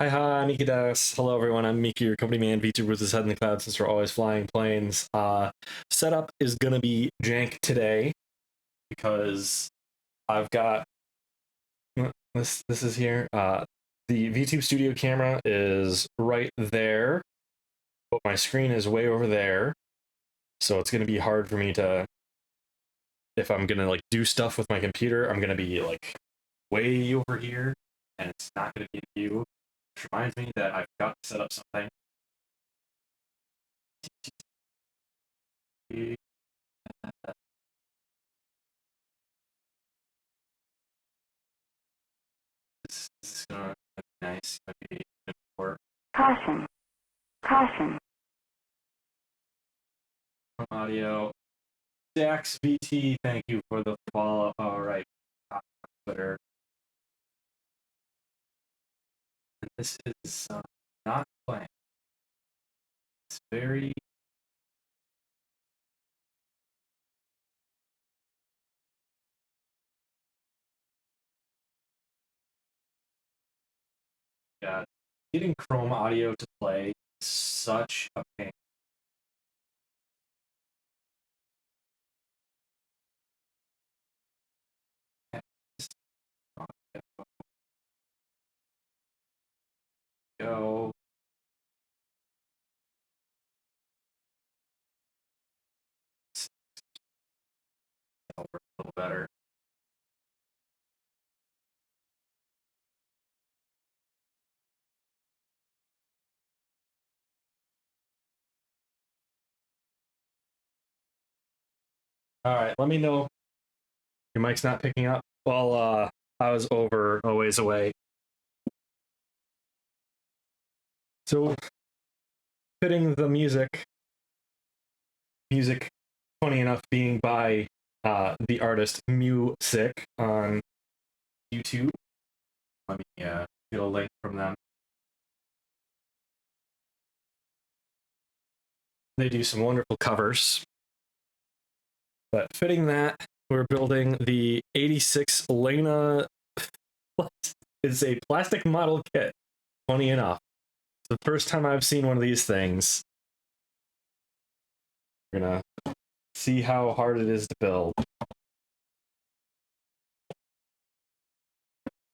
Hi, Mikha das. Hello, everyone. I'm Mikha, your company man. Vtuber with his head in the clouds since we're always flying planes. Setup is gonna be jank today because I've got this is here. The VTube Studio camera is right there, but my screen is way over there, so it's gonna be hard for me to if I'm gonna like do stuff with my computer. I'm gonna be like way over here, and it's not gonna be in view. Which reminds me that I've got to set up something. This is gonna be nice. Maybe for Caution. Caution. audio. Dax VT, thank you for the follow. All right, Twitter. And this is not playing. It's very. Yeah, getting Chrome audio to play is such a pain. Go. That'll work a little better. All right, let me know. Your mic's not picking up. Well, I was over a ways away. So, fitting the music, funny enough, being by the artist Music on YouTube. Let me get a link from them. They do some wonderful covers. But fitting that, we're building the 86 Elena. It's a plastic model kit. Funny enough, it's the first time I've seen one of these things. We're gonna see how hard it is to build.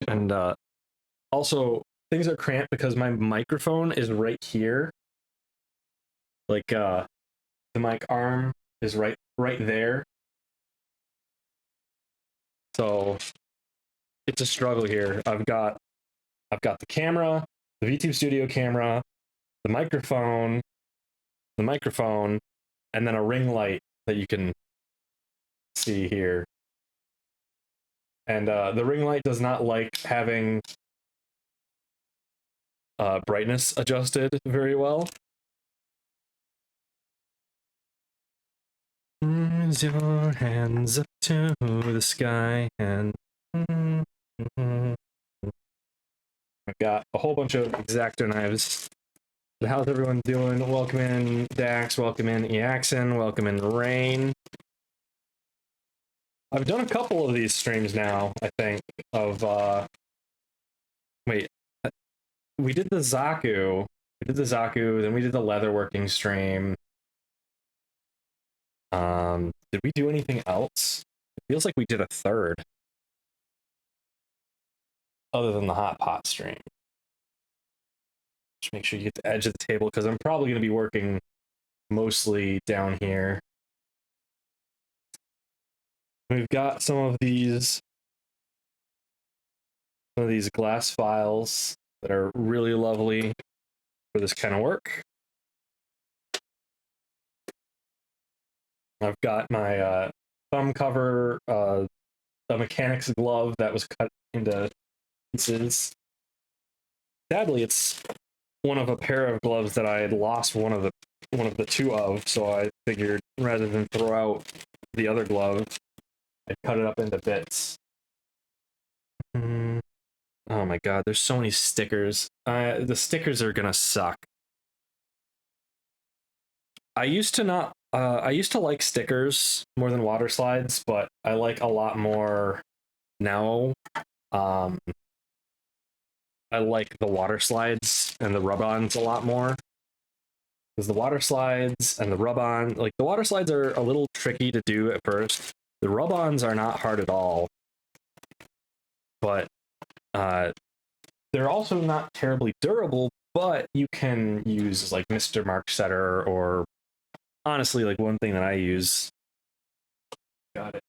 And also, things are cramped because my microphone is right here. Like the mic arm is right there. So it's a struggle here. I've got the camera, the VTube Studio camera, the microphone, and then a ring light that you can see here. And the ring light does not like having brightness adjusted very well. Raise your hands up to the sky and I've got a whole bunch of X-Acto knives. But how's everyone doing? Welcome in Dax, welcome in Eaxon, welcome in Rain. I've done a couple of these streams now, I think, of wait. We did the Zaku. Then we did the leatherworking stream. Did we do anything else? It feels like we did a third. Other than the hot pot stream. Just make sure you get the edge of the table because I'm probably going to be working mostly down here. We've got some of these glass files that are really lovely for this kind of work. I've got my thumb cover, a mechanic's glove that was cut into pieces. Sadly, it's one of a pair of gloves that I had lost one of the two of, so I figured rather than throw out the other glove, I'd cut it up into bits. Oh my god, there's so many stickers. The stickers are gonna suck. I used to like stickers more than water slides, but I like a lot more now. I like the water slides and the rub-ons a lot more. Because the water slides and the rub-on, like the water slides are a little tricky to do at first. The rub-ons are not hard at all, but they're also not terribly durable, but you can use like Mr. Mark Setter, or honestly, like one thing that I use, got it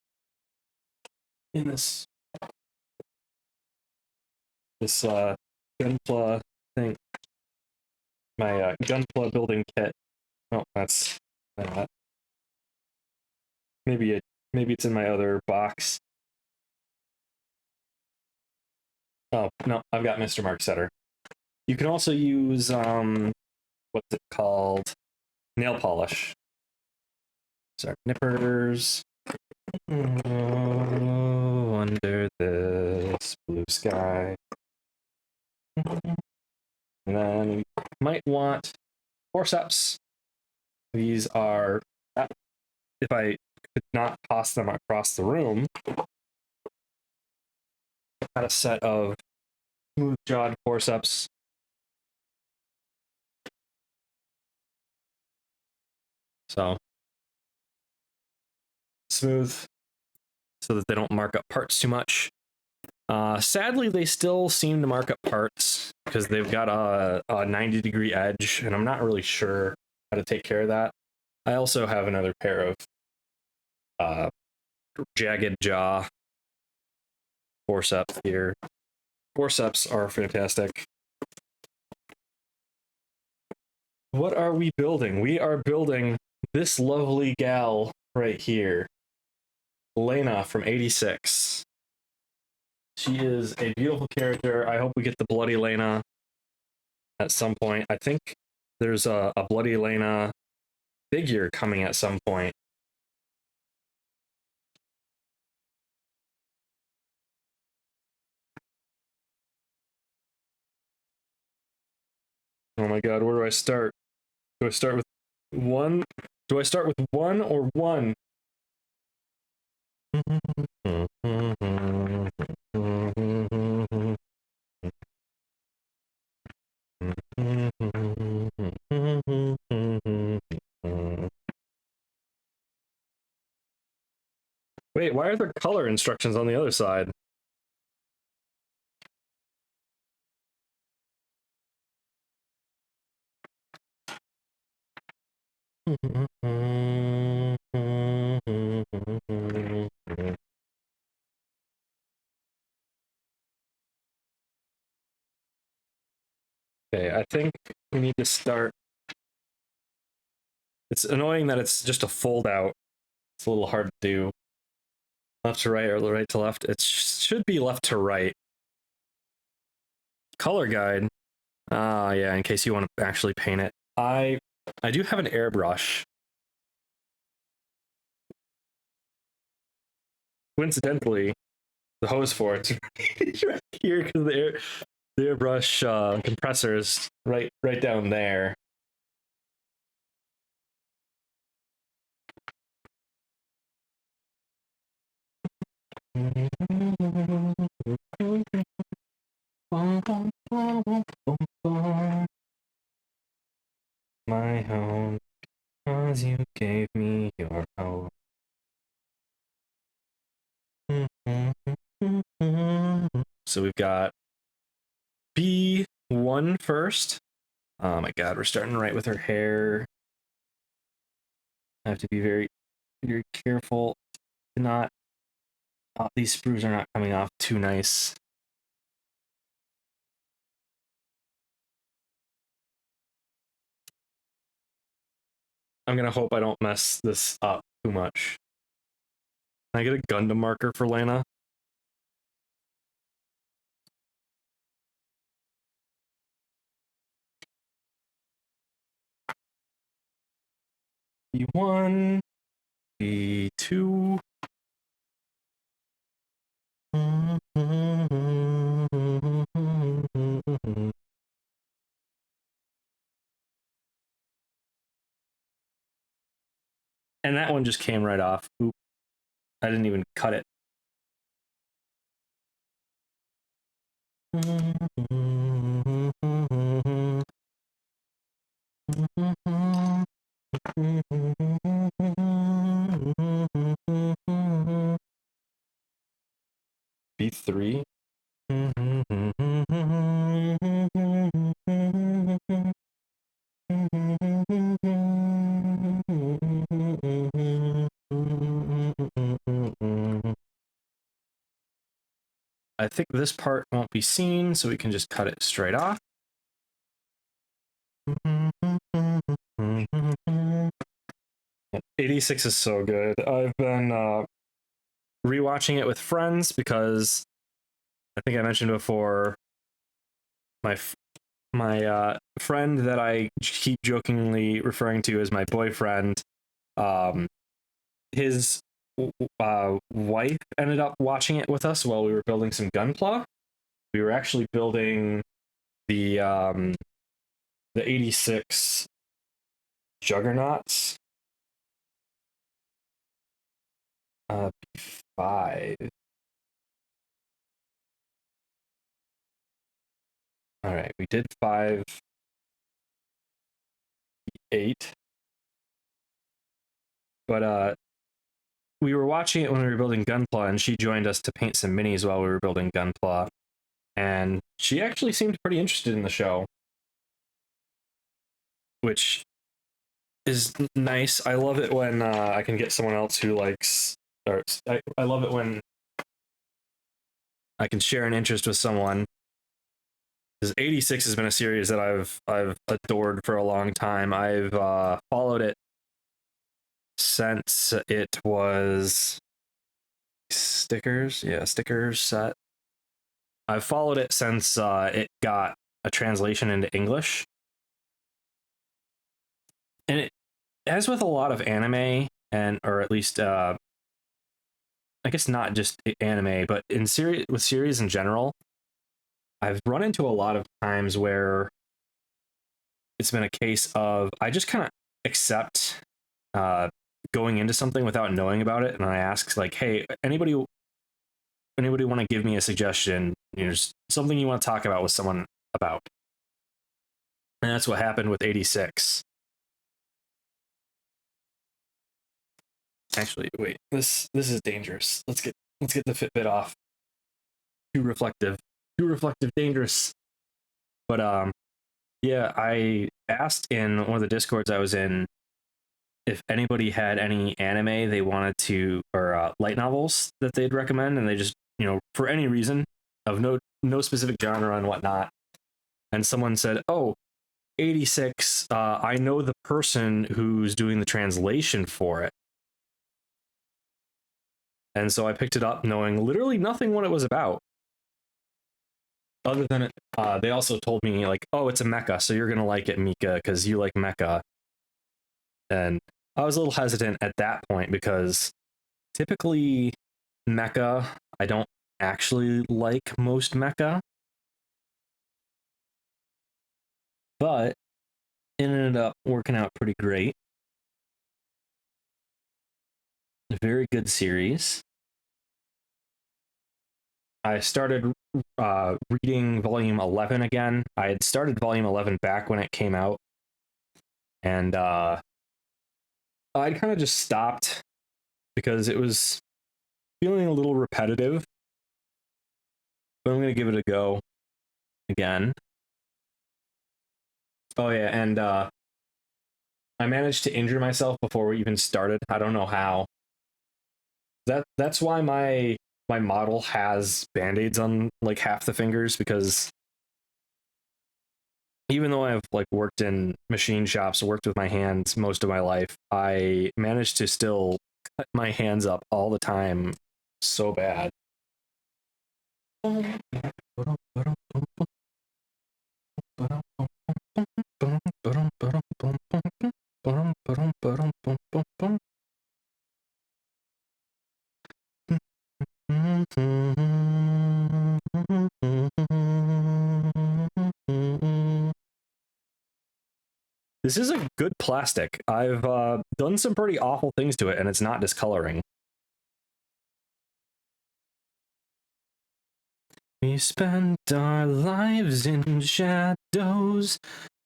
in this Gunpla thing, my Gunpla building kit. Oh, that's that. Maybe it's in my other box. Oh no, I've got Mr. Mark Setter. You can also use what's it called? Nail polish. Sorry, nippers. Oh, under this blue sky. And then we might want forceps. These are, if I could not toss them across the room, I got a set of smooth jawed forceps. So smooth, so that they don't mark up parts too much. Sadly, they still seem to mark up parts because they've got a 90-degree edge, and I'm not really sure how to take care of that. I also have another pair of jagged jaw forceps here. Forceps are fantastic. What are we building? We are building this lovely gal right here, Lena from 86. She is a beautiful character. I hope we get the Bloody Lena at some point. I think there's a Bloody Lena figure coming at some point. Oh my god, where do I start? Do I start with one? Do I start with one or one? Wait, why are there color instructions on the other side? Okay, I think we need to start. It's annoying that it's just a fold out. It's a little hard to do. Left to right or right to left. It should be left to right. Color guide. Yeah, in case you want to actually paint it. I do have an airbrush. Coincidentally, the hose for it's right here because the airbrush compressor is right down there. My home, cause you gave me your home. So we've got B1 first. Oh my god, we're starting right with her hair. I have to be very, very careful to not. These sprues are not coming off too nice. I'm gonna hope I don't mess this up too much. Can I get a Gundam marker for Lena? B1, B2. And that one just came right off. Oop. I didn't even cut it. B3. I think this part won't be seen, so we can just cut it straight off. 86 is so good. I've been rewatching it with friends because I think I mentioned before my friend that I keep jokingly referring to as my boyfriend, his wife ended up watching it with us while we were building some Gunpla. We were actually building the 86 Juggernauts. B5. All right, we did 5, 8. But we were watching it when we were building Gunpla, and she joined us to paint some minis while we were building Gunpla. And she actually seemed pretty interested in the show, which is nice. I love it when I can get someone else who likes, or I love it when I can share an interest with someone. Because 86 has been a series that I've adored for a long time. I've followed it since it was stickers set. I've followed it since it got a translation into English. And it, as with a lot of anime, or at least I guess not just anime, but with series in general, I've run into a lot of times where it's been a case of I just kind of accept going into something without knowing about it, and I ask like, "Hey, anybody want to give me a suggestion? Something you want to talk about with someone about?" And that's what happened with 86. Actually, wait. This is dangerous. Let's get the Fitbit off. Too reflective, dangerous. But yeah, I asked in one of the discords I was in if anybody had any anime they wanted to, or light novels that they'd recommend, and they just, for any reason of no specific genre and whatnot. And someone said, "Oh, 86. I know the person who's doing the translation for it." And so I picked it up knowing literally nothing what it was about. Other than it, they also told me like, "Oh, it's a mecha, so you're gonna like it, Mikha, because you like mecha." And I was a little hesitant at that point because typically mecha, I don't actually like most mecha, but it ended up working out pretty great. A very good series. I started reading volume 11 again. I had started volume 11 back when it came out, and I'd kind of just stopped because it was feeling a little repetitive. But I'm going to give it a go again. Oh yeah, and I managed to injure myself before we even started. I don't know how. That's why my model has band-aids on like half the fingers, because even though I've like worked in machine shops, worked with my hands most of my life, I managed to still cut my hands up all the time so bad. This is a good plastic. I've done some pretty awful things to it, and it's not discoloring. We spent our lives in shadows,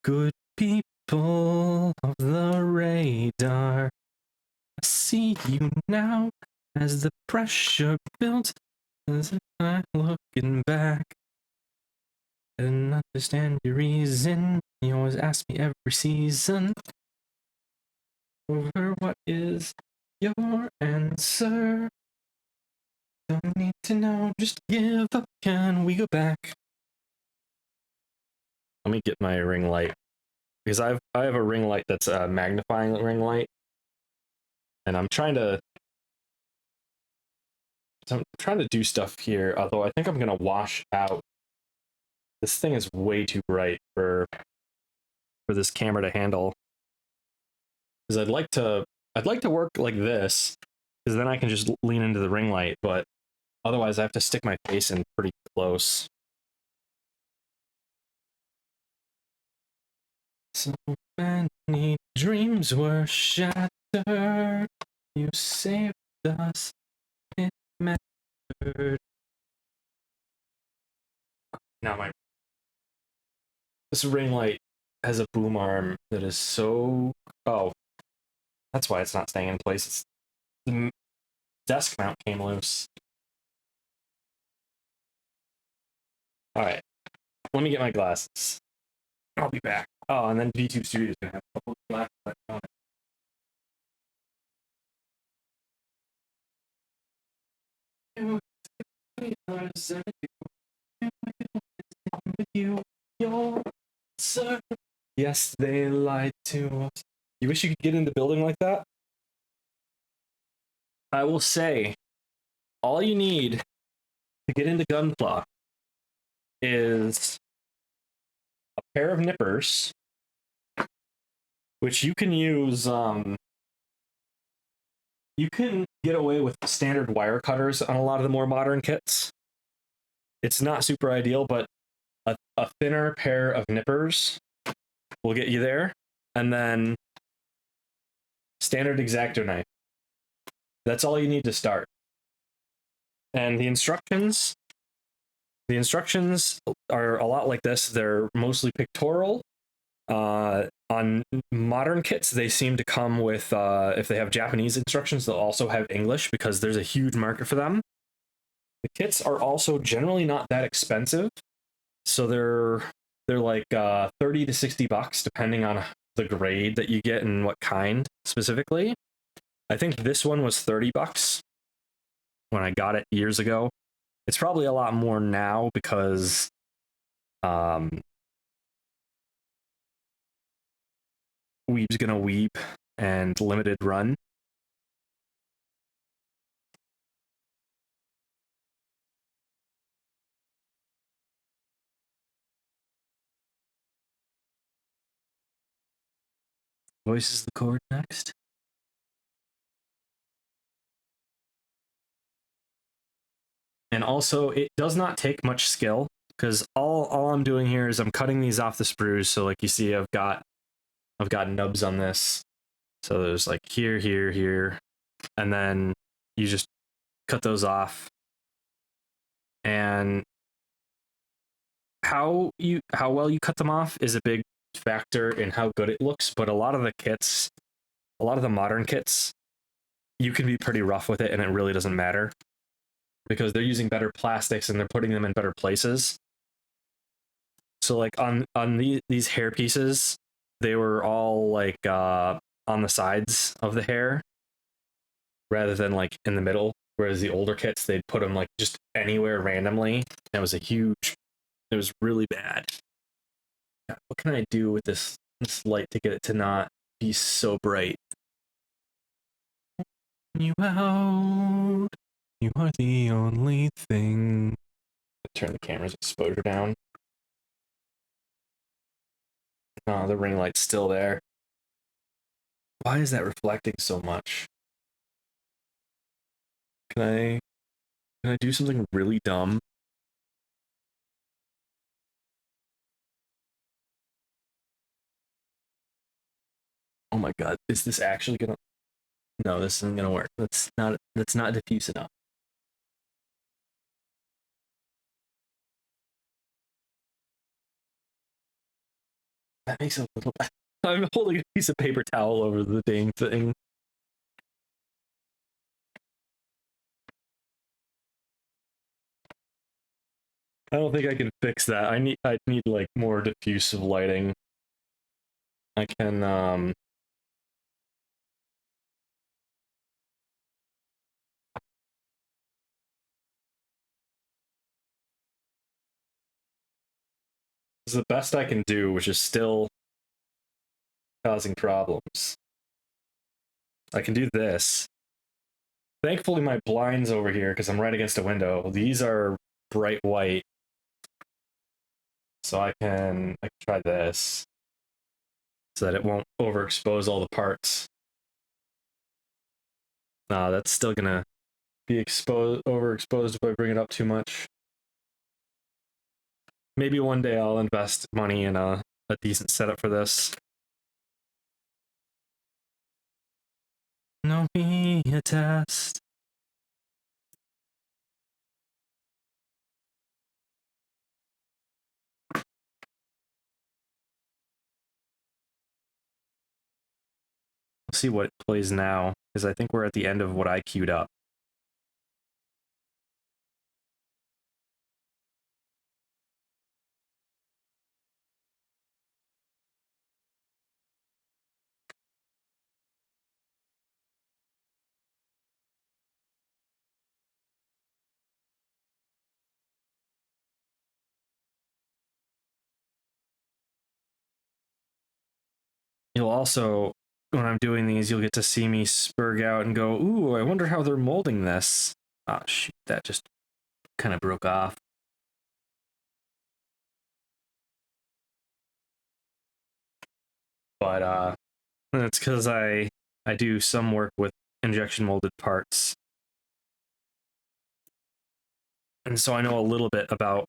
good people of the radar. I see you now as the pressure builds, as I'm looking back. I didn't understand your reason. You always ask me every season over what is your answer. Don't need to know, just give up. Can we go back? Let me get my ring light, because I have a ring light that's a magnifying ring light, and I'm trying to do stuff here. Although I think I'm gonna wash out. This thing is way too bright for this camera to handle. Because I'd like to work like this, because then I can just lean into the ring light. But otherwise, I have to stick my face in pretty close. So many dreams were shattered. You saved us. It mattered. Now this ring light has a boom arm that is so... Oh, that's why it's not staying in place. It's the desk mount came loose. All right, let me get my glasses. I'll be back. Oh, and then VTube Studio is gonna have a couple of glasses on it. Yes, they lied to us. You wish you could get in the building like that? I will say, all you need to get into Gunpla is a pair of nippers, which you can use. You can get away with standard wire cutters on a lot of the more modern kits. It's not super ideal, but a thinner pair of nippers will get you there. And then standard X-Acto knife. That's all you need to start. And the instructions are a lot like this. They're mostly pictorial. On modern kits, they seem to come with, if they have Japanese instructions, they'll also have English, because there's a huge market for them. The kits are also generally not that expensive, so they're like 30 to 60 bucks depending on the grade that you get and what kind specifically. I think this one was 30 bucks when I got it years ago. It's probably a lot more now because Weeb's gonna Weeb and limited run. Voices the chord next. And also, it does not take much skill, because all I'm doing here is I'm cutting these off the sprues. So like you see, I've got nubs on this. So there's like here, and then you just cut those off. And how well you cut them off is a big factor in how good it looks. But a lot of the modern kits, you can be pretty rough with it, and it really doesn't matter, because they're using better plastics and they're putting them in better places. So like on these hair pieces, they were all like on the sides of the hair rather than like in the middle. Whereas the older kits, they'd put them like just anywhere randomly. It was really bad. What can I do with this light to get it to not be so bright? You out. You are the only thing. Turn the camera's exposure down. Oh, the ring light's still there. Why is that reflecting so much? Can I do something really dumb? Oh my god, is this actually gonna... No, this isn't gonna work. That's not diffuse enough. That makes it a little bit. I'm holding a piece of paper towel over the dang thing. I don't think I can fix that. I need like more diffusive lighting. I can it's the best I can do, which is still causing problems. I can do this. Thankfully my blinds over here, because I'm right against a window, these are bright white. So I can try this so that it won't overexpose all the parts. Nah, that's still gonna be overexposed if I bring it up too much. Maybe one day I'll invest money in a decent setup for this. No be a test. We'll see what it plays now, because I think we're at the end of what I queued up. You'll also, when I'm doing these, you'll get to see me spurg out and go, ooh, I wonder how they're molding this. Ah, shoot, that just kind of broke off. But it's because I do some work with injection molded parts. And so I know a little bit about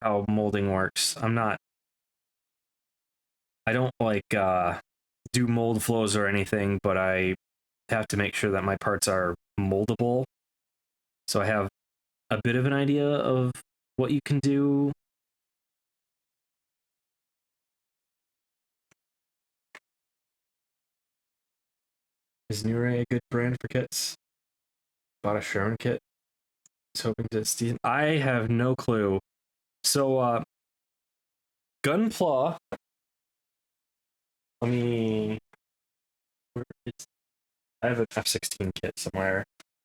how molding works. I don't like do mold flows or anything, but I have to make sure that my parts are moldable. So I have a bit of an idea of what you can do. Is Nure a good brand for kits? Bought a Sharon kit. Was hoping to Steam. I have no clue. So Gunpla. Let me. I have an F16 kit somewhere,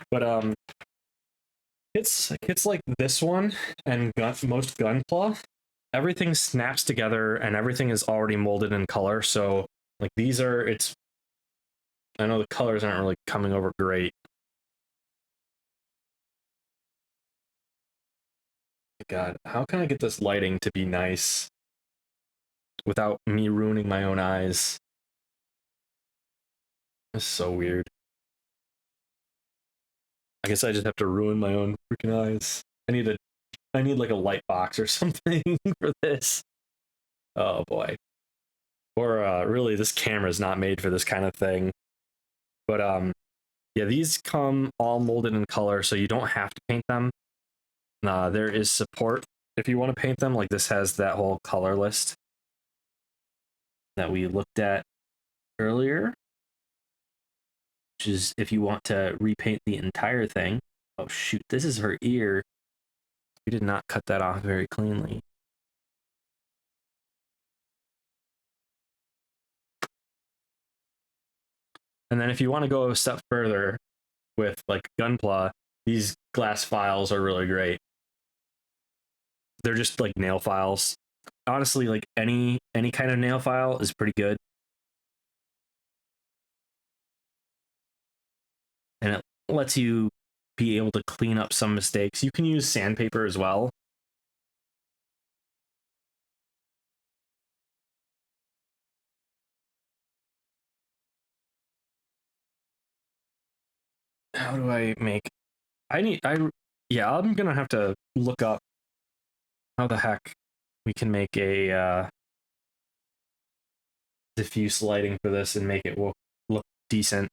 but kits like this one and most Gunpla, everything snaps together and everything is already molded in color. So like these are, I know the colors aren't really coming over great. God, how can I get this lighting to be nice without me ruining my own eyes? It's so weird. I guess I just have to ruin my own freaking eyes. I need like a light box or something for this. Oh boy. Or really, this camera is not made for this kind of thing. But yeah, these come all molded in color, so you don't have to paint them. There is support if you want to paint them. Like this has that whole color list that we looked at earlier, which is if you want to repaint the entire thing. Oh shoot, this is her ear. We did not cut that off very cleanly. And then if you want to go a step further with like Gunpla, these glass files are really great. They're just like nail files. Honestly, like any kind of nail file is pretty good. And it lets you be able to clean up some mistakes. You can use sandpaper as well. How do I make yeah, I'm gonna have to look up how the heck we can make a diffuse lighting for this and make it look decent.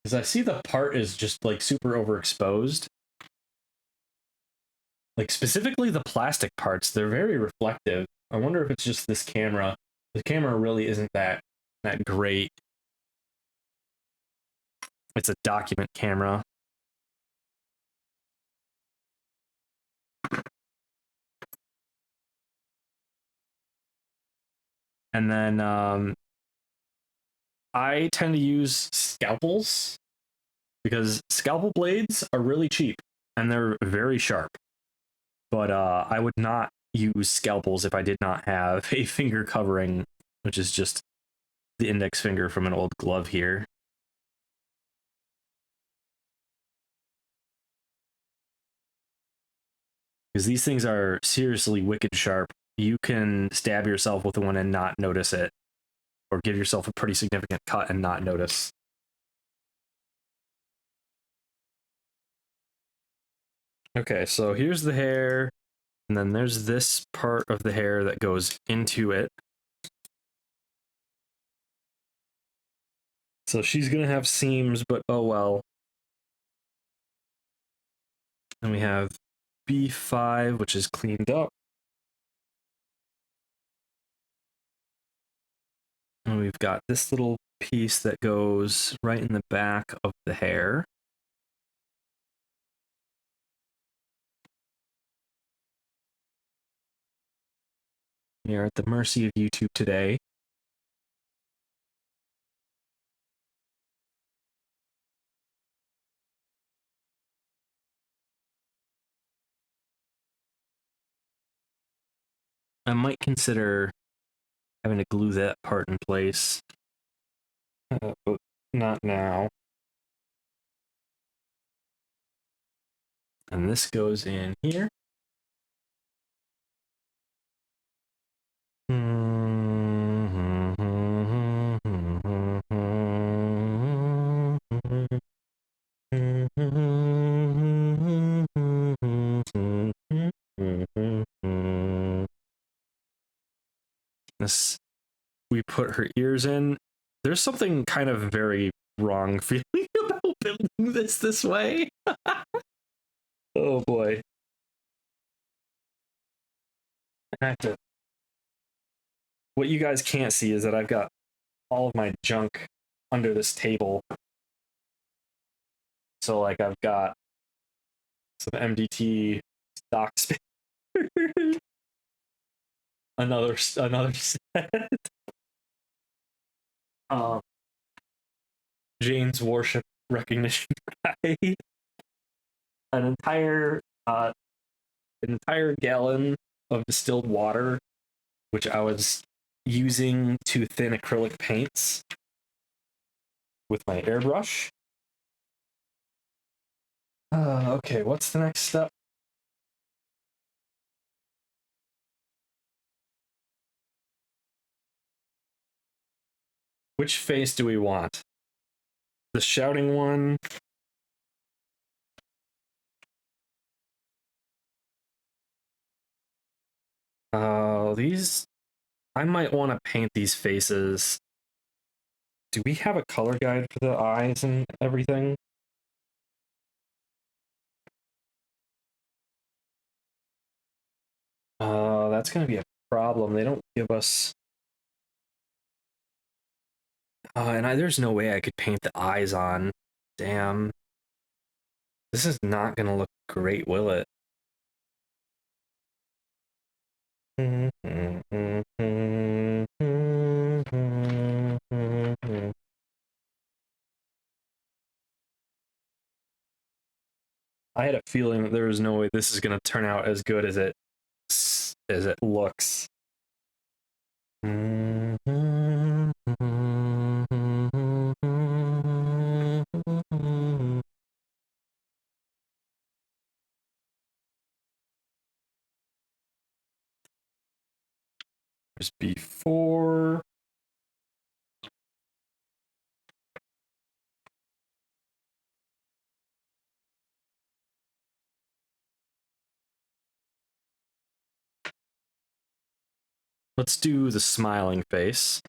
Because I see the part is just like super overexposed. Like specifically the plastic parts, they're very reflective. I wonder if it's just this camera. The camera really isn't that great. It's a document camera. And then I tend to use scalpels because scalpel blades are really cheap and they're very sharp. But I would not use scalpels if I did not have a finger covering, which is just the index finger from an old glove here. Because these things are seriously wicked sharp. You can stab yourself with one and not notice it, or give yourself a pretty significant cut and not notice. Okay, so here's the hair, and then there's this part of the hair that goes into it. So she's gonna have seams, but oh well. And we have B5, which is cleaned up. And we've got this little piece that goes right in the back of the hair. We are at the mercy of YouTube today. I might consider having to glue that part in place. But not now. And this goes in here. This, we put her ears in. There's something kind of very wrong feeling about building this way. Oh boy. I have to... What you guys can't see is that I've got all of my junk under this table. So like I've got some MDT stock space. another set. Jane's Worship Recognition Guide. An entire gallon of distilled water, which I was using to thin acrylic paints with my airbrush. Okay, what's the next step? Which face do we want? The shouting one? These... I might want to paint these faces. Do we have a color guide for the eyes and everything? That's gonna be a problem. They don't give us... there's no way I could paint the eyes on. Damn. This is not gonna look great, will it? I had a feeling that there was no way this is gonna turn out as good as it looks. There's B4. Let's do the smiling face.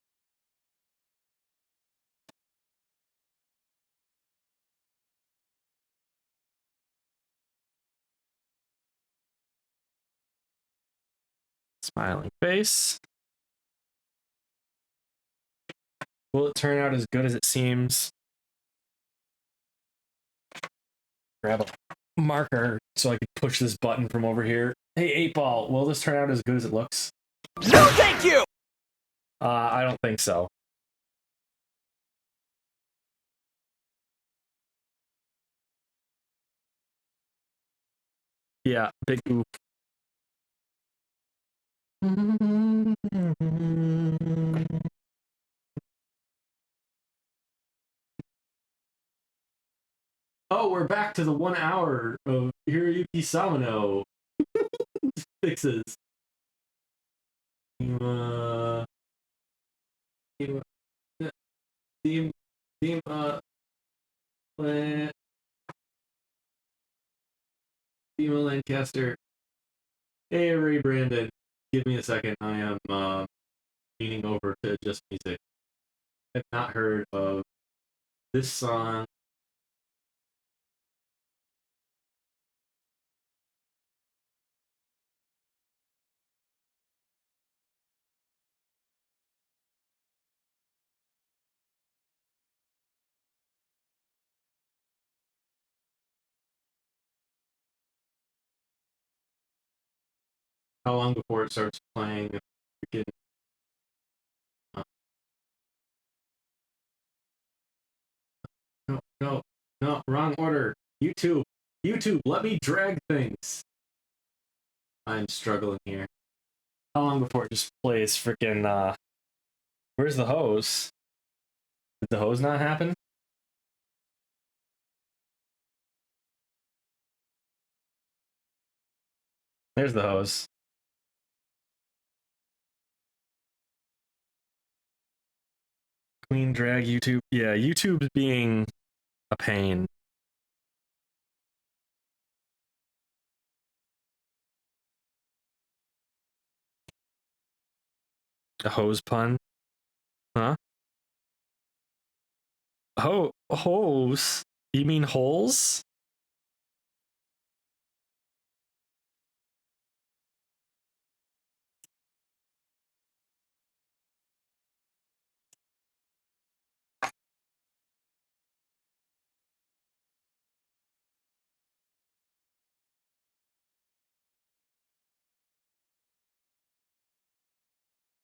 Smiling face. Will it turn out as good as it seems? Grab a marker so I can push this button from over here. Hey, 8-Ball, will this turn out as good as it looks? No, thank you! I don't think so. Yeah, big oof. Oh, we're back to the 1 hour of Hiroyuki Samano fixes. Team, Lancaster. Hey, Ray Brandon. Give me a second. I am leaning over to Just Music. I've not heard of this song. How long before it starts playing? Freaking, no, wrong order. YouTube, let me drag things. I'm struggling here. How long before it just plays freaking, where's the hose? Did the hose not happen? There's the hose. Queen drag YouTube. Yeah, YouTube's being a pain. A hose pun? Huh? Hose? You mean holes?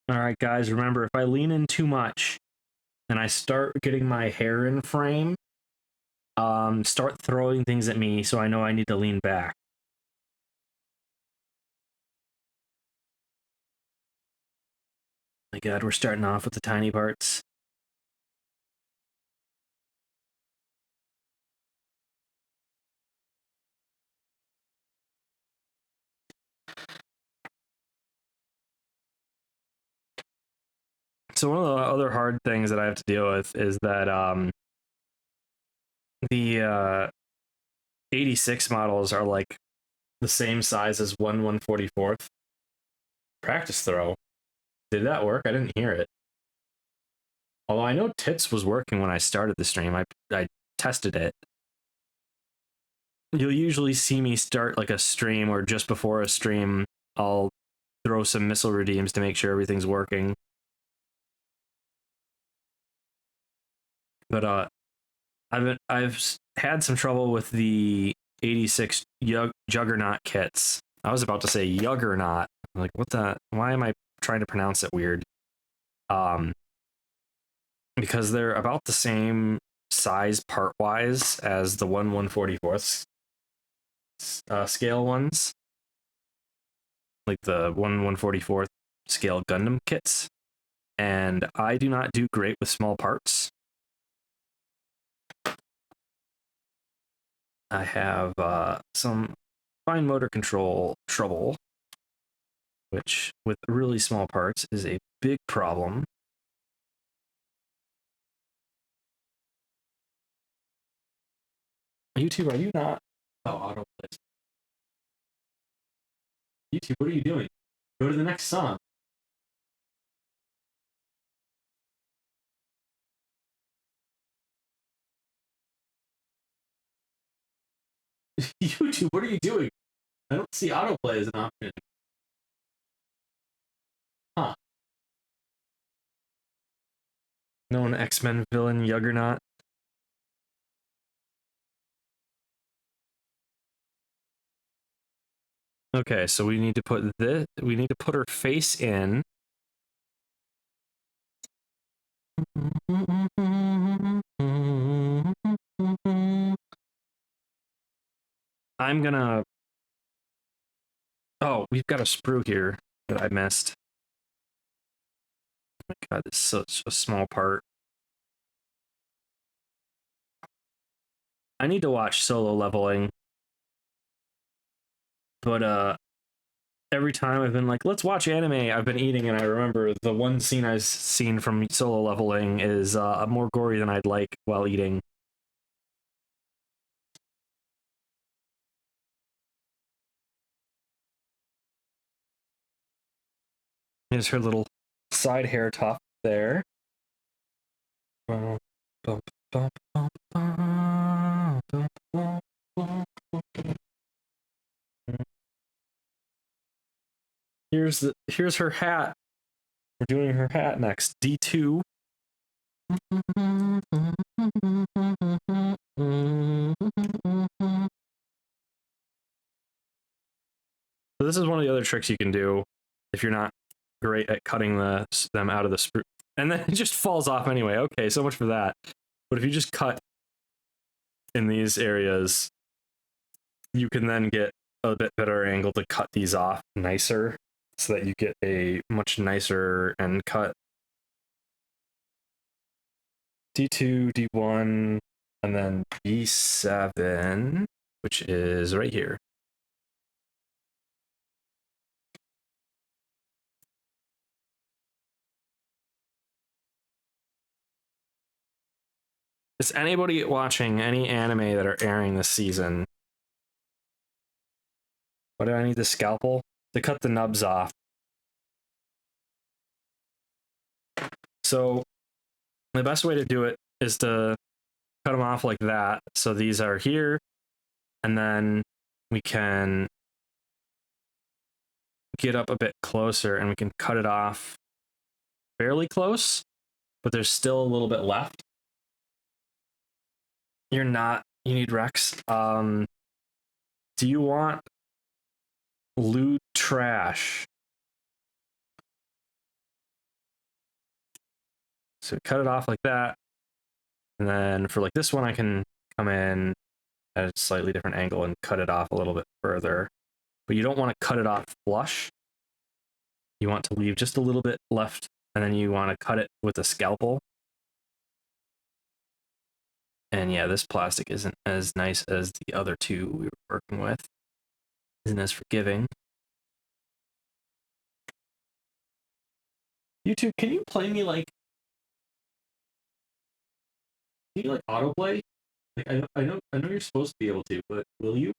All right, guys, remember, if I lean in too much and I start getting my hair in frame, start throwing things at me so I know I need to lean back. My God, we're starting off with the tiny parts. So one of the other hard things that I have to deal with is that the 86 models are like the same size as 1/144th. Practice throw. Did that work? I didn't hear it. Although I know Tits was working when I started the stream. I tested it. You'll usually see me start like a stream or just before a stream, I'll throw some missile redeems to make sure everything's working. But I've had some trouble with the 86 Juggernaut kits. I was about to say Juggernaut. Like, what the? Why am I trying to pronounce it weird? Because they're about the same size part-wise as the 1/144th scale ones. Like the 1/144th scale Gundam kits. And I do not do great with small parts. I have some fine motor control trouble, which with really small parts is a big problem. YouTube, are you not? Oh, autoplay. YouTube, what are you doing? Go to the next song. YouTube, what are you doing? I don't see autoplay as an option. Known X-Men villain Juggernaut. Okay, so we need to put this. We need to put her face in. I'm gonna. Oh, we've got a sprue here that I missed. Oh my god, this is such a small part. I need to watch Solo Leveling, but every time I've been like, let's watch anime, I've been eating, and I remember the one scene I've seen from Solo Leveling is more gory than I'd like while eating. Here's her little side hair tuft there. Here's her hat. We're doing her hat next. D2. So this is one of the other tricks you can do if you're not great at cutting them out of the sprue. And then it just falls off anyway. Okay, so much for that. But if you just cut in these areas, you can then get a bit better angle to cut these off nicer so that you get a much nicer end cut. D2, D1, and then D7, which is right here. Is anybody watching any anime that are airing this season? What do I need the scalpel? To cut the nubs off. So the best way to do it is to cut them off like that. So these are here, and then we can get up a bit closer and we can cut it off fairly close, but there's still a little bit left. You need Rex. Do you want loot trash? So cut it off like that. And then for like this one, I can come in at a slightly different angle and cut it off a little bit further. But you don't want to cut it off flush. You want to leave just a little bit left, and then you want to cut it with a scalpel. And yeah, this plastic isn't as nice as the other two we were working with. Isn't as forgiving. YouTube, can you play me like... Can you like autoplay? Like I know you're supposed to be able to, but will you?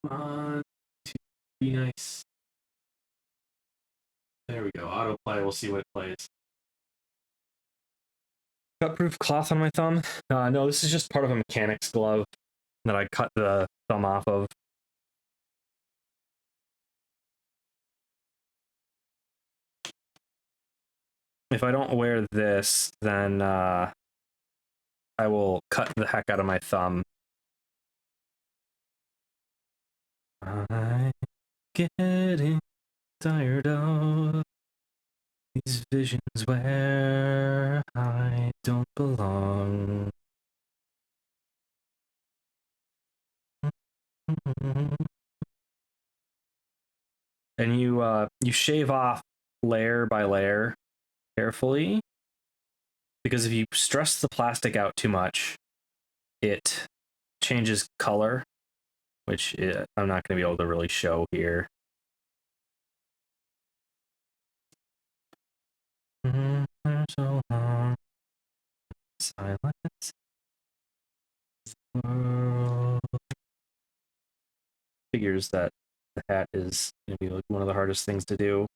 To be nice. There we go. Autoplay. We'll see what it plays. Cut-proof cloth on my thumb? No, this is just part of a mechanic's glove that I cut the thumb off of. If I don't wear this, then I will cut the heck out of my thumb. I'm getting tired of these visions where I don't belong. And you shave off layer by layer carefully, because if you stress the plastic out too much, it changes color, which I'm not going to be able to really show here. So long, silence Figures that the hat is going to be like one of the hardest things to do.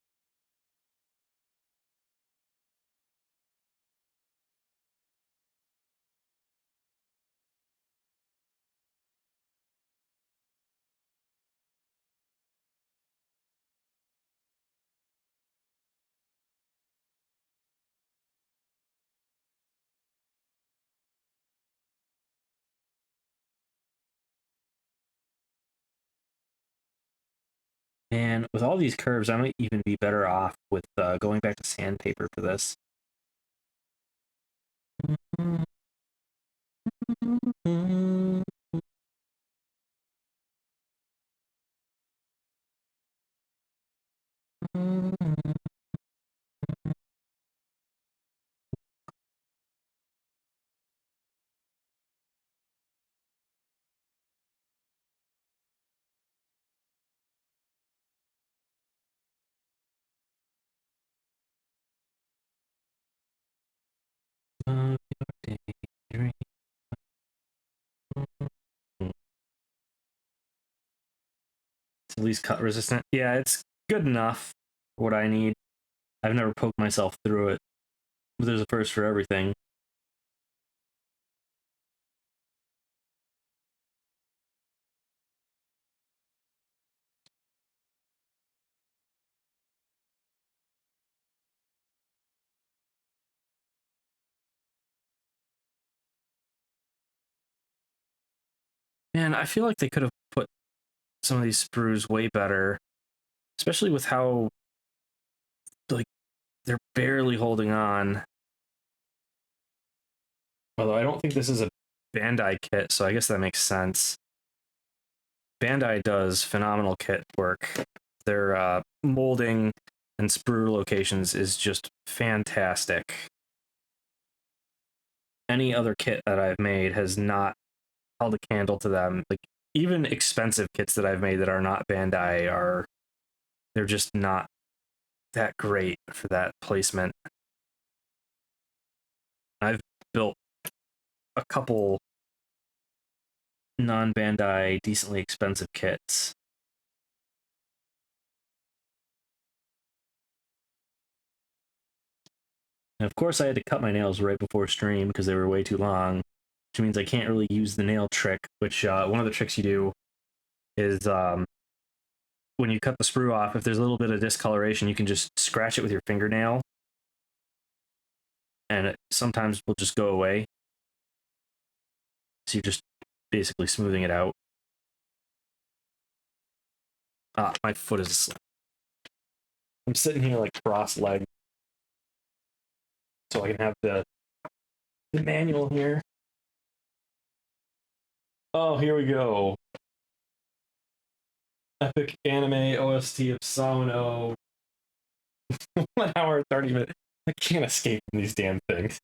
And with all these curves, I might even be better off with going back to sandpaper for this. It's at least cut resistant. Yeah, it's good enough for what I need. I've never poked myself through it, but there's a first for everything. Man, I feel like they could have put some of these sprues way better, especially with how like they're barely holding on. Although I don't think this is a Bandai kit, so I guess that makes sense. Bandai does phenomenal kit work. Their molding and sprue locations is just fantastic. Any other kit that I've made has not held a candle to them. Like even expensive kits that I've made that are not Bandai they're just not that great for that placement. I've built a couple non-Bandai decently expensive kits. And of course I had to cut my nails right before stream because they were way too long, which means I can't really use the nail trick, which one of the tricks you do is when you cut the sprue off, if there's a little bit of discoloration, you can just scratch it with your fingernail and it sometimes will just go away. So you're just basically smoothing it out. Ah, my foot is asleep. I'm sitting here like cross-legged so I can have the manual here. Oh, here we go. Epic anime OST of Sawano. 1 hour 30 minutes. I can't escape from these damn things.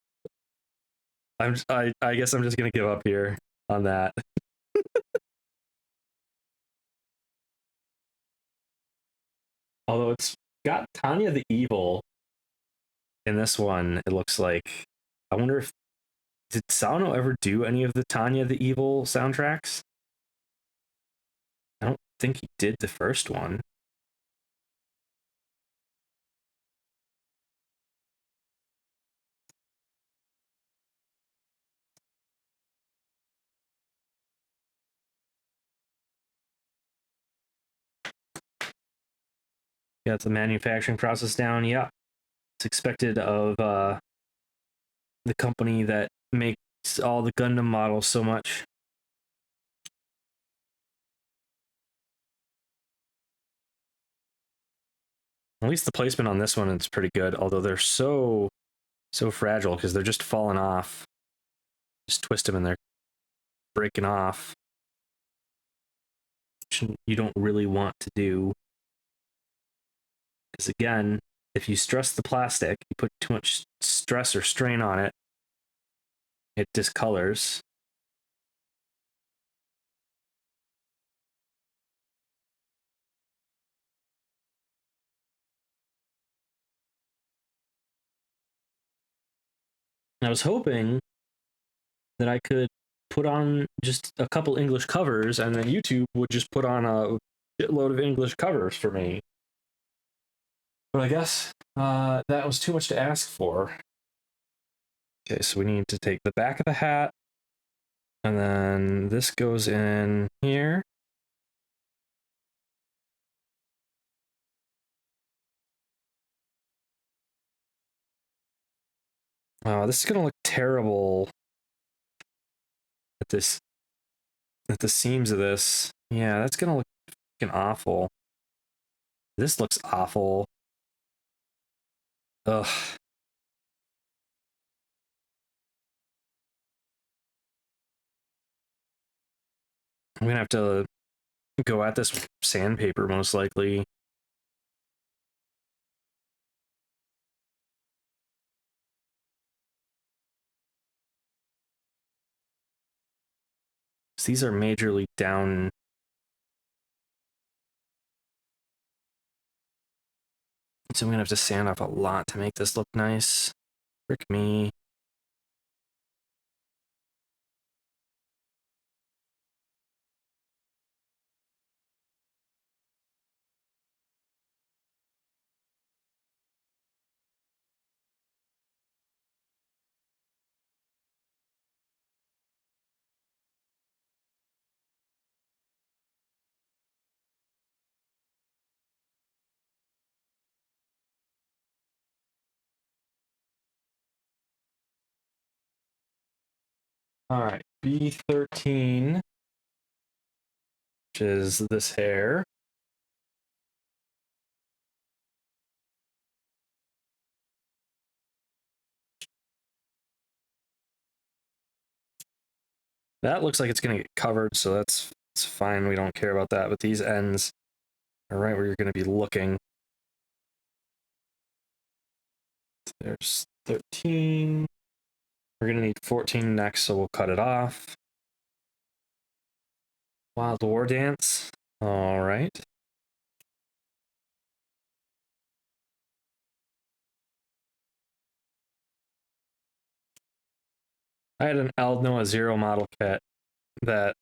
I guess I'm just gonna give up here on that. Although it's got Tanya the Evil in this one, it looks like. I wonder if did Sawano ever do any of the Tanya the Evil soundtracks? I don't think he did the first one. Got the manufacturing process down. Yeah, it's expected of the company that makes all the Gundam models so much. At least the placement on this one is pretty good, although they're so fragile because they're just falling off. Just twist them and they're breaking off, which you don't really want to do. Because again, if you stress the plastic, you put too much stress or strain on it, it discolors. And I was hoping that I could put on just a couple English covers, and then YouTube would just put on a shitload of English covers for me. But I guess that was too much to ask for. Okay, so we need to take the back of the hat, and then this goes in here. This is gonna look terrible at this, at the seams of this. Yeah, that's gonna look fucking awful. This looks awful. Ugh. I'm gonna have to go at this with sandpaper, most likely. These are majorly down. So I'm gonna have to sand off a lot to make this look nice. Frick me. All right, B13, which is this hair. That looks like it's gonna get covered, so that's fine. We don't care about that. But these ends are right where you're gonna be looking. There's 13. We're gonna need 14 next, so we'll cut it off. Wild War Dance. All right. I had an Aldnoah Zero model kit that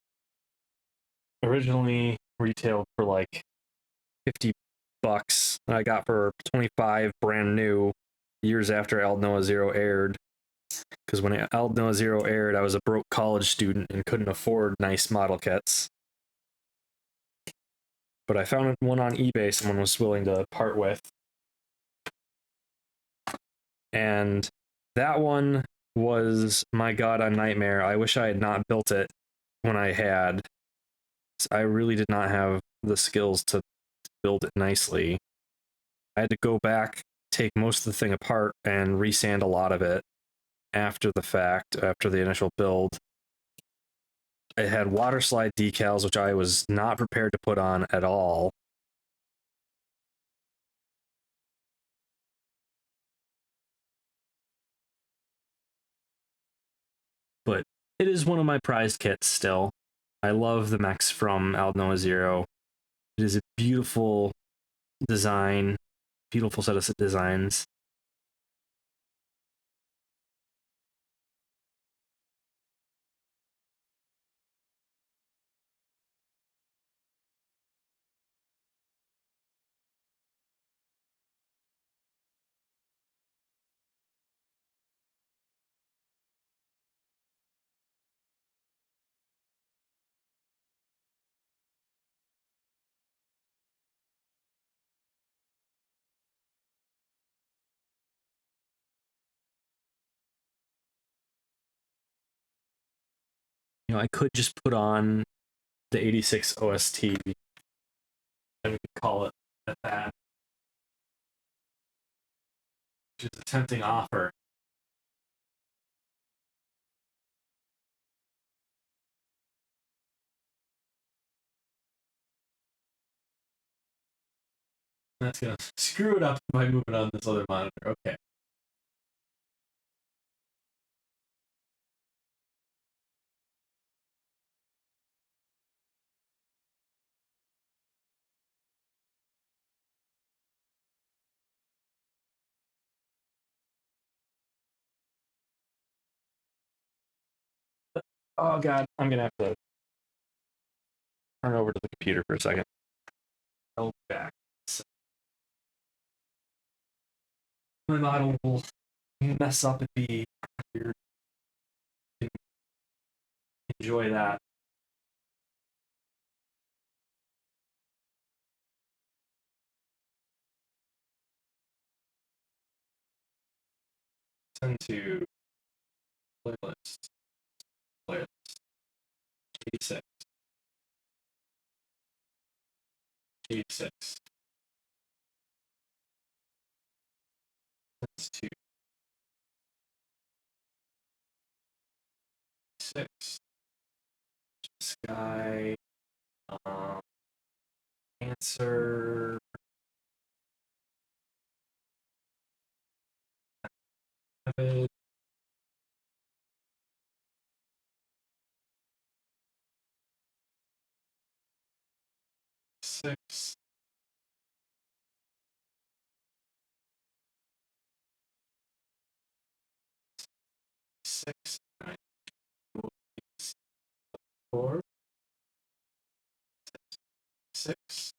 originally retailed for like $50. I got for 25 brand new years after Aldnoah Zero aired. Because when Aldnoah Zero aired, I was a broke college student and couldn't afford nice model kits. But I found one on eBay someone was willing to part with. And that one was, my god, a nightmare. I wish I had not built it when I had. I really did not have the skills to build it nicely. I had to go back, take most of the thing apart, and resand a lot of it after the fact, after the initial build. It had water slide decals, which I was not prepared to put on at all. But it is one of my prized kits still. I love the mechs from Aldnoah Zero. It is a beautiful design, beautiful set of designs. You know, I could just put on the 86 OST and we could call it at that. Which is a tempting offer. That's gonna screw it up by moving on this other monitor. Okay. Oh god, I'm gonna have to turn over to the computer for a second. I'll be back. So my model will mess up and be weird. Enjoy that. Send to playlist. Playlist. 86. 86. Sends to 6. Sky. Answer. Avid. 6. 6. 4. 6.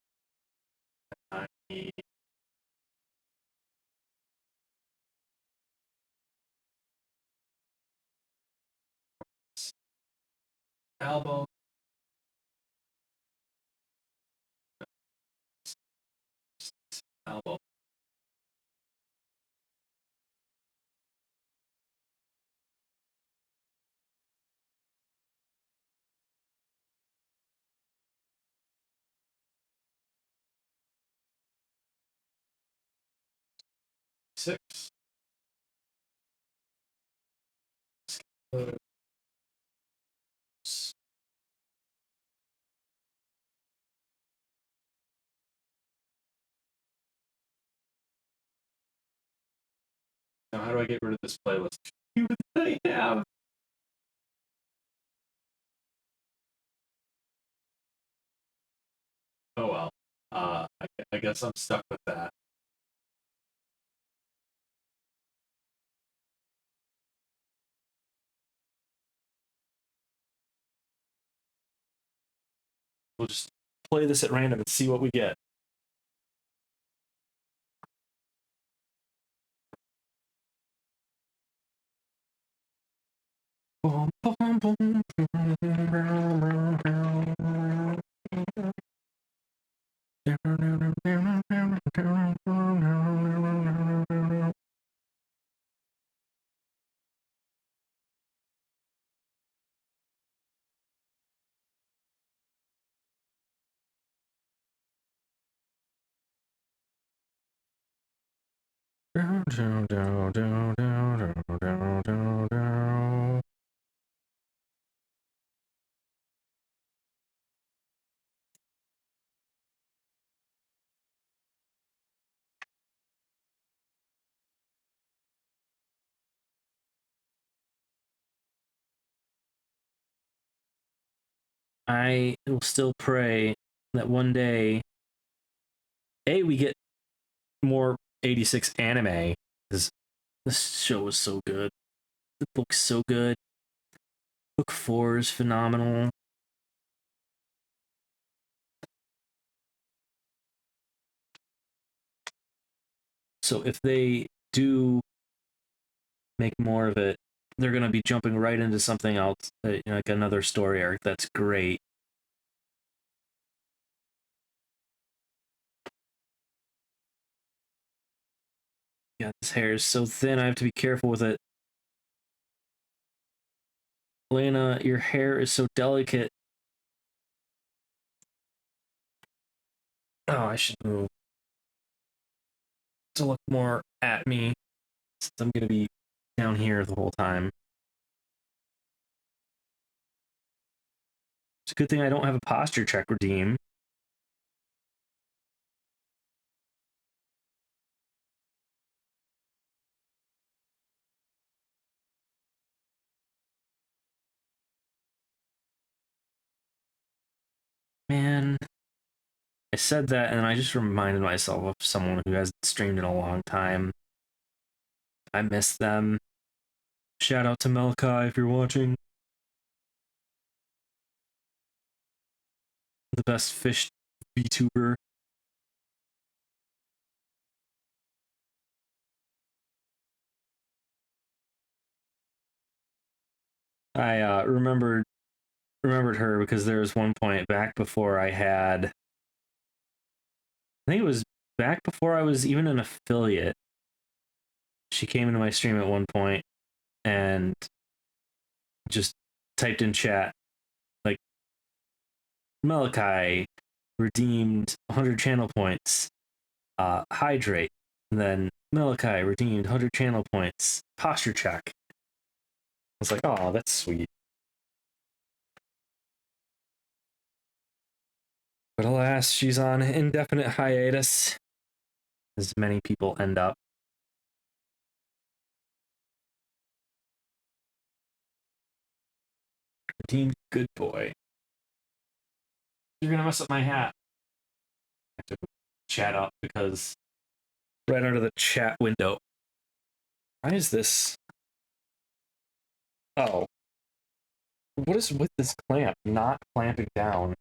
90. Album. Album. 6. Now, how do I get rid of this playlist? I have. Oh well. I guess I'm stuck with that. We'll just play this at random and see what we get. I will still pray that one day, we get more 86 anime, because this show is so good. The book's so good. Book 4 is phenomenal. So if they do make more of it, they're going to be jumping right into something else, like another story arc. That's great. Yeah, this hair is so thin, I have to be careful with it. Lena, your hair is so delicate. Oh, I should move to look more at me, since I'm going to be down here the whole time. It's a good thing I don't have a posture check redeem. Man, I said that and I just reminded myself of someone who hasn't streamed in a long time. I miss them. Shout out to Mikha if you're watching. the best fish VTuber. I remembered her because there was one point back before I think it was back before I was even an affiliate. She came into my stream at one point and just typed in chat like Malachi redeemed 100 channel points. Hydrate. And then Malachi redeemed 100 channel points. Posture check. I was like, oh, that's sweet. But alas, she's on indefinite hiatus, as many people end up. Redeemed good boy. You're gonna mess up my hat. I have to chat up because right under the chat window. Why is this? Oh. What is with this clamp not clamping down?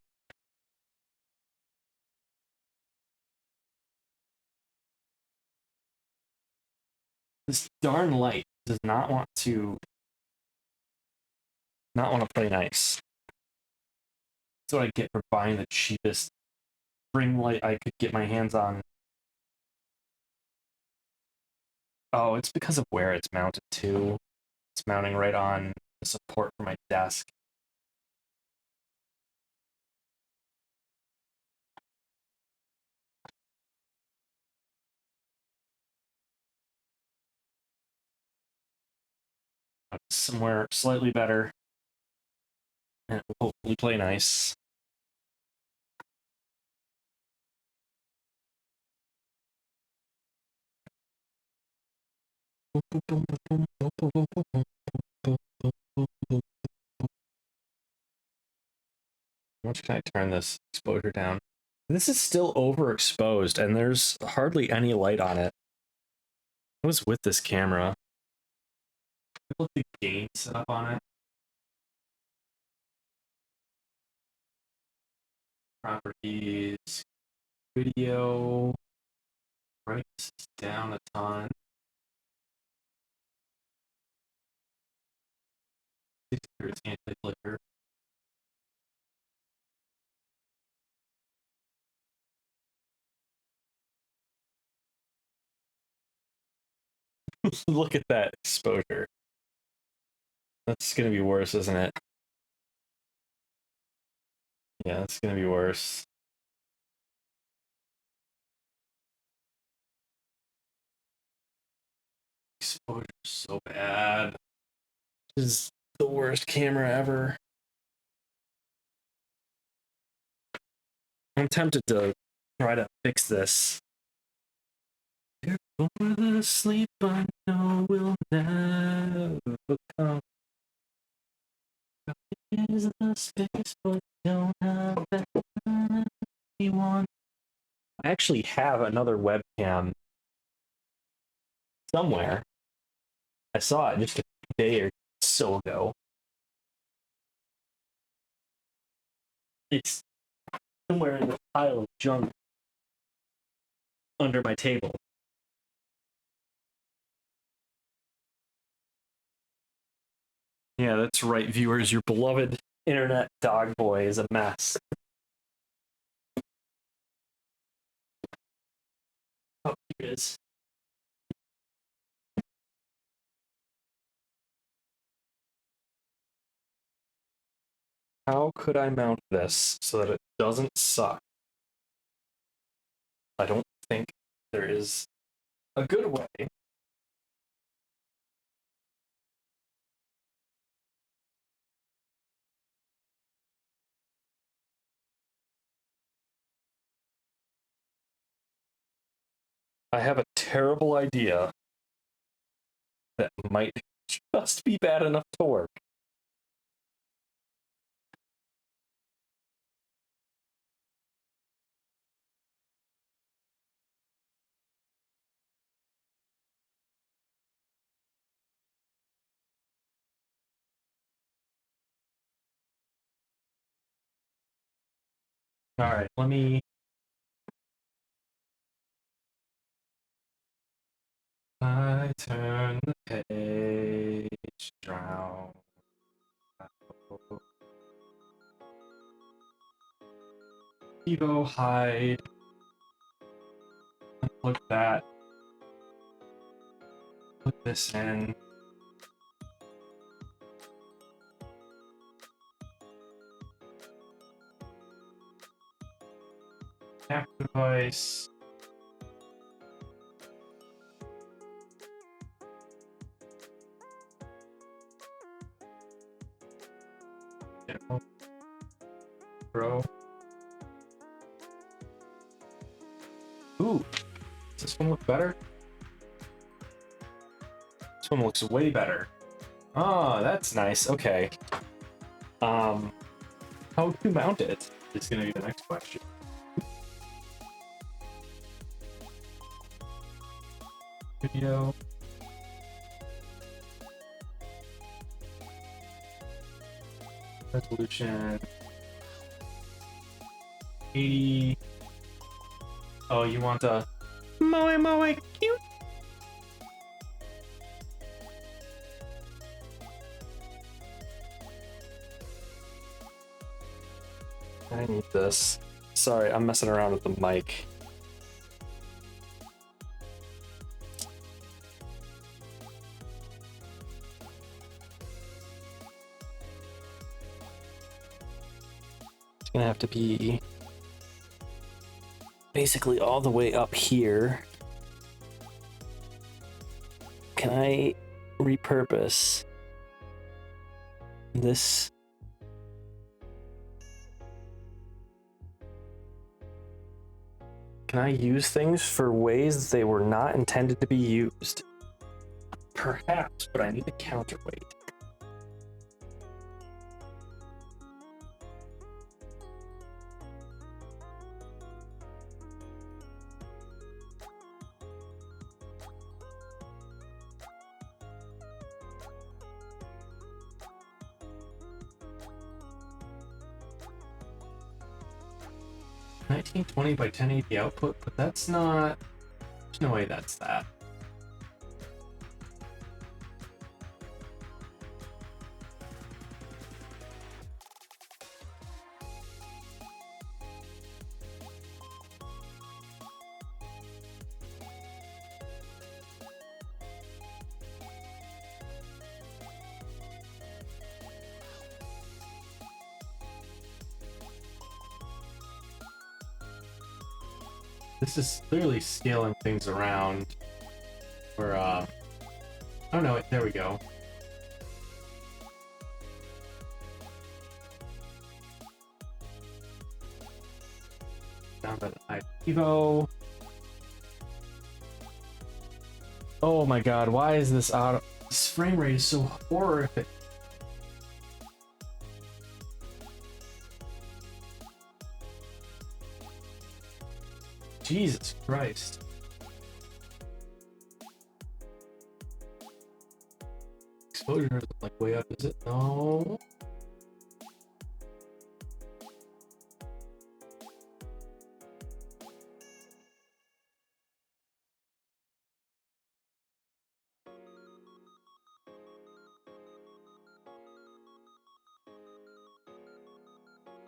This darn light does not want to play nice. That's what I get for buying the cheapest ring light I could get my hands on. Oh, it's because of where it's mounted to. It's mounting right on the support for my desk. Somewhere slightly better. And it will hopefully play nice. How much can I turn this exposure down? This is still overexposed, and there's hardly any light on it. What was with this camera? I put the gain set up on it. Properties, video, brightness is down a ton. It's anti-flicker. Look at that exposure. That's gonna be worse, isn't it? Yeah, that's gonna be worse. Exposure so bad. This is the worst camera ever. I'm tempted to try to fix this. Before the sleep I know will never come. Is the space but don't have anyone. I actually have another webcam somewhere. I saw it just a day or so ago. It's somewhere in the pile of junk under my table. Yeah, that's right, viewers. Your beloved internet dog boy is a mess. Oh, here it is. How could I mount this so that it doesn't suck? I don't think there is a good way. I have a terrible idea that might just be bad enough to work. All right, let me. I turn the page, drown. Evo, hide. Look at that. Put this in. App device. Bro. Ooh, does this one look better? This one looks way better. Ah, that's nice. Okay. How to mount it is going to be the next question. Video. Resolution. 80. Oh, you want a moe cute? I need this. Sorry, I'm messing around with the mic. It's gonna have to be basically all the way up here. Can I repurpose this? Can I use things for ways they were not intended to be used? Perhaps, but I need a counterweight. $1920 by 1080 output, but that's not. There's no way that's that. This is clearly scaling things around. Or, oh no, there we go. Down by the Evo. Oh my god, why is this out? This frame rate is so horrific. Jesus Christ. Exposure is like way up, is it? No.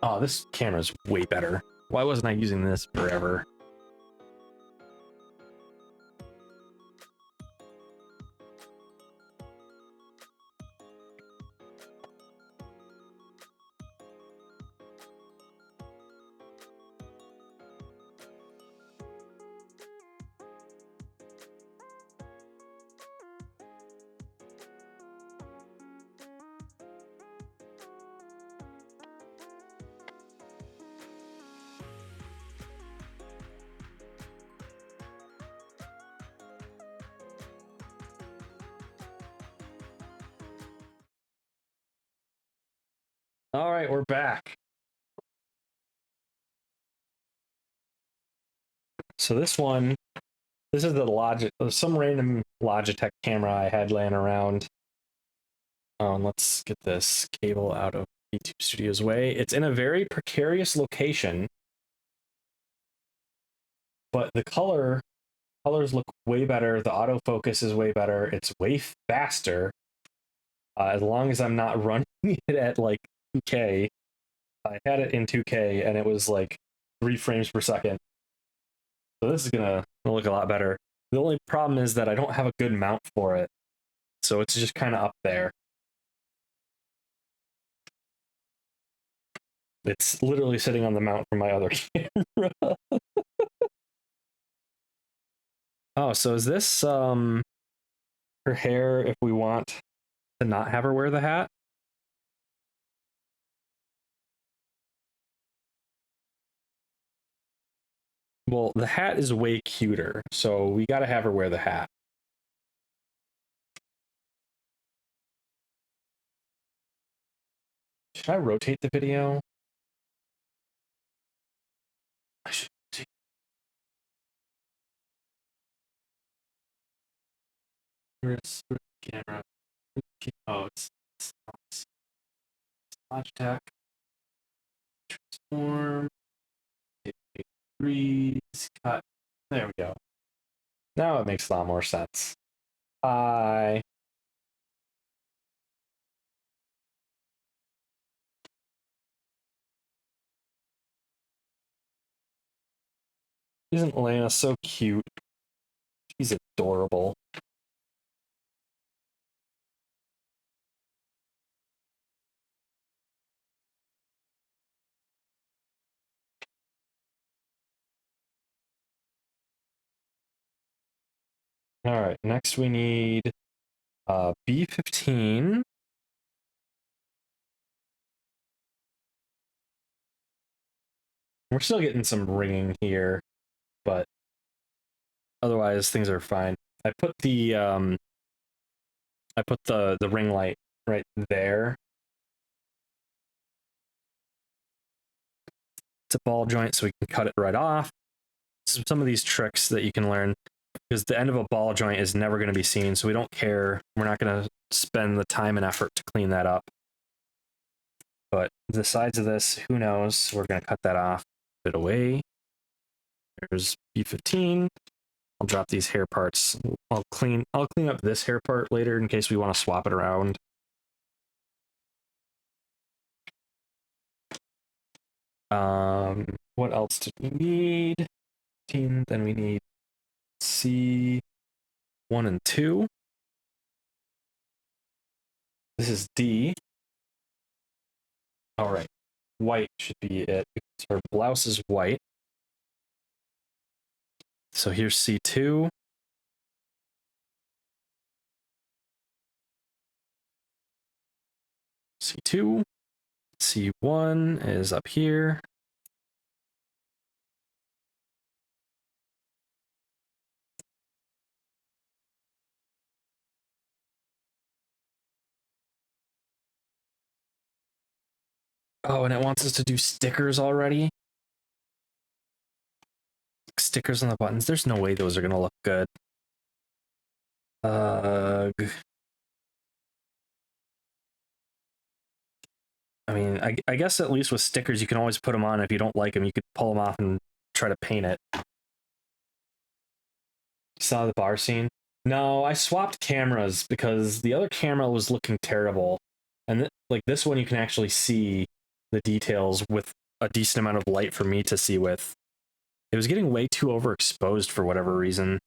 Oh, this camera's way better. Why wasn't I using this forever? All right, we're back. So this is the some random Logitech camera I had laying around. Let's get this cable out of YouTube Studio's way. It's in a very precarious location but the colors look way better. The autofocus is way better. It's way faster. As long as I'm not running it at like 2K. I had it in 2K and it was like 3 frames per second. So this is gonna look a lot better. The only problem is that I don't have a good mount for it. So it's just kind of up there. It's literally sitting on the mount from my other camera. Oh, so is this her hair if we want to not have her wear the hat? Well, the hat is way cuter, so we gotta have her wear the hat. Should I rotate the video? I should take where's the camera. Oh, it's Logitech. Transform. Freeze. Cut. There we go. Now it makes a lot more sense. Hi. Isn't Elena so cute? She's adorable. All right, next we need B15. We're still getting some ringing here, but otherwise things are fine. I put the ring light right there. It's a ball joint, so we can cut it right off. Some of these tricks that you can learn, because the end of a ball joint is never going to be seen, so we don't care. We're not going to spend the time and effort to clean that up. But the sides of this, who knows? We're going to cut that off, put it away. There's B15. I'll drop these hair parts. I'll clean up this hair part later in case we want to swap it around. What else did we need? Then we need C1 and 2. This is D. All right, white should be it because her blouse is white. So here's C2. C2. C1 is up here. Oh, and it wants us to do stickers already? Stickers on the buttons. There's no way those are going to look good. I mean, I guess at least with stickers, you can always put them on. If you don't like them, you could pull them off and try to paint it. Saw the bar scene? No, I swapped cameras because the other camera was looking terrible. And like this one, you can actually see the details with a decent amount of light for me to see with. It was getting way too overexposed for whatever reason.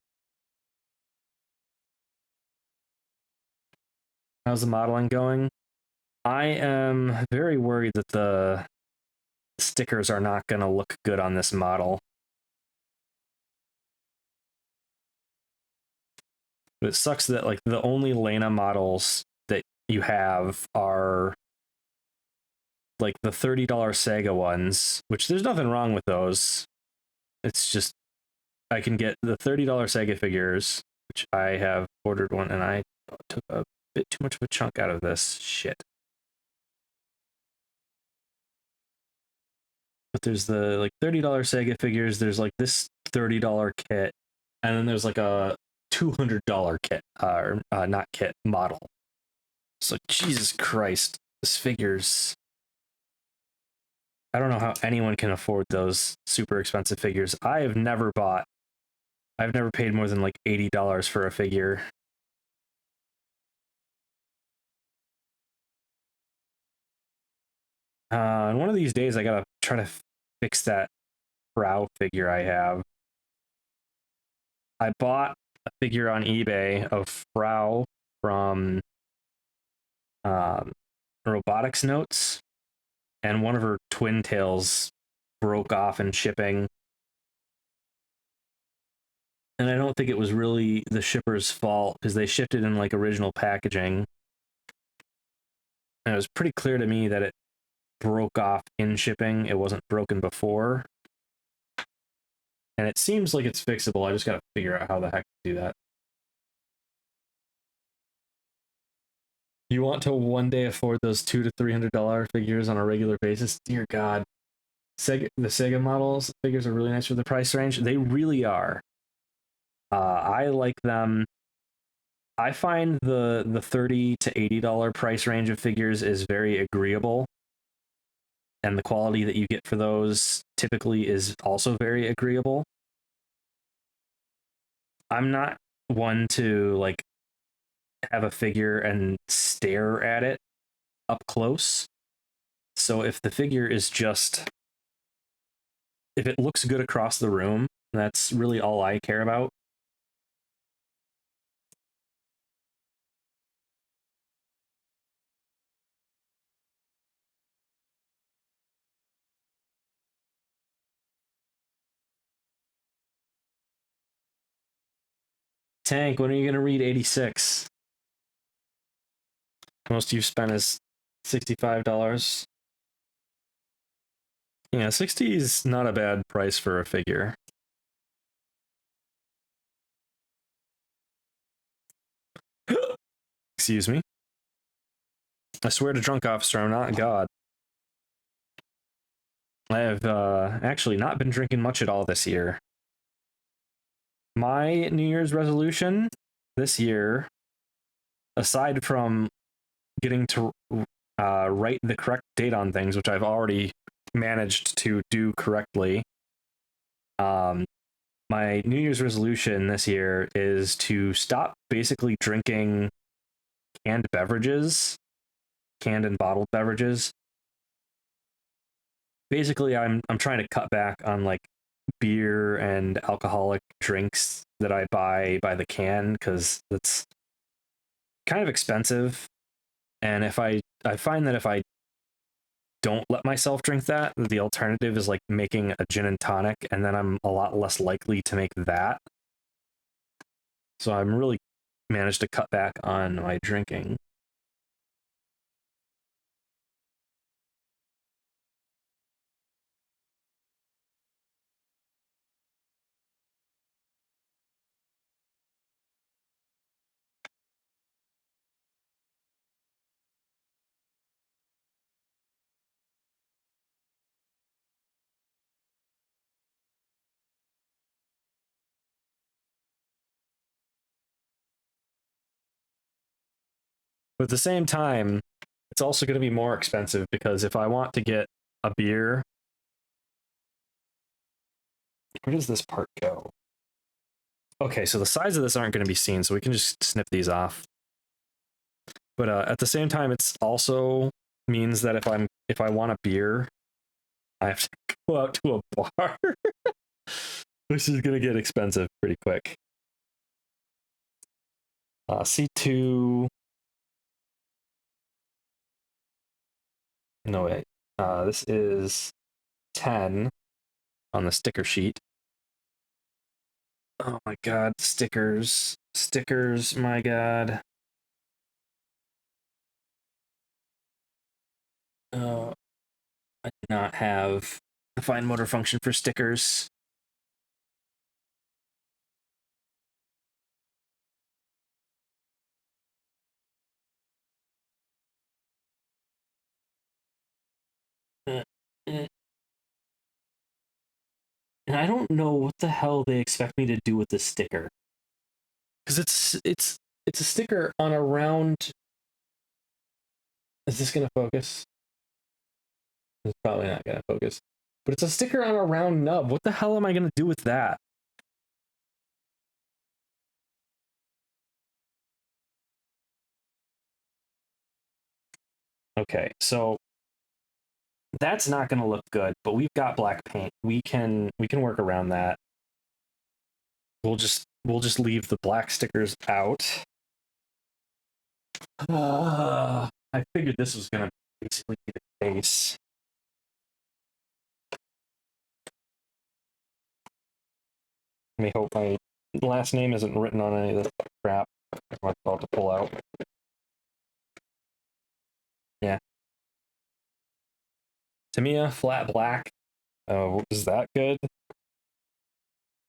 How's the modeling going? I am very worried that the stickers are not going to look good on this model. But it sucks that like the only Lena models that you have are like the $30 Sega ones, which there's nothing wrong with those. It's just I can get the $30 Sega figures, which I have ordered one, and I took a bit too much of a chunk out of this shit. But there's the like $30 Sega figures, there's like this $30 kit, and then there's like a $200 kit, or not kit, model. It's like, Jesus Christ, this figure's... I don't know how anyone can afford those super expensive figures. I have never bought I've never paid more than like $80 for a figure. And one of these days I gotta try to fix that Frau figure I have. I bought a figure on eBay of Frau from um, Robotics Notes, and one of her twin tails broke off in shipping. And I don't think it was really the shipper's fault because they shipped it in like original packaging. And it was pretty clear to me that it broke off in shipping. It wasn't broken before. And it seems like it's fixable. I just gotta figure out how the heck to do that. You want to one day afford those $200 to $300 figures on a regular basis? Dear God. The Sega models figures are really nice for the price range. They really are. I like them. I find the $30 to $80 price range of figures is very agreeable, and the quality that you get for those typically is also very agreeable. I'm not one to like have a figure and stare at it up close. So if the figure is just, if it looks good across the room, that's really all I care about. Tank, when are you going to read 86? Most you've spent is $65. Yeah, 60 is not a bad price for a figure. Excuse me. I swear to drunk officer, I'm not God. I have actually not been drinking much at all this year. My New Year's resolution this year, aside from getting to write the correct date on things, which I've already managed to do correctly, my New Year's resolution this year is to stop basically drinking canned beverages, canned and bottled beverages. Basically, I'm trying to cut back on like beer and alcoholic drinks that I buy by the can because it's kind of expensive. And if I find that if I don't let myself drink that, the alternative is like making a gin and tonic, and then I'm a lot less likely to make that. So I'm really managed to cut back on my drinking. But at the same time, it's also going to be more expensive because if I want to get a beer, where does this part go? Okay, so the sides of this aren't going to be seen, so we can just snip these off. But at the same time, it's also means that if I want a beer, I have to go out to a bar, which is going to get expensive pretty quick. C2. No, wait. This is 10 on the sticker sheet. Oh my god, stickers. Stickers, my god. I do not have the fine motor function for stickers. And I don't know what the hell they expect me to do with this sticker. Because it's a sticker on a round. Is this gonna focus? It's probably not gonna focus. But it's a sticker on a round nub. What the hell am I gonna do with that? Okay, so that's not going to look good, but we've got black paint. We can work around that. We'll just leave the black stickers out. I figured this was going to basically be the case. Let me hope my last name isn't written on any of this crap I'm about to pull out. Yeah. Tamiya, flat black. Oh, is that good?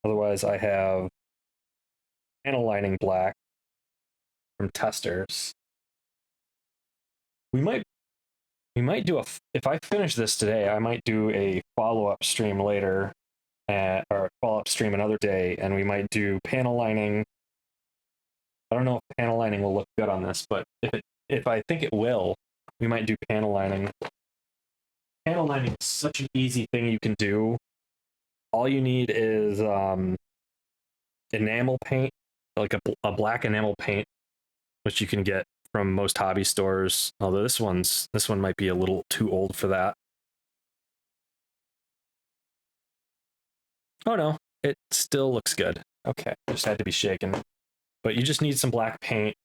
Otherwise, I have panel lining black from Testers. We might do if I finish this today, I might do a follow-up stream later, or follow-up stream another day, and we might do panel lining. I don't know if panel lining will look good on this, but if I think it will, we might do panel lining. Panel lining is such an easy thing you can do. All you need is enamel paint, like a black enamel paint, which you can get from most hobby stores. Although this one might be a little too old for that. Oh no, it still looks good. Okay, just had to be shaken. But you just need some black paint,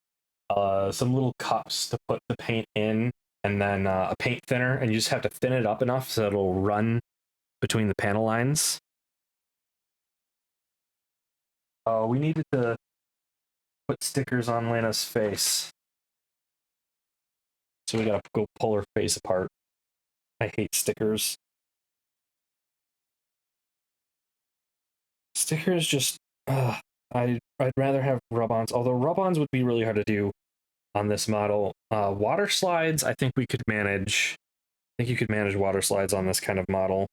some little cups to put the paint in, and then a paint thinner, and you just have to thin it up enough so it'll run between the panel lines. We needed to put stickers on Lana's face. So we gotta go pull her face apart. I hate stickers. Stickers just, I'd rather have rub-ons, although rub-ons would be really hard to do on this model. Water slides, I think we could manage. I think you could manage water slides on this kind of model.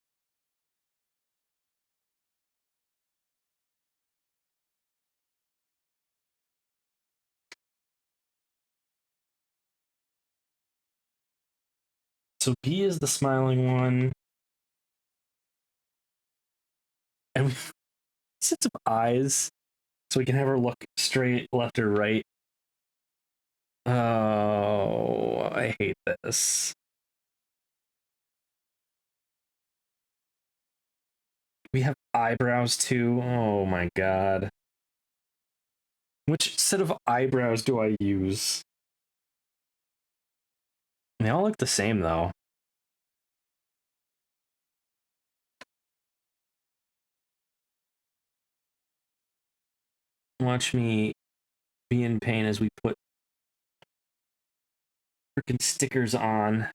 So B is the smiling one. And we sets of eyes so we can have her look straight left or right. Oh, I hate this. We have eyebrows too. Oh my god. Which set of eyebrows do I use? They all look the same though. Watch me be in pain as we put freaking stickers on.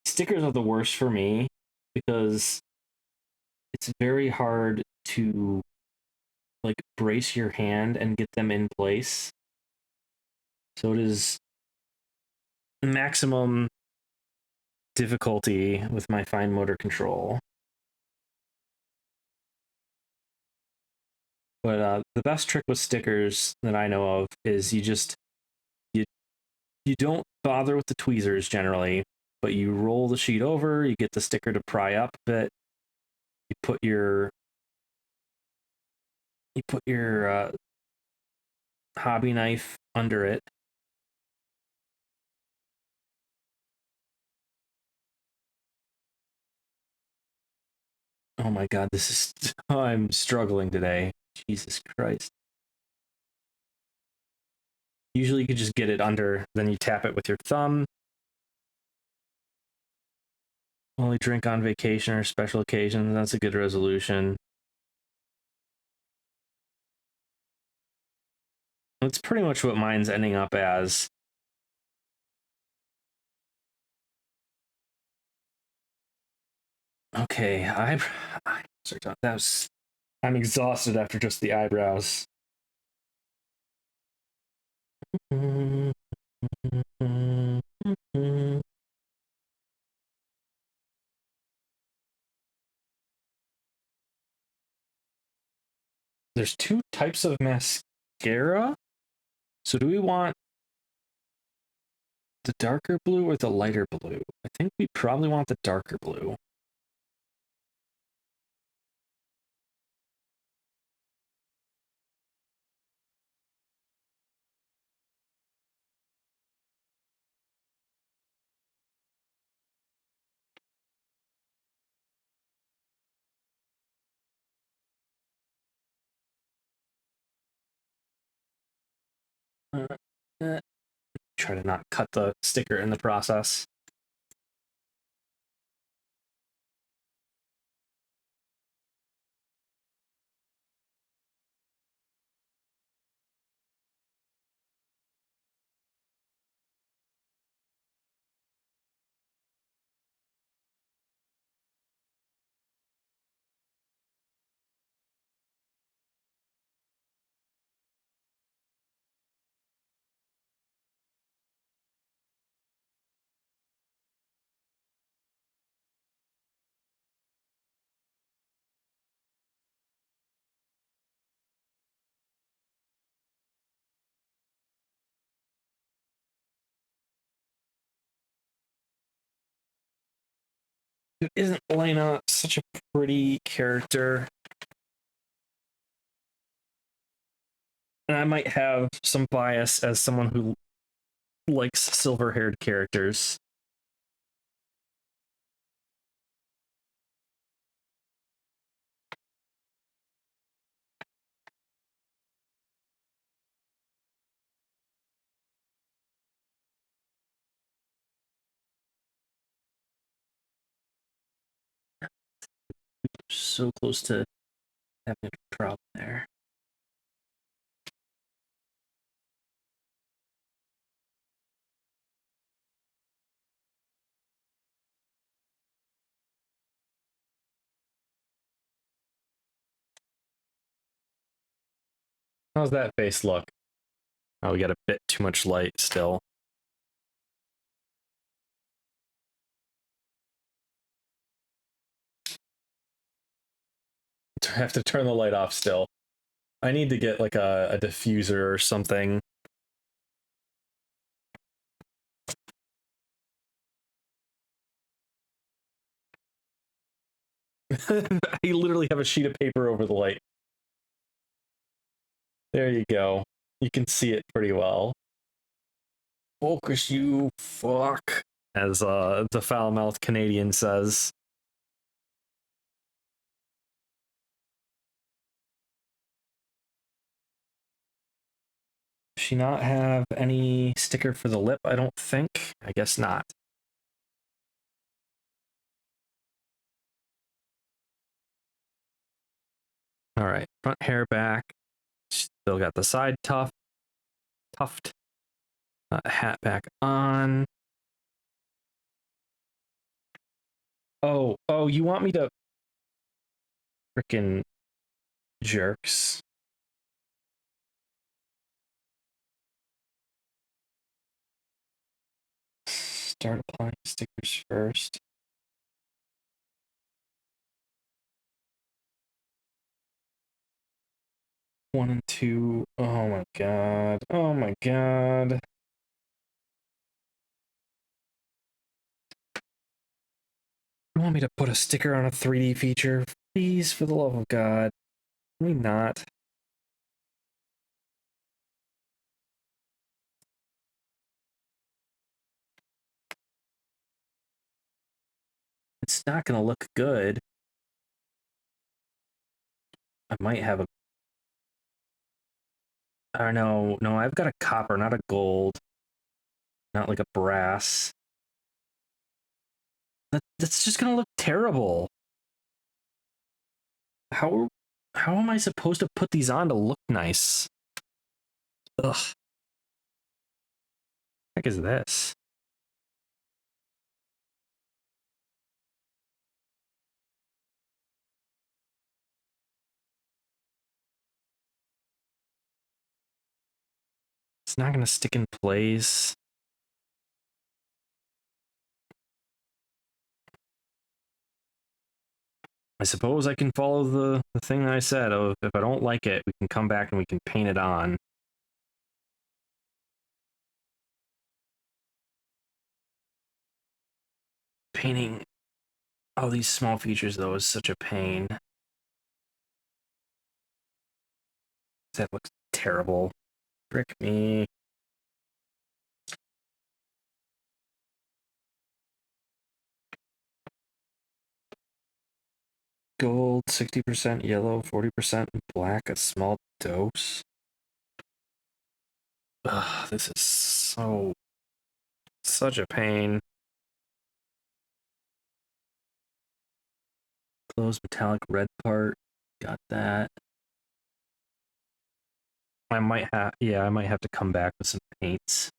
Stickers are the worst for me because it's very hard to like brace your hand and get them in place. So it is maximum difficulty with my fine motor control. But the best trick with stickers that I know of is you don't bother with the tweezers generally, but you roll the sheet over, you get the sticker to pry up a bit, you put your hobby knife under it. Oh my god, this is I'm struggling today. Jesus Christ. Usually you could just get it under, then you tap it with your thumb. Only drink on vacation or special occasions. That's a good resolution. That's pretty much what mine's ending up as. Okay, I'm exhausted after just the eyebrows. There's two types of mascara. So do we want the darker blue or the lighter blue? I think we probably want the darker blue. Try to not cut the sticker in the process. Isn't Elena such a pretty character? And I might have some bias as someone who likes silver-haired characters. So close to having a problem there. How's that face look? Oh, we got a bit too much light still. I have to turn the light off still. I need to get like a diffuser or something. I literally have a sheet of paper over the light. There you go. You can see it pretty well. Focus, you fuck, as the foul-mouthed Canadian says. Does she not have any sticker for the lip? I don't think. I guess not. All right, front hair back. Still got the side tuft. Hat back on. Oh, you want me to frickin' jerks? Start applying stickers first. One and two. Oh my god. Oh my god. You want me to put a sticker on a 3D feature? Please, for the love of God. Can we not? It's not gonna look good. I might have a... Or no, I've got a copper, not a gold. Not like a brass. That's just gonna look terrible. How am I supposed to put these on to look nice? Ugh. What the heck is this? It's not gonna stick in place. I suppose I can follow the thing that I said of if I don't like it, we can come back and we can paint it on. Painting all these small features, though, is such a pain. That looks terrible. Frick me. Gold, 60% yellow, 40% black, a small dose. Ugh, this is such a pain. Close metallic red part. Got that. I might have to come back with some paints.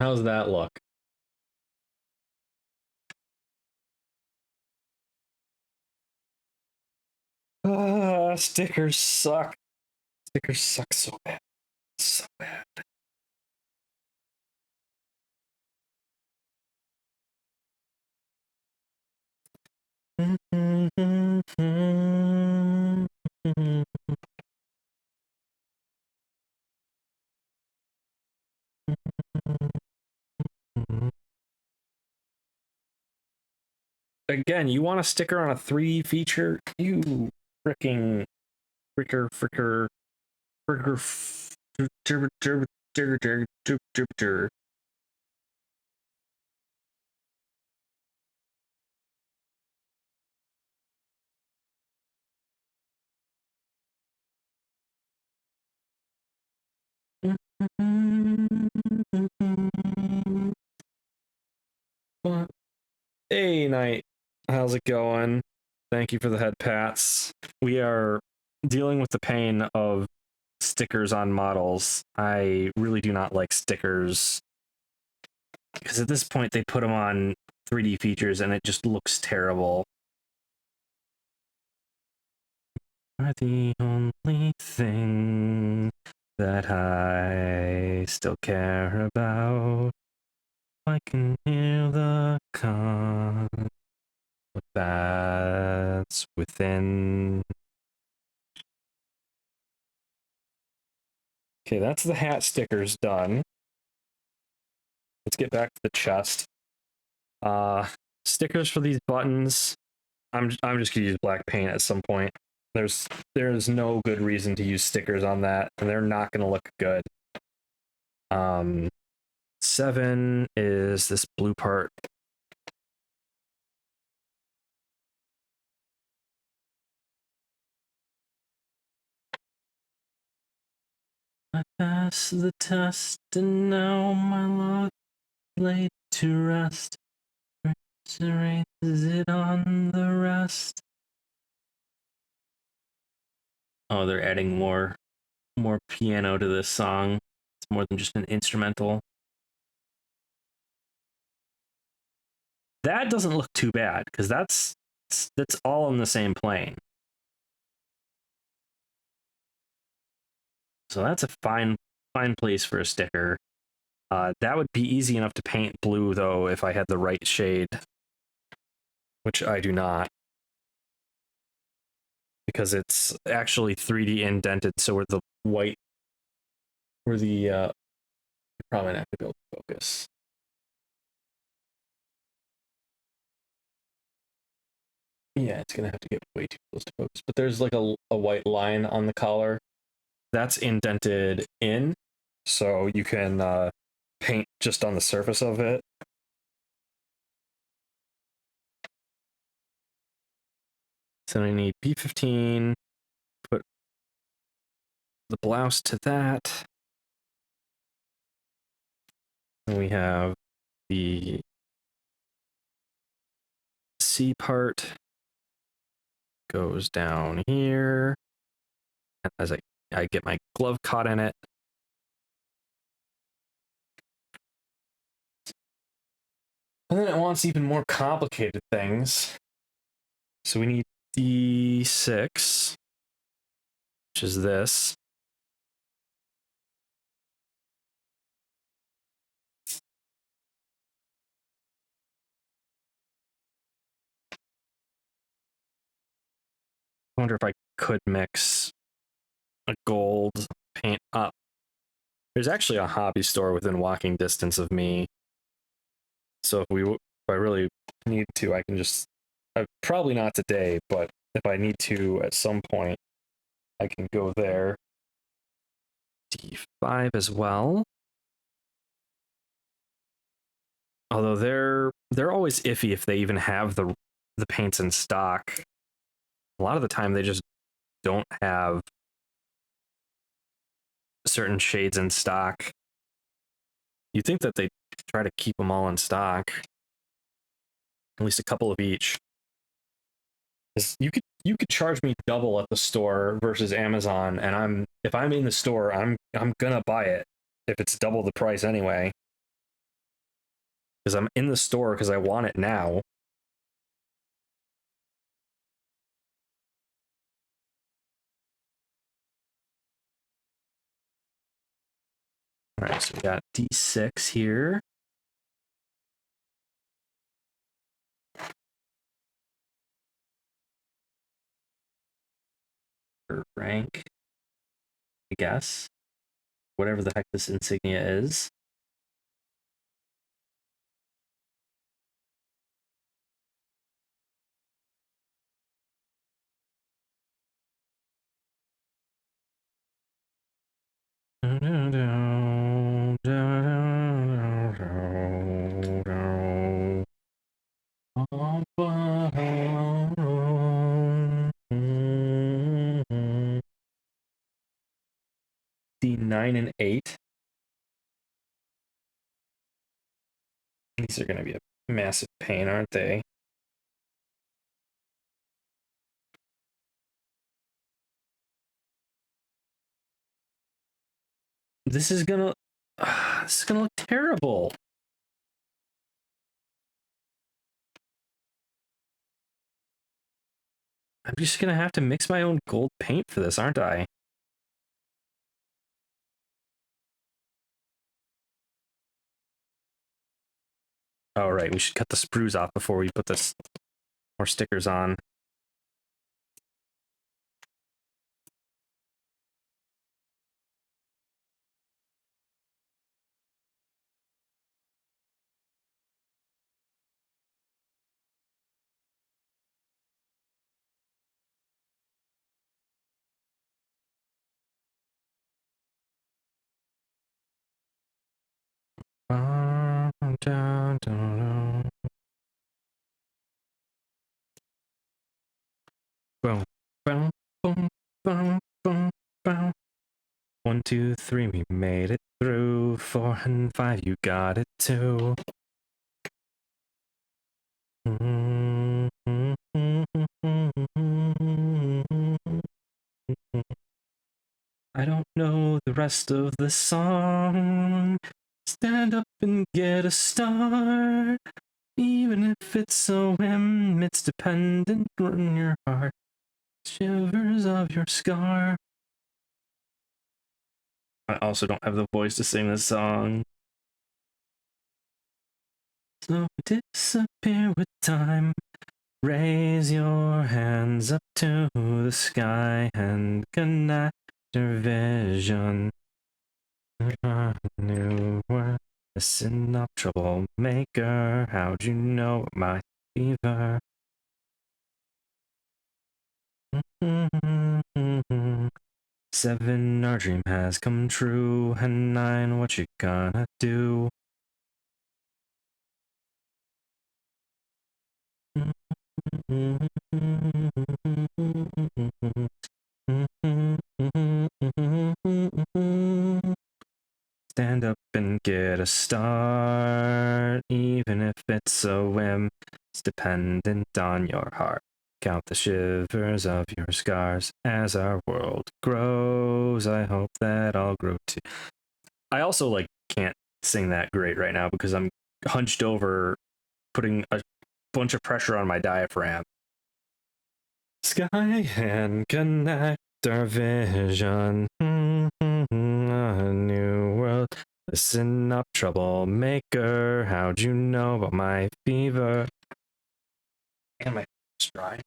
How's that look? Stickers suck. Stickers suck so bad. So bad. Again, you want a sticker on a 3D feature? You freaking fricker. Hey, Knight. How's it going? Thank you for the head pats. We are dealing with the pain of stickers on models. I really do not like stickers because at this point they put them on 3D features and it just looks terrible. Are the only thing that I still care about. I can hear the that's within. Okay, that's the hat stickers done. Let's get back to the chest. Stickers for these buttons. I'm just gonna use black paint at some point. There's no good reason to use stickers on that, and they're not gonna look good. 7 is this blue part. I passed the test, and now my luck laid to rest. Is it on the rest? Oh, they're adding more piano to this song. It's more than just an instrumental. That doesn't look too bad because that's all on the same plane. So that's a fine place for a sticker. That would be easy enough to paint blue though if I had the right shade, which I do not. Because it's actually 3D indented, so where the white, you're probably not gonna be able to focus. Yeah, it's gonna have to get way too close to focus. But there's like a white line on the collar that's indented in, so you can paint just on the surface of it. So I need B15, put the blouse to that. And we have the C part goes down here. And as I get my glove caught in it. And then it wants even more complicated things. So we need D6, which is this. I wonder if I could mix a gold paint up. There's actually a hobby store within walking distance of me So if I really need to, I can just, probably not today, but if I need to at some point, I can go there. D5 as well. Although they're always iffy if they even have the paints in stock. A lot of the time they just don't have certain shades in stock. You'd think that they try to keep them all in stock, at least a couple of each. You could charge me double at the store versus Amazon, and if I'm in the store, I'm gonna buy it if it's double the price anyway. Because I'm in the store because I want it now. All right, so we got D6 here. For rank, I guess. Whatever the heck this insignia is. D9 and 8. These are going to be a massive pain, aren't they? This is gonna look terrible. I'm just gonna have to mix my own gold paint for this, aren't I? Oh, right, we should cut the sprues off before we put this more stickers on. Boom, boom, boom, boom, boom, boom. 1, 2, 3, we made it through. 4 and 5, you got it too. I don't know the rest of the song. Stand up and get a star. Even if it's a whim, it's dependent on your heart. Shivers of your scar. I also don't have the voice to sing this song. So disappear with time. Raise your hands up to the sky and connect your vision. A new world, listen up, troublemaker. How'd you know my fever? 7, our dream has come true. And 9, what you gonna do? Stand up and get a start, even if it's a whim. It's dependent on your heart. Count the shivers of your scars as our world grows. I hope that I'll grow too. I also can't sing that great right now because I'm hunched over, putting a bunch of pressure on my diaphragm. Sky and connect our vision. A new world. Listen up, troublemaker. How'd you know about my fever? And my stride.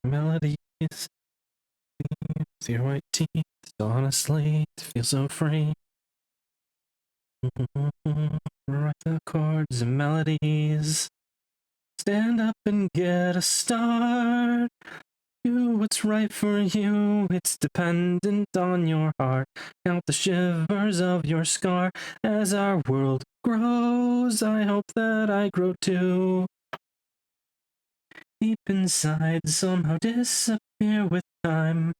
Melodies with your white teeth. Honestly, to feel so free. Write the chords and melodies. Stand up and get a start. Do what's right for you. It's dependent on your heart. Count the shivers of your scar as our world grows. I hope that I grow too. Deep inside, somehow disappear with time.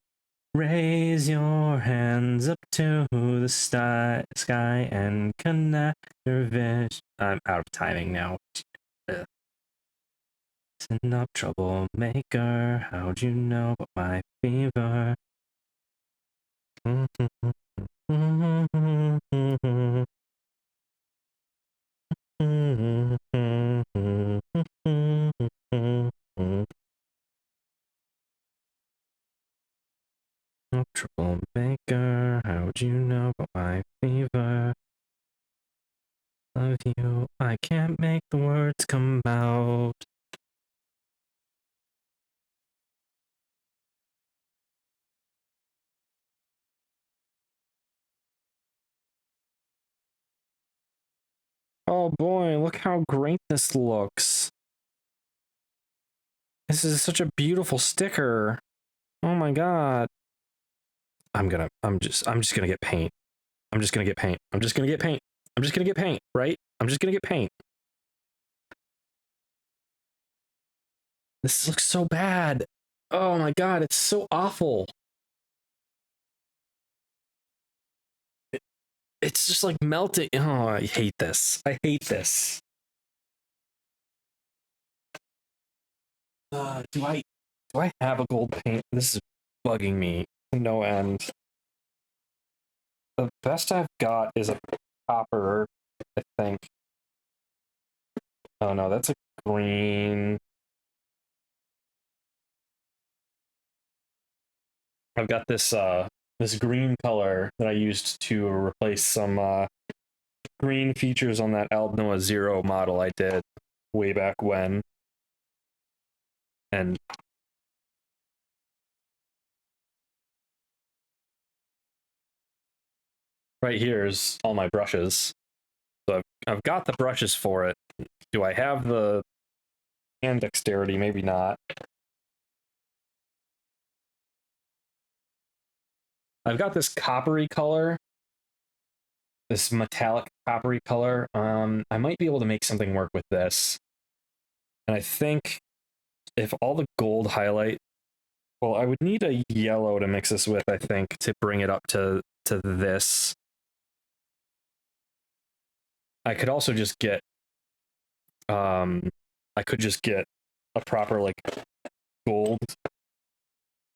Raise your hands up to the sky and connect your vision. I'm out of timing now. Listen up, troublemaker. How'd you know about my fever? Troublemaker, how'd you know about my fever? Love you, I can't make the words come out. Oh boy, look how great this looks. This is such a beautiful sticker. Oh my god. I'm just gonna get paint. I'm just gonna get paint. I'm just gonna get paint. I'm just gonna get paint, right? I'm just gonna get paint. This looks so bad. Oh my god, it's so awful. It's just like melting. Oh, I hate this. I hate this. Do I have a gold paint? This is bugging me no end. The best I've got is a copper, I think. Oh no, that's a green. I've got this this green color that I used to replace some green features on that Aldnoah Zero model I did way back when. And right here is all my brushes. So I've got the brushes for it. Do I have the hand dexterity? Maybe not. I've got this coppery color, this metallic coppery color. I might be able to make something work with this. And I think if all the gold highlight, well, I would need a yellow to mix this with, I think, to bring it up to this. I could also just get, I could just get a proper like gold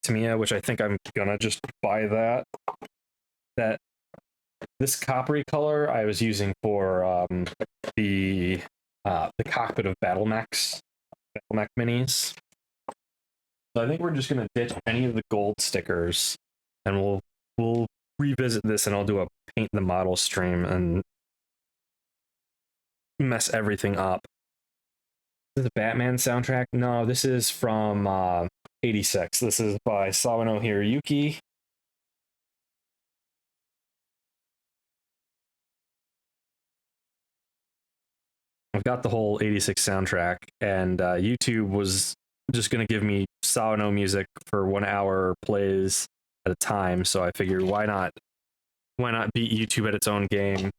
Tamiya, which I think I'm gonna just buy that. This coppery color I was using for the cockpit of Battle Mech minis. So I think we're just gonna ditch any of the gold stickers, and we'll revisit this, and I'll do a paint the model stream and mess everything up. Is this the Batman soundtrack? No, this is from '86. This is by Sawano Hiroyuki. I've got the whole '86 soundtrack, and YouTube was just going to give me Sawano music for 1 hour plays at a time. So I figured, why not beat YouTube at its own game,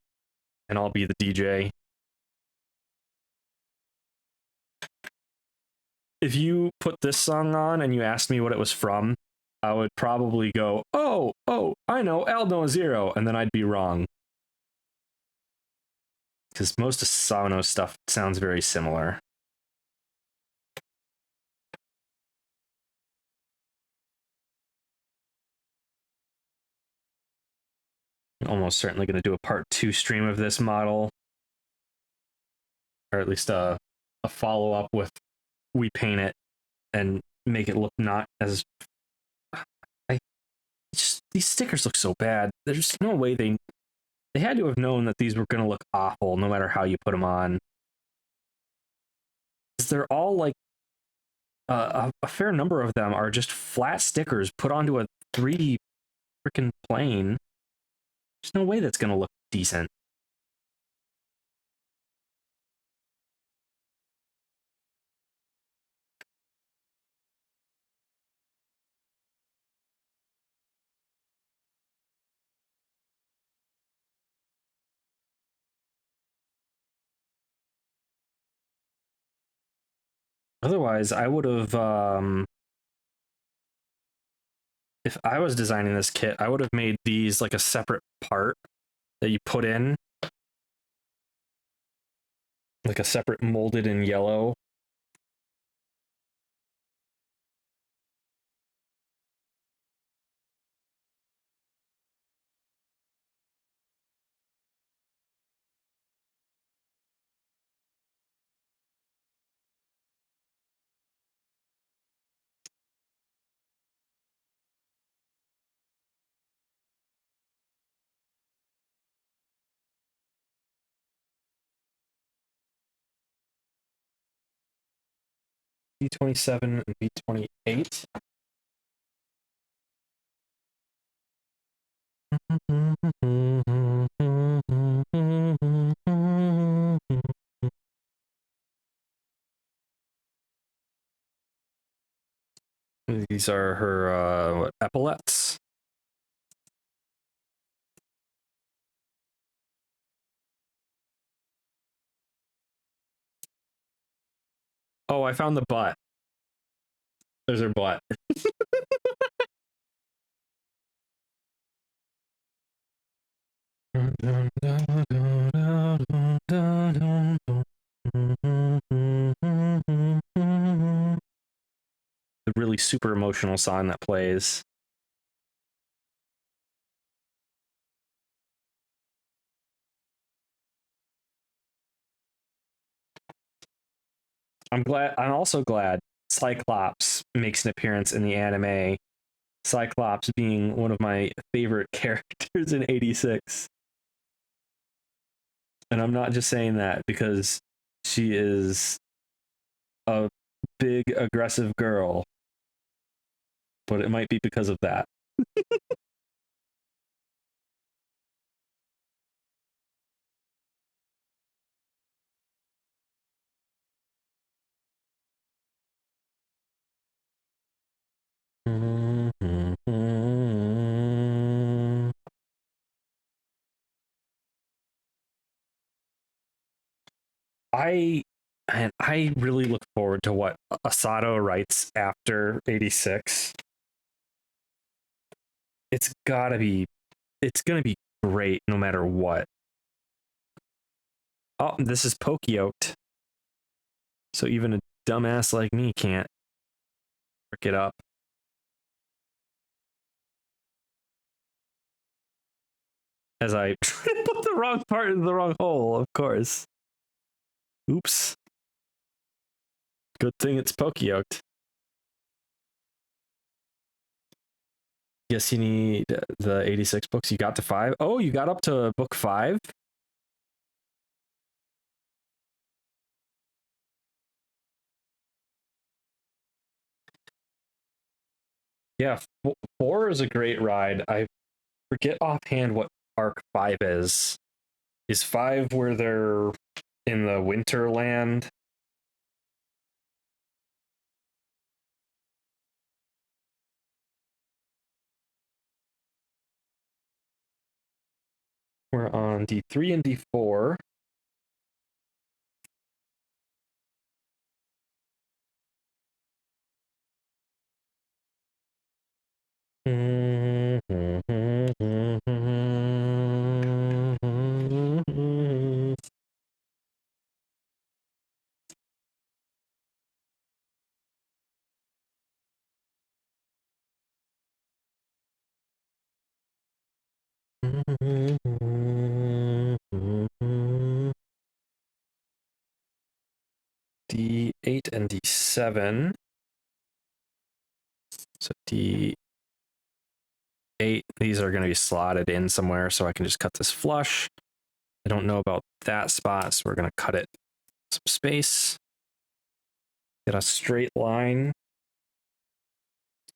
and I'll be the DJ. If you put this song on and you asked me what it was from, I would probably go, oh, I know, Aldnoah Zero, and then I'd be wrong. Because most of Sawano's stuff sounds very similar. I'm almost certainly going to do a part 2 stream of this model, or at least a follow-up with we paint it and make it look not as... these stickers look so bad. There's no way they had to have known that these were going to look awful no matter how you put them on. They're all like a fair number of them are just flat stickers put onto a 3D freaking plane. There's no way that's going to look decent. Otherwise, I would have, if I was designing this kit, I would have made these like a separate part that you put in, like a separate molded in yellow. V27 and V28. These are her what, epaulets. Oh, I found the butt. There's her butt. The really super emotional song that plays. I'm also glad Cyclops makes an appearance in the anime. Cyclops being one of my favorite characters in 86. And I'm not just saying that because she is a big aggressive girl, but it might be because of that. I really look forward to what Asato writes after 86. It's gonna be great no matter what. Oh, this is poke-yoked. So even a dumbass like me can't pick it up. As I put the wrong part in the wrong hole, of course. Oops. Good thing it's poke-yoked. Guess you need the 86 books. You got to 5. Oh, you got up to book 5? Yeah, 4 is a great ride. I forget offhand what arc 5 is. Is 5 where they're in the Winterland? We're on D3 and D4. D8 and D7. So D8, these are going to be slotted in somewhere, so I can just cut this flush. I don't know about that spot, so we're going to cut it some space. Get a straight line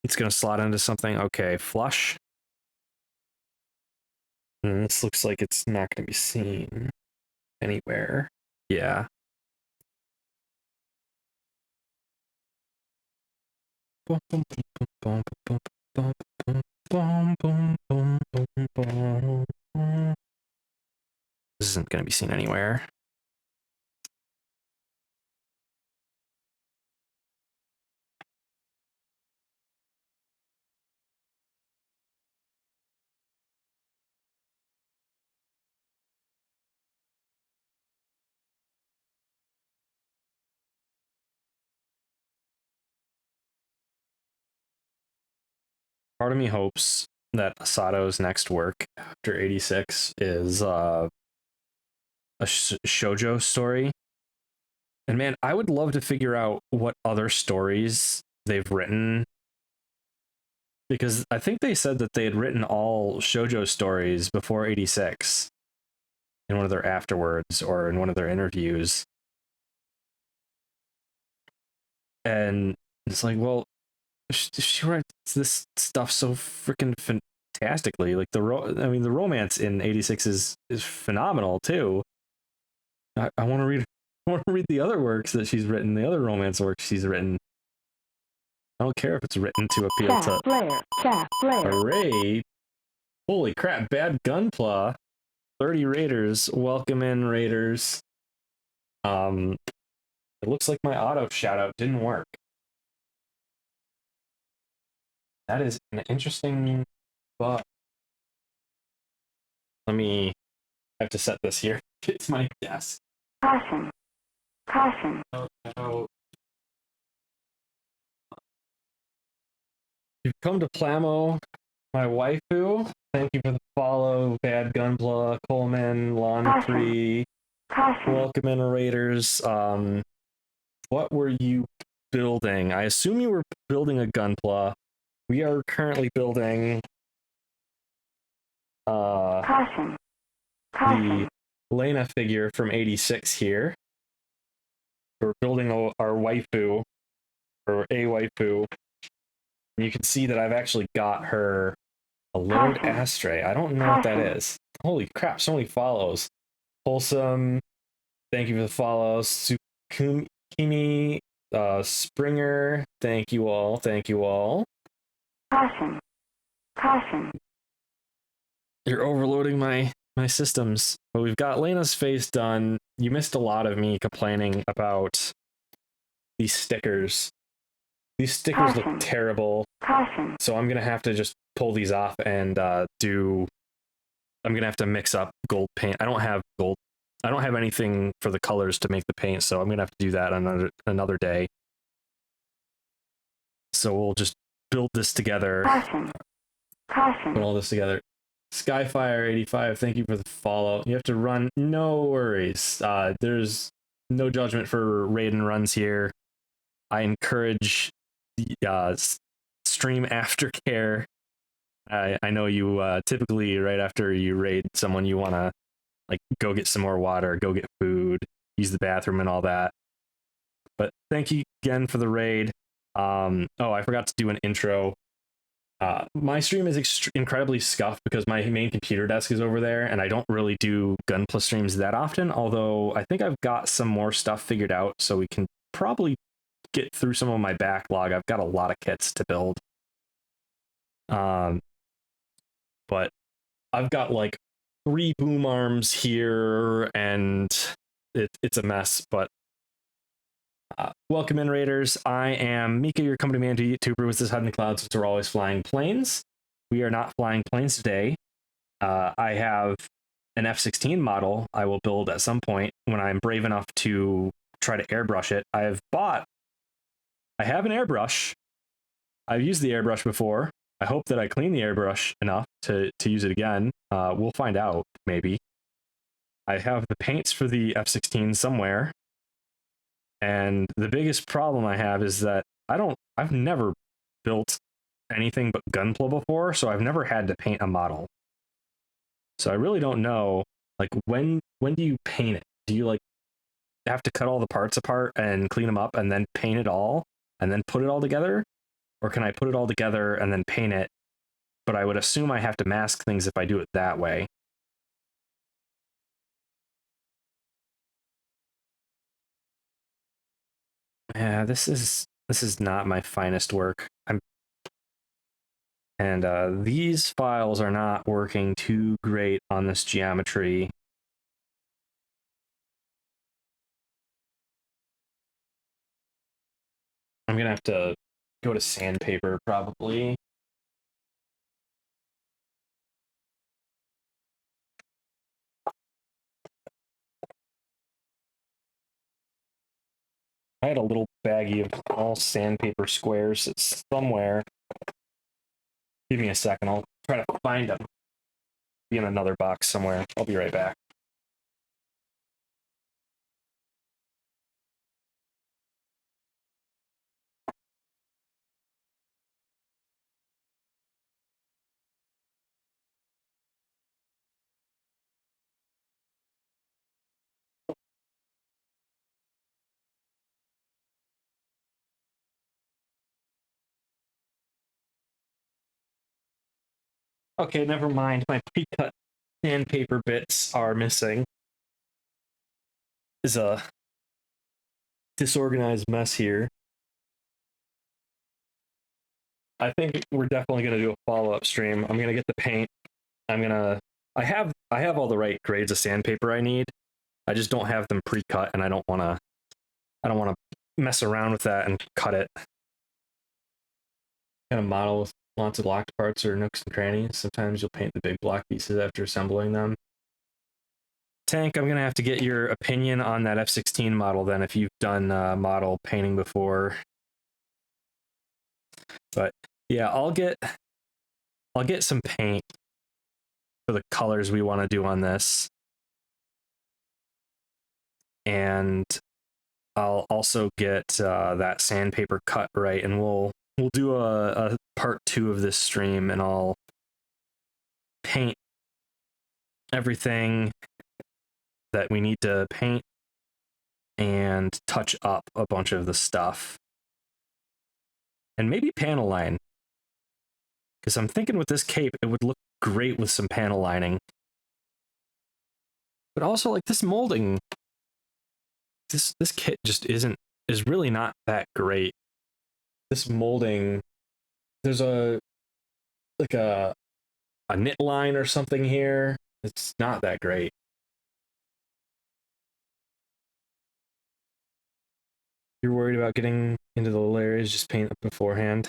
It's going to slot into something. Okay, flush. And this looks like it's not going to be seen anywhere. Yeah. This isn't going to be seen anywhere. Part of me hopes that Asato's next work after 86 is a shoujo story. And man, I would love to figure out what other stories they've written, because I think they said that they had written all shoujo stories before 86 in one of their afterwards or in one of their interviews. And it's like, well, she writes this stuff so freaking fantastically. Like the romance in 86 is phenomenal too. I want to read the other works that she's written, the other romance works she's written. I don't care if it's written to appeal to a raid. Holy crap, bad gunpla. 30 raiders. Welcome in, raiders. It looks like my auto shout out didn't work. That is an interesting bug. I have to set this here. It's my desk. Caution. Caution. Oh. You've come to Plamo, my waifu. Thank you for the follow, Bad Gunpla, Coleman, Laundry. Caution. Welcome in, raiders. What were you building? I assume you were building a Gunpla. We are currently building Caution. the Lena figure from 86 here. We're building our waifu, or a waifu. You can see that I've actually got her a Lord Astray. I don't know what that is. Holy crap, so many follows. Wholesome, thank you for the follows. Tsukimi, Springer, thank you all. Thank you all. Caution. Caution. You're overloading my systems. But we've got Lena's face done. You missed a lot of me complaining about these stickers. These stickers look terrible. Caution. So I'm going to have to just pull these off and I'm going to have to mix up gold paint. I don't have anything for the colors to make the paint, so I'm going to have to do that another day. So we'll just build this together. Caution. Caution. Put all this together. Skyfire85, thank you for the follow. You have to run. No worries. There's no judgment for raid and runs here. I encourage stream aftercare. I know you typically right after you raid someone, you want to like go get some more water, go get food, use the bathroom and all that. But thank you again for the raid. Oh, I forgot to do an intro. My stream is incredibly scuffed because my main computer desk is over there, and I don't really do Gunpla streams that often, although I think I've got some more stuff figured out, so we can probably get through some of my backlog. I've got a lot of kits to build. But I've got like 3 boom arms here, and it's a mess, but welcome in, raiders. I am Mikha, your company man, YouTuber with his head in the clouds, since we're always flying planes. We are not flying planes today. I have an F-16 model I will build at some point when I'm brave enough to try to airbrush it. I have an airbrush. I've used the airbrush before. I hope that I clean the airbrush enough to use it again. We'll find out, maybe. I have the paints for the F-16 somewhere. And the biggest problem I have is that I've never built anything but Gunpla before, so I've never had to paint a model. So I really don't know, like, when do you paint it? Do you, like, have to cut all the parts apart and clean them up and then paint it all and then put it all together? Or can I put it all together and then paint it? But I would assume I have to mask things if I do it that way. Yeah, this is not my finest work. These files are not working too great on this geometry. I'm gonna have to go to sandpaper probably. I had a little baggie of all sandpaper squares. It's somewhere. Give me a second. I'll try to find them. Be in another box somewhere. I'll be right back. Okay, never mind. My pre-cut sandpaper bits are missing. Is a disorganized mess here. I think we're definitely gonna do a follow-up stream. I'm gonna get the paint. I have all the right grades of sandpaper I need. I just don't have them pre-cut, and I don't wanna mess around with that and cut it. Kind of model with lots of blocked parts or nooks and crannies. Sometimes you'll paint the big block pieces after assembling them. Tank, I'm gonna have to get your opinion on that F-16 model then, if you've done model painting before. But yeah, I'll get some paint for the colors we want to do on this, and I'll also get that sandpaper cut right, and we'll do a part 2 of this stream, and I'll paint everything that we need to paint and touch up a bunch of the stuff, and maybe panel line, because I'm thinking with this cape it would look great with some panel lining. But also, like, this molding, this kit just is really not that great. This molding, there's a knit line or something here. It's not that great. You're worried about getting into the layers, just paint up beforehand.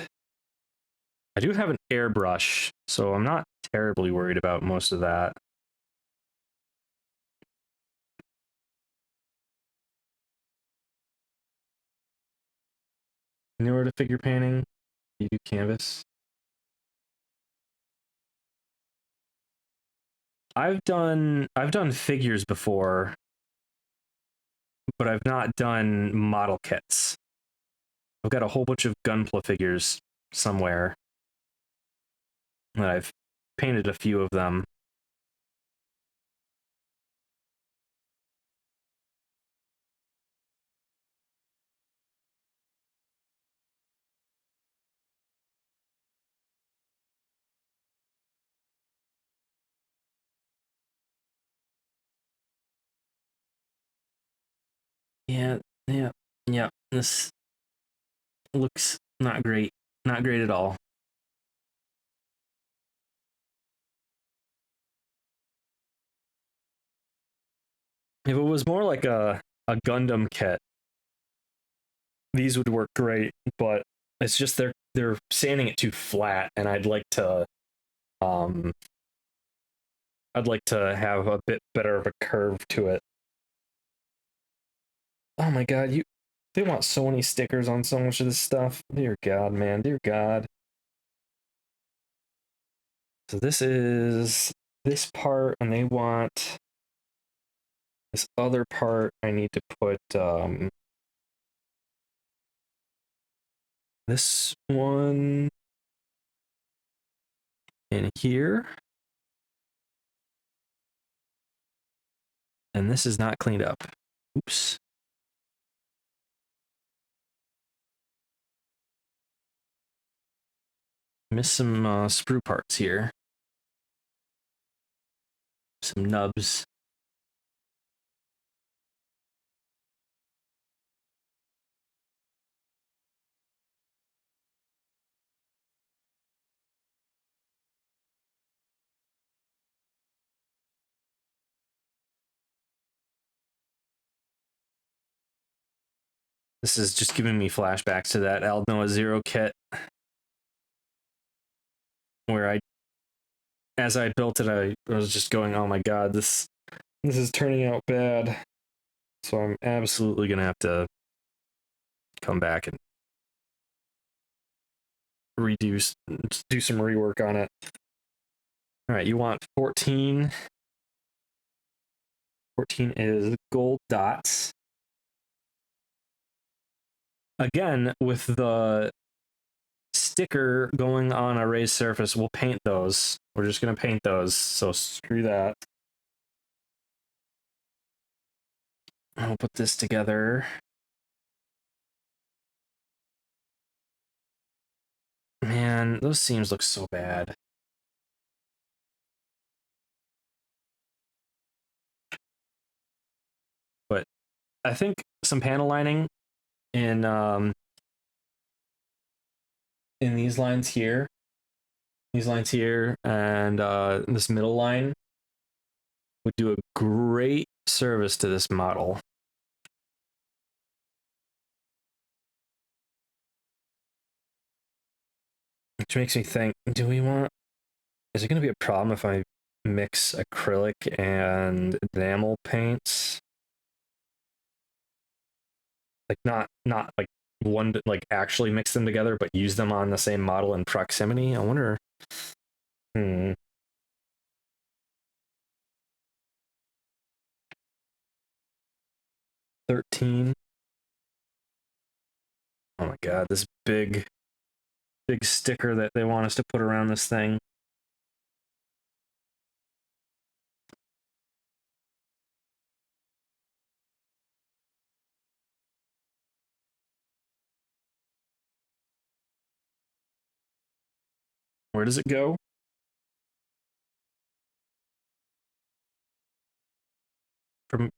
I do have an airbrush, so I'm not terribly worried about most of that. Newer to figure painting, you do canvas. I've done figures before, but I've not done model kits. I've got a whole bunch of Gunpla figures somewhere, and I've painted a few of them. Yeah. This looks not great. Not great at all. If it was more like a Gundam kit, these would work great, but it's just they're sanding it too flat, and I'd like to have a bit better of a curve to it. Oh my god, they want so many stickers on so much of this stuff. Dear God, man, dear God. So this is this part, and they want this other part. I need to put this one in here. And this is not cleaned up. Oops. Missed some sprue parts here. Some nubs. This is just giving me flashbacks to that Aldnoah Zero kit, where as I built it, I was just going, "Oh my god, this is turning out bad." So I'm absolutely gonna have to come back and do some rework on it. All right, you want 14. 14 is gold dots. Again, with the sticker going on a raised surface, we'll paint those. We're just gonna paint those, so screw that. I'll put this together. Man, those seams look so bad. But I think some panel lining in these lines here, and this middle line would do a great service to this model. Which makes me think, is it going to be a problem if I mix acrylic and enamel paints? Like not like one, like actually mix them together, but use them on the same model in proximity? I wonder. 13. Oh my god, this big sticker that they want us to put around this thing. Where does it go? From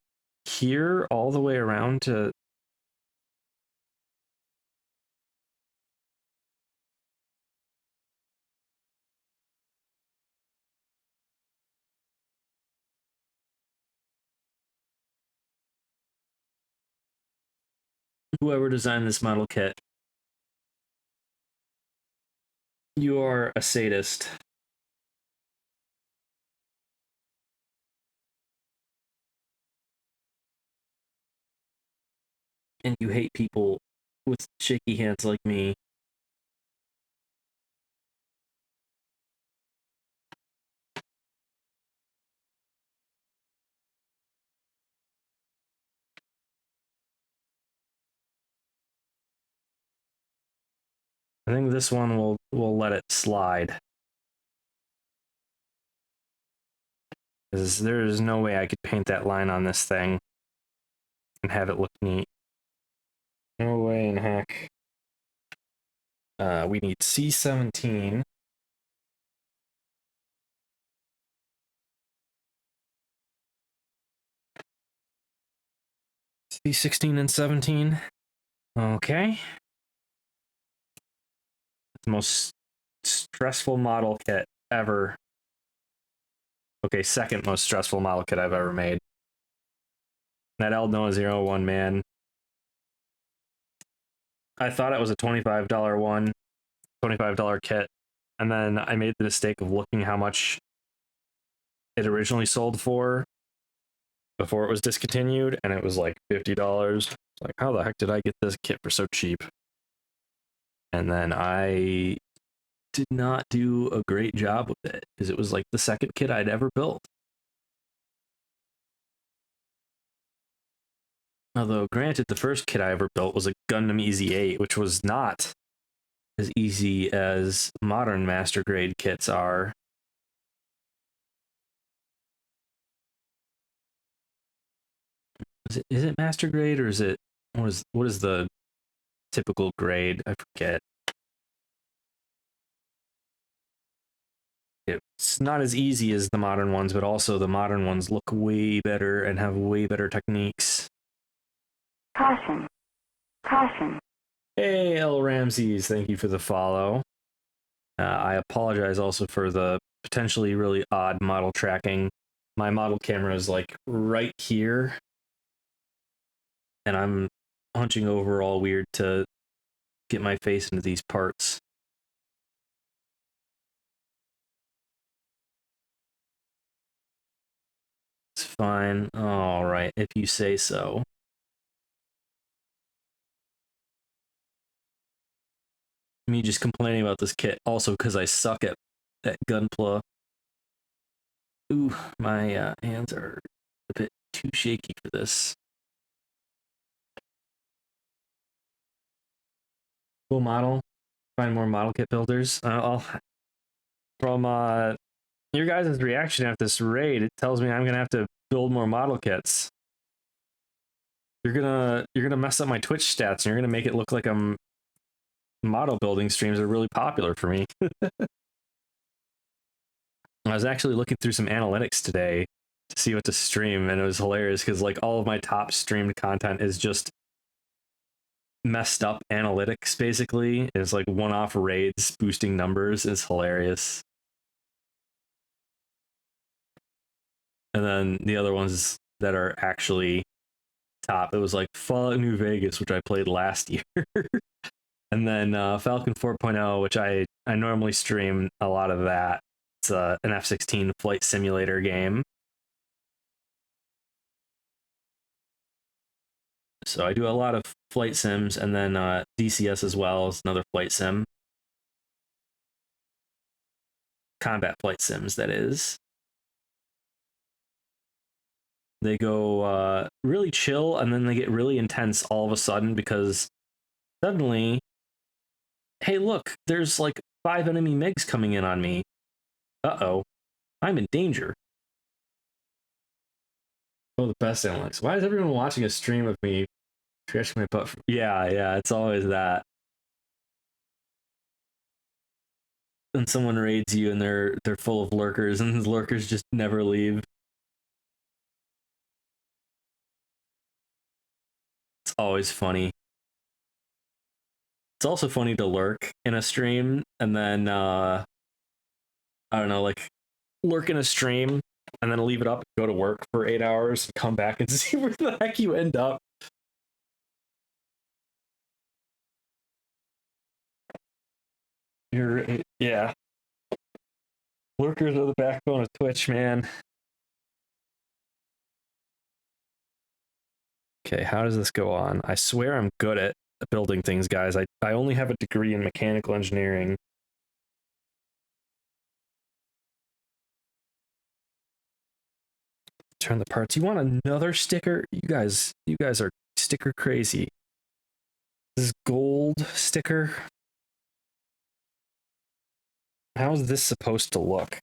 here all the way around to... Whoever designed this model kit, you are a sadist. And you hate people with shaky hands like me. I think this one will let it slide. Because there is no way I could paint that line on this thing and have it look neat. No way in heck. We need C17. C16 and 17. Okay. The most stressful model kit ever. Okay, second most stressful model kit I've ever made. That Aldnoah 01, man. I thought it was a $25 one, $25 kit, and then I made the mistake of looking how much it originally sold for before it was discontinued, and it was like $50. Like, how the heck did I get this kit for so cheap? And then I did not do a great job with it, because it was like the second kit I'd ever built. Although, granted, the first kit I ever built was a Gundam Easy 8, which was not as easy as modern master grade kits are. Is it master grade, or is it what is the typical grade? I forget. it's not as easy as the modern ones, but also the modern ones look way better and have way better techniques. Caution. Caution. Hey, L. Ramses, thank you for the follow. I apologize also for the potentially really odd model tracking. My model camera is like right here, and I'm hunching over all weird to get my face into these parts. It's fine. All right, if you say so. Me just complaining about this kit, also because I suck at gunpla. Ooh, my hands are a bit too shaky for this. Cool model. Find more model kit builders. From your guys' reaction at this raid, it tells me I'm gonna have to build more model kits. You're gonna mess up my Twitch stats, and you're gonna make it look like model building streams are really popular for me. I was actually looking through some analytics today to see what to stream, and it was hilarious because like all of my top streamed content is just messed up analytics. Basically, it's like one-off raids boosting numbers. Is hilarious. And then the other ones that are actually top, it was like Fallout New Vegas, which I played last year. And then Falcon 4.0, which I normally stream a lot of that. It's an F-16 flight simulator game. So I do a lot of flight sims, and then DCS as well is another flight sim. Combat flight sims, that is. They go really chill, and then they get really intense all of a sudden because suddenly, hey, look, there's like 5 enemy MiGs coming in on me. Uh-oh, I'm in danger. Oh, the best analytics. Why is everyone watching a stream of me scratching my butt? Yeah, it's always that. And someone raids you and they're full of lurkers, and the lurkers just never leave. It's always funny. It's also funny to lurk in a stream and then I don't know, like lurk in a stream and then leave it up, go to work for 8 hours, and come back and see where the heck you end up. Yeah. Lurkers are the backbone of Twitch, man. Okay, how does this go on? I swear I'm good at building things, guys. I only have a degree in mechanical engineering. Turn the parts. You want another sticker? You guys are sticker crazy. This is gold sticker. How is this supposed to look?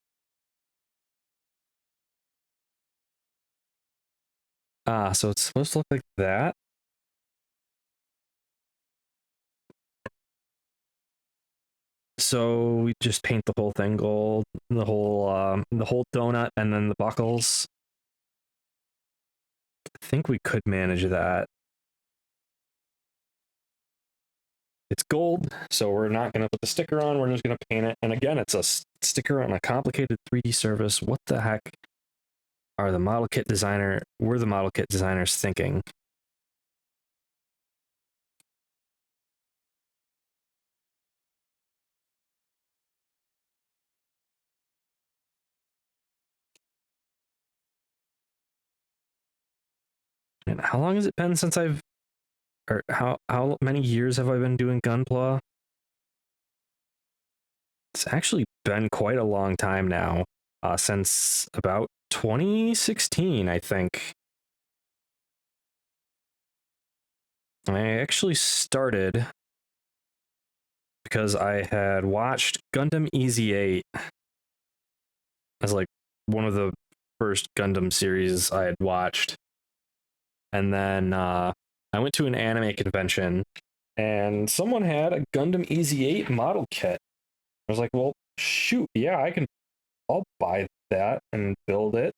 So it's supposed to look like that. So we just paint the whole thing gold, the whole donut, and then the buckles. I think we could manage that. It's gold, so we're not going to put the sticker on. We're just going to paint it. And again, it's a sticker on a complicated 3D surface. What the heck are the model kit designer? Were the model kit designers thinking? And how long has it been since or how many years have I been doing Gunpla? It's actually been quite a long time now, since about 2016, I think. I actually started because I had watched Gundam EZ8 as like one of the first Gundam series I had watched. And then I went to an anime convention and someone had a Gundam EZ8 model kit. I was like, well, shoot, yeah, I'll buy that and build it.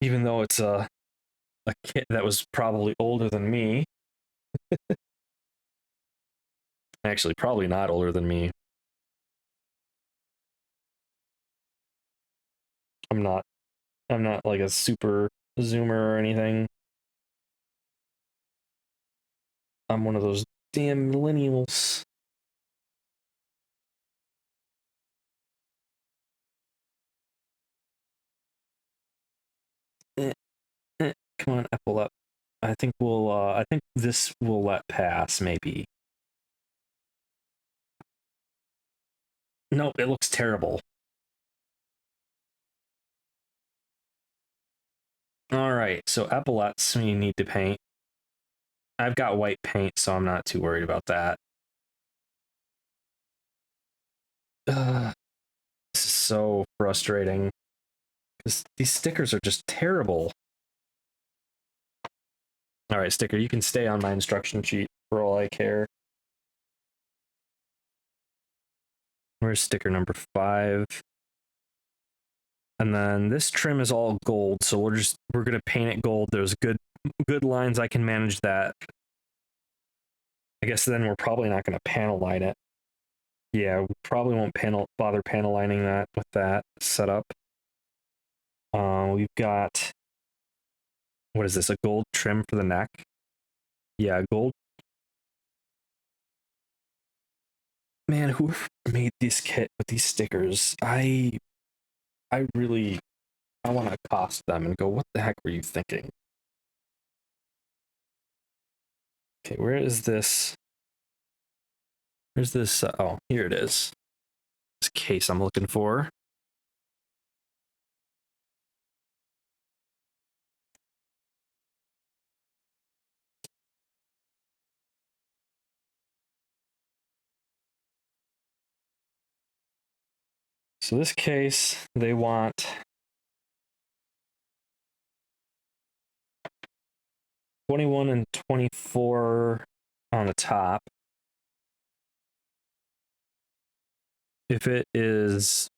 Even though it's a kit that was probably older than me. Actually, probably not older than me. I'm not like a super zoomer or anything. I'm one of those damn millennials. Come on, Apple up. I think this will let pass, maybe. Nope, it looks terrible. Alright, so epaulets we need to paint. I've got white paint, so I'm not too worried about that. This is so frustrating. Because these stickers are just terrible. Alright, sticker, you can stay on my instruction sheet for all I care. Where's sticker number 5? And then this trim is all gold, so we're gonna paint it gold. There's good lines, I can manage that. I guess then we're probably not gonna panel line it. Yeah, we probably won't bother panel lining that with that setup. We've got, what is this, a gold trim for the neck? Yeah, gold. Man, whoever made this kit with these stickers, I really want to accost them and go, what the heck were you thinking? Okay, where is this? Where's this? Oh, here it is. This case I'm looking for. So this case, they want 21 and 24 on the top. If it is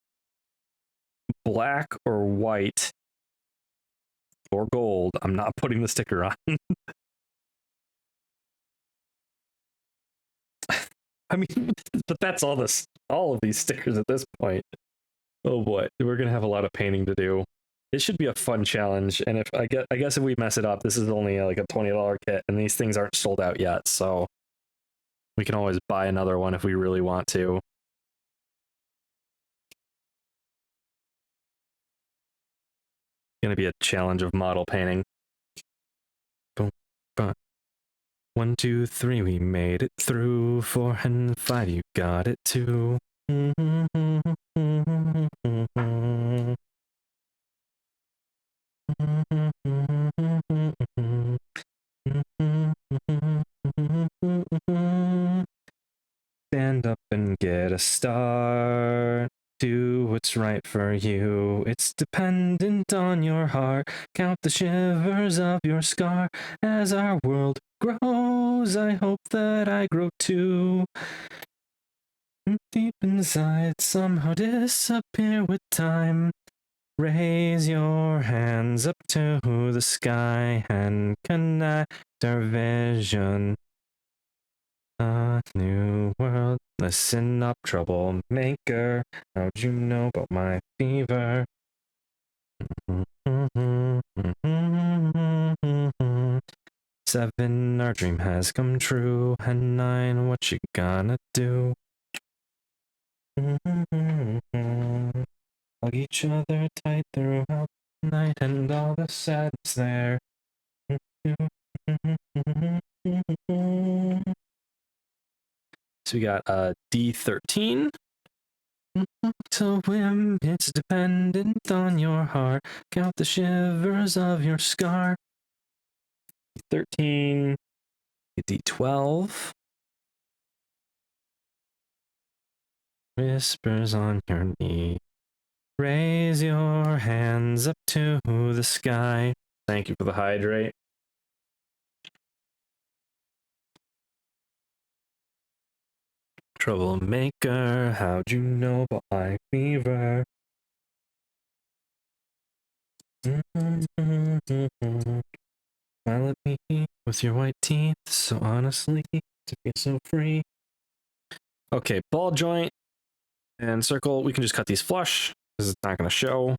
black or white or gold, I'm not putting the sticker on. I mean, but that's all of these stickers at this point. Oh boy, we're gonna have a lot of painting to do. It should be a fun challenge, and if I guess if we mess it up, this is only like a $20 kit, and these things aren't sold out yet, so we can always buy another one if we really want to. Gonna be a challenge of model painting. Boom, boom. 1, 2, 3, we made it through. 4 and 5, you got it too. Stand up and get a start. Do what's right for you. It's dependent on your heart. Count the shivers of your scar. As our world grows, I hope that I grow too. Deep inside, somehow disappear with time. Raise your hands up to the sky and connect our vision. A new world, listen up, troublemaker. How'd you know about my fever? 7, our dream has come true. And 9, what you gonna do? Hug each other tight throughout the night and all the sadness there. So we got D13. To whim, it's dependent on your heart. Count the shivers of your scar. D13. D12. Whispers on your knee. Raise your hands up to the sky. Thank you for the hydrate. troublemaker. How'd you know about my fever? Smile at me with your white teeth, so honestly, to feel so free. Okay, ball joint and circle. We can just cut these flush because it's not going to show.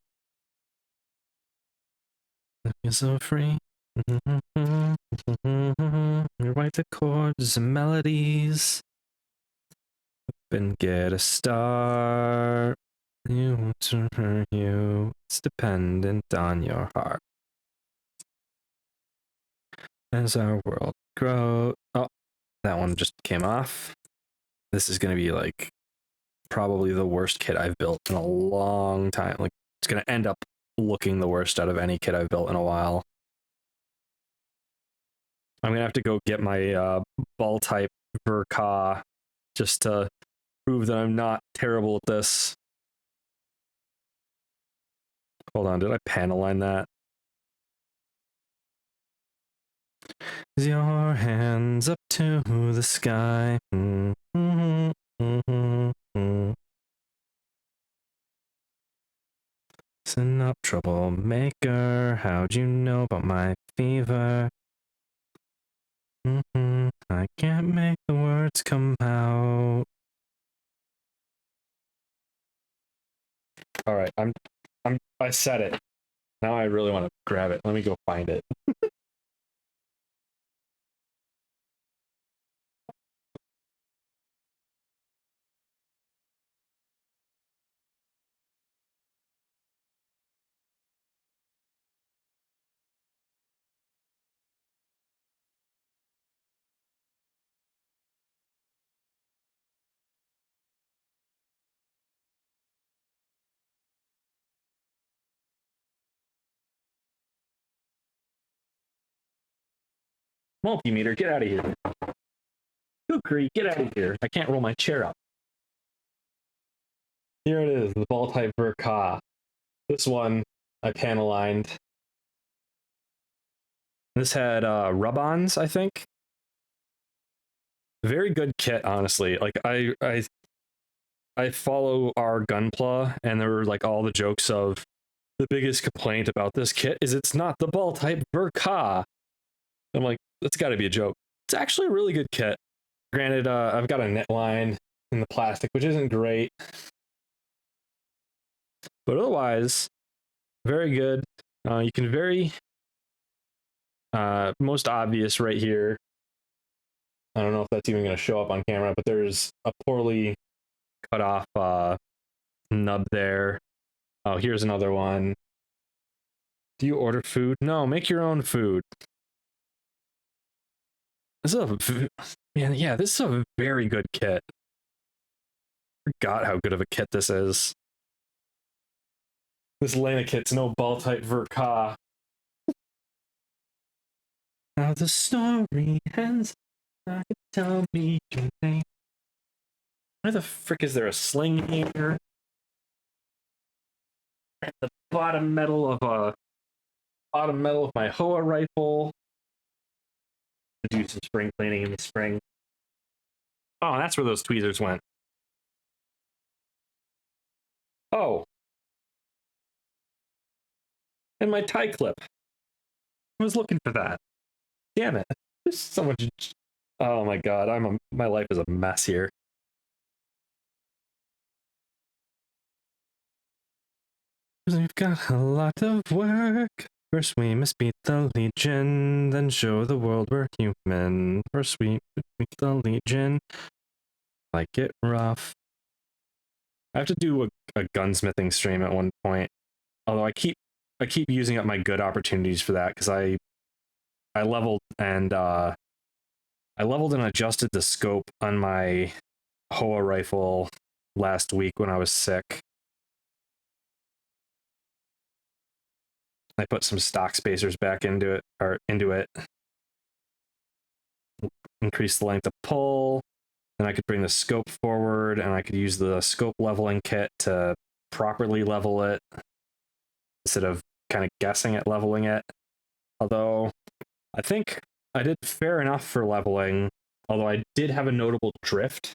You're so free. You write the chords and melodies. And get a star. You to hurt you. It's dependent on your heart. As our world grows. Oh, that one just came off. This is going to be like probably the worst kit I've built in a long time. Like, it's going to end up looking the worst out of any kit I've built in a while. I'm going to have to go get my ball type Verka just to prove that I'm not terrible at this. Hold on, did I panel line that? Your hands up to the sky. Listen up, troublemaker. How'd you know about my fever? I can't make the words come out. All right, I said it. Now I really want to grab it. Let me go find it. Multimeter, get out of here. Kukri, get out of here. I can't roll my chair up. Here it is, the ball type Verka. This one I panel lined. This had rub-ons, I think. Very good kit, honestly. Like I follow our Gunpla, and there were like all the jokes of the biggest complaint about this kit is it's not the ball type Verka. I'm like, that's got to be a joke. It's actually a really good kit. Granted, I've got a net line in the plastic, which isn't great, but otherwise, very good. You can very most obvious right here. I don't know if that's even going to show up on camera, but there's a poorly cut off nub there. Oh, here's another one. Do you order food? No, make your own food. This is a, man, yeah, this is a very good kit. I forgot how good of a kit this is. This Lena kit's no ball type Verka. Now the story ends. I can tell me your name. Why the frick is there a sling here? At the bottom metal of my Hoa rifle. Do some spring cleaning in the spring. Oh, that's where those tweezers went. Oh. And my tie clip. I was looking for that. Damn it. There's so much. Oh my god, my life is a mess here. We've got a lot of work. First we must beat the Legion, then show the world we're human. First we beat the Legion. Like it rough. I have to do a gunsmithing stream at one point. Although I keep using up my good opportunities for that because I leveled and adjusted the scope on my Hoa rifle last week when I was sick. I put some stock spacers back into it. Increase the length of pull. Then I could bring the scope forward, and I could use the scope leveling kit to properly level it instead of kind of guessing at leveling it. Although I think I did fair enough for leveling, although I did have a notable drift.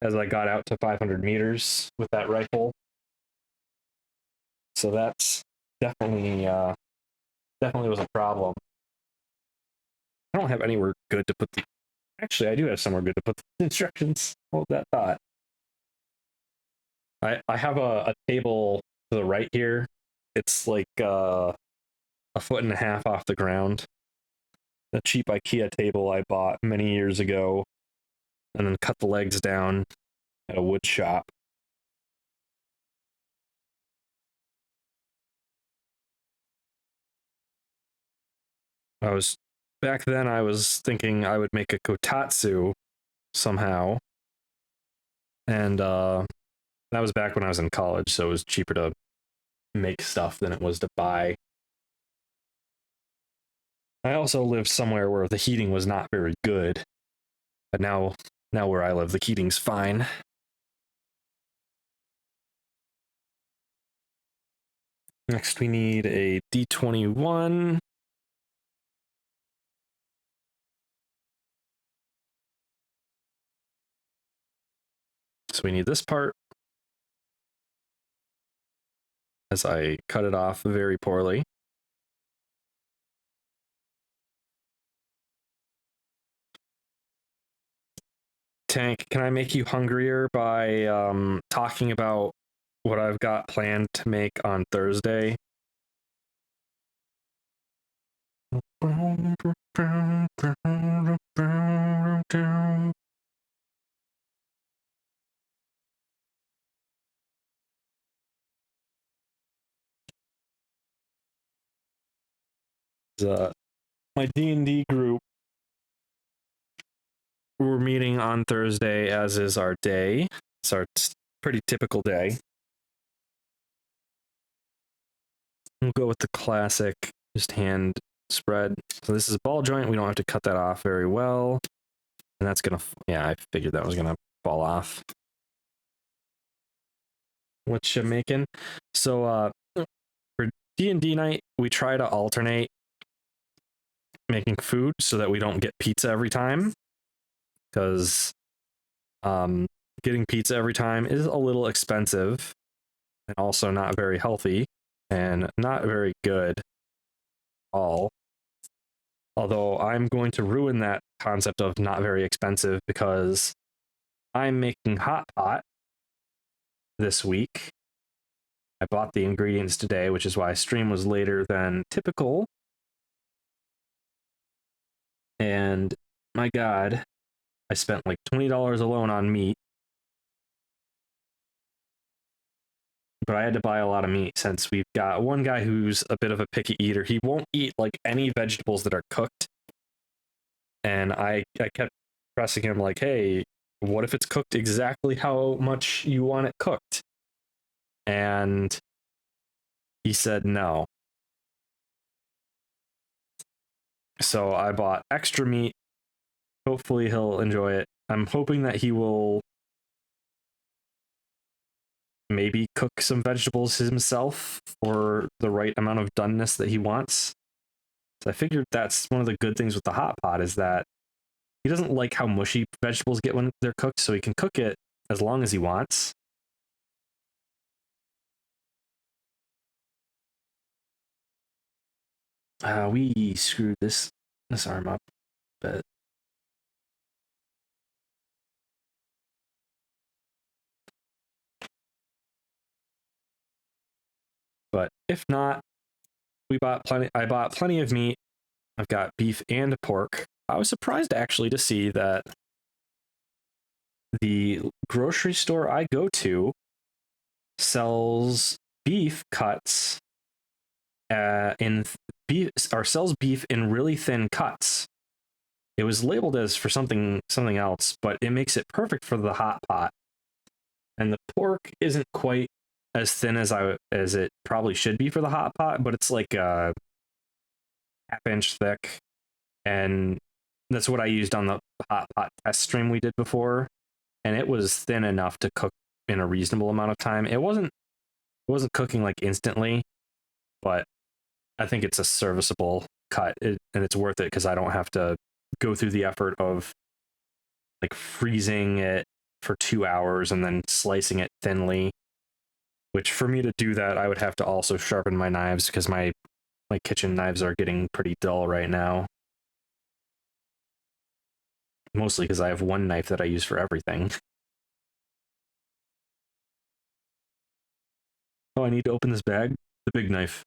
as I got out to 500 meters with that rifle. So that's definitely definitely was a problem. I don't have anywhere good to put the. Actually, I do have somewhere good to put the instructions. Hold that thought. I have a table to the right here. It's like a foot and a half off the ground. A cheap IKEA table I bought many years ago, and then cut the legs down at a wood shop. Back then I was thinking I would make a kotatsu somehow, and that was back when I was in college, so it was cheaper to make stuff than it was to buy. I also lived somewhere where the heating was not very good, but now where I live, the heating's fine. Next, we need a D21. So we need this part, as I cut it off very poorly. Tank, can I make you hungrier by talking about what I've got planned to make on Thursday? My D&D group, we're meeting on Thursday, as is our day. It's our pretty typical day. We'll go with the classic, just hand spread. So this is a ball joint. We don't have to cut that off very well. And that's gonna, yeah, I figured that was gonna fall off. What you making? So for D&D night, we try to alternate making food so that we don't get pizza every time, because getting pizza every time is a little expensive and also not very healthy and not very good at all. Although I'm going to ruin that concept of not very expensive because I'm making hot pot this week. I bought the ingredients today, which is why stream was later than typical. And my God, I spent like $20 alone on meat. But I had to buy a lot of meat since we've got one guy who's a bit of a picky eater. He won't eat like any vegetables that are cooked. And I kept pressing him like, hey, what if it's cooked exactly how much you want it cooked? And he said no. So I bought extra meat. Hopefully he'll enjoy it. I'm hoping that he will maybe cook some vegetables himself for the right amount of doneness that he wants. So I figured that's one of the good things with the hot pot is that he doesn't like how mushy vegetables get when they're cooked, so he can cook it as long as he wants. We screwed this arm up, but if not, I bought plenty of meat. I've got beef and pork. I was surprised actually to see that the grocery store I go to sells beef cuts sells beef in really thin cuts. It was labeled as for something else, but it makes it perfect for the hot pot. And the pork isn't quite as thin as it probably should be for the hot pot, but it's like a half-inch thick, and that's what I used on the hot pot test stream we did before, and it was thin enough to cook in a reasonable amount of time. It wasn't cooking like instantly, but I think it's a serviceable cut, and it's worth it because I don't have to go through the effort of like freezing it for 2 hours and then slicing it thinly. Which for me to do that, I would have to also sharpen my knives because my kitchen knives are getting pretty dull right now. Mostly because I have one knife that I use for everything. Oh, I need to open this bag? The big knife.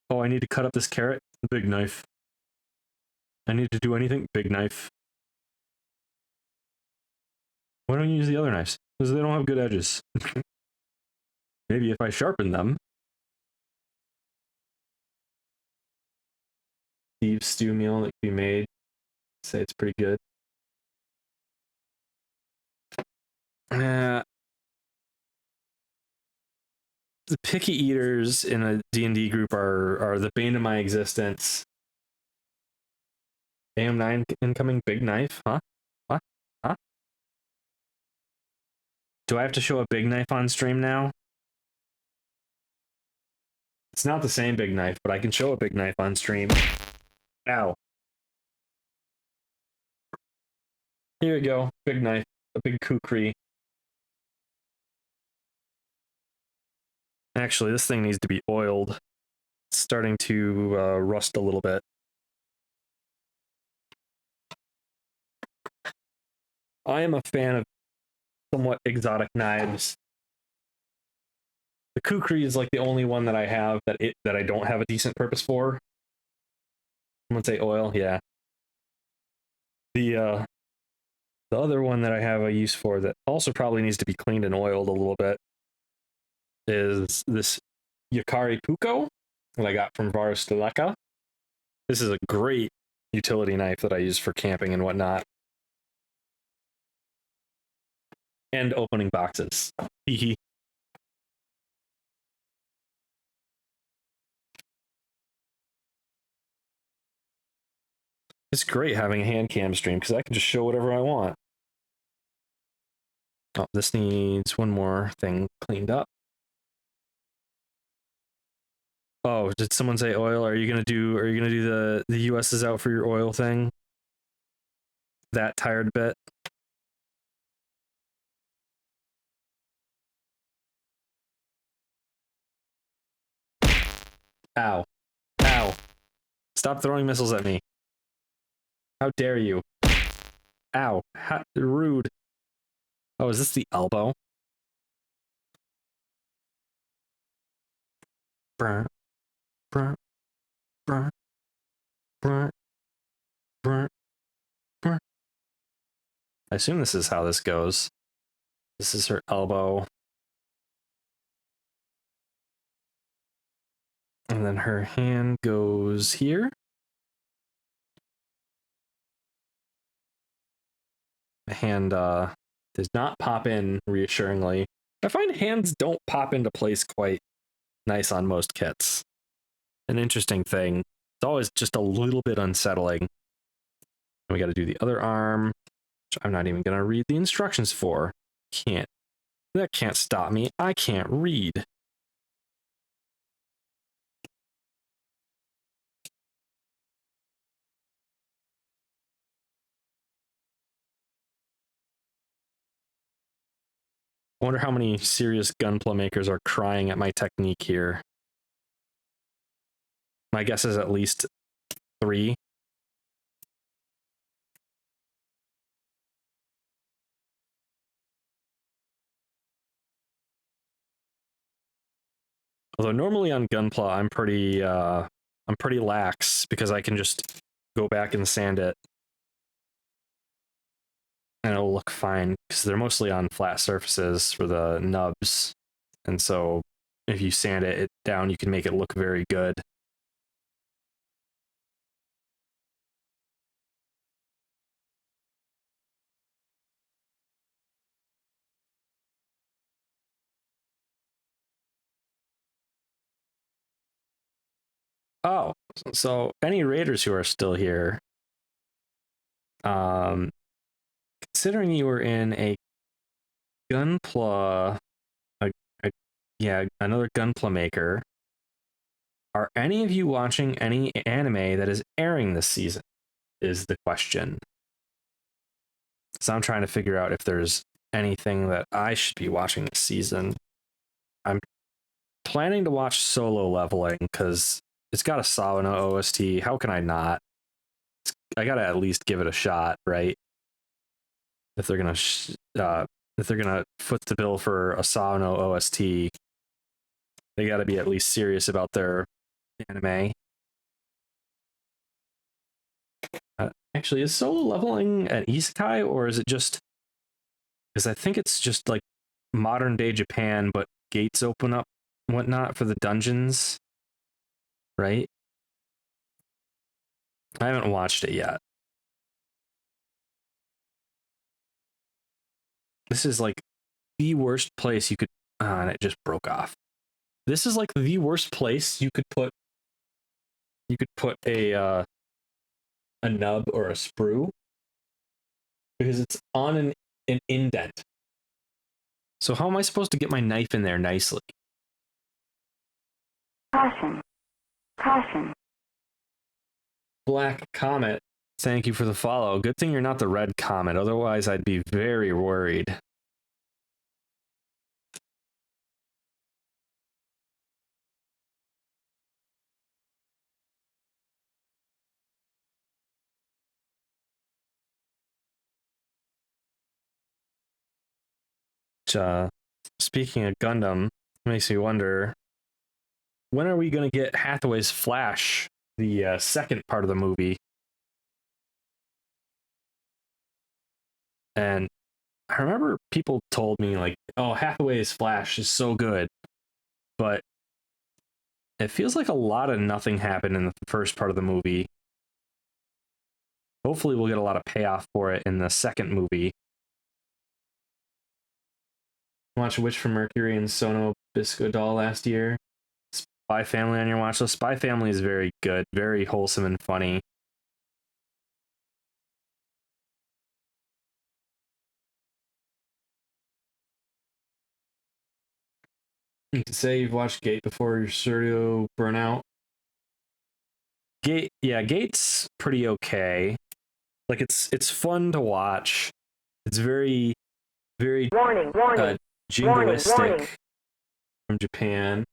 Oh, I need to cut up this carrot? The big knife. I need to do anything? Big knife. Why don't you use the other knives? Because they don't have good edges. Maybe if I sharpen them. Beef stew meal that can be made. Say it's pretty good. The picky eaters in a D&D group are the bane of my existence. AM9 incoming big knife? Huh? What? Huh? Do I have to show a big knife on stream now? It's not the same big knife, but I can show a big knife on stream. Ow. Here we go. Big knife. A big kukri. Actually, this thing needs to be oiled. It's starting to rust a little bit. I am a fan of somewhat exotic knives. The kukri is like the only one that I have that I don't have a decent purpose for. Someone say oil, yeah. The other one that I have a use for that also probably needs to be cleaned and oiled a little bit is this Yakari Puko that I got from Varusteleka. This is a great utility knife that I use for camping and whatnot. And opening boxes. Hehe. It's great having a hand cam stream because I can just show whatever I want. Oh, this needs one more thing cleaned up. Oh, did someone say oil? Are you gonna do the US is out for your oil thing? That tired bit? Ow. Ow. Stop throwing missiles at me. How dare you? Ow. Rude. Oh, is this the elbow? Burn. Burn. Burn. Burn. Burn. Burn. I assume this is how this goes. This is her elbow. And then her hand goes here. The hand does not pop in reassuringly. I find hands don't pop into place quite nice on most kits. An interesting thing. It's always just a little bit unsettling. And we got to do the other arm, which I'm not even going to read the instructions for. That can't stop me. I can't read. I wonder how many serious gunpla makers are crying at my technique here. My guess is at least 3. Although normally on gunpla I'm pretty lax because I can just go back and sand it and it'll look fine because they're mostly on flat surfaces for the nubs. And so if you sand it down, you can make it look very good. Oh, so any raiders who are still here, considering you were in a gunpla, another gunpla maker, are any of you watching any anime that is airing this season? Is the question. So I'm trying to figure out if there's anything that I should be watching this season. I'm planning to watch Solo Leveling because it's got a Savana OST. How can I not? I gotta at least give it a shot, right? If they're gonna foot the bill for a Savana OST, they gotta be at least serious about their anime. Actually, is Solo Leveling an isekai, or is it just? Because I think it's just like modern day Japan, but gates open up and whatnot for the dungeons, right? I haven't watched it yet. This is like the worst place you could. And it just broke off. This is like the worst place you could put. You could put a nub or a sprue because it's on an indent. So how am I supposed to get my knife in there nicely? Caution. Caution. Black Comet, thank you for the follow. Good thing you're not the Red Comet, otherwise I'd be very worried. Speaking of Gundam, makes me wonder, when are we going to get Hathaway's Flash, the second part of the movie? And I remember people told me, like, oh, Hathaway's Flash is so good, but it feels like a lot of nothing happened in the first part of the movie. Hopefully we'll get a lot of payoff for it in the second movie. Watch Witch from Mercury and Sono Bisco Doll last year. Spy Family on your watch list. Spy Family is very good, very wholesome and funny. You could say you've watched Gate before your Suryo burnout. Gate, yeah, Gate's pretty okay. Like it's fun to watch. It's very Warning, warning. jingoistic warning. from Japan.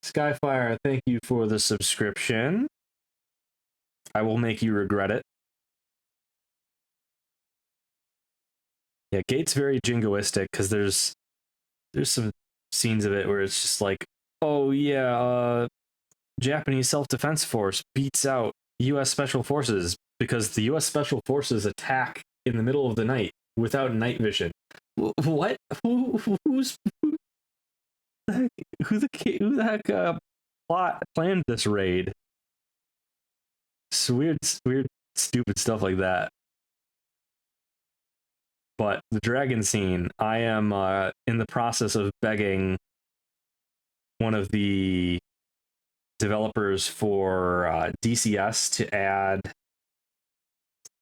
Skyfire, thank you for the subscription. I will make you regret it. Yeah, Gate's very jingoistic because there's some scenes of it where it's just like, oh yeah, Japanese self-defense force beats out US Special Forces because the US Special Forces attack in the middle of the night without night vision. What? Who the heck planned this raid? It's weird, stupid stuff like that. But the dragon scene, I am in the process of begging one of the developers for DCS to add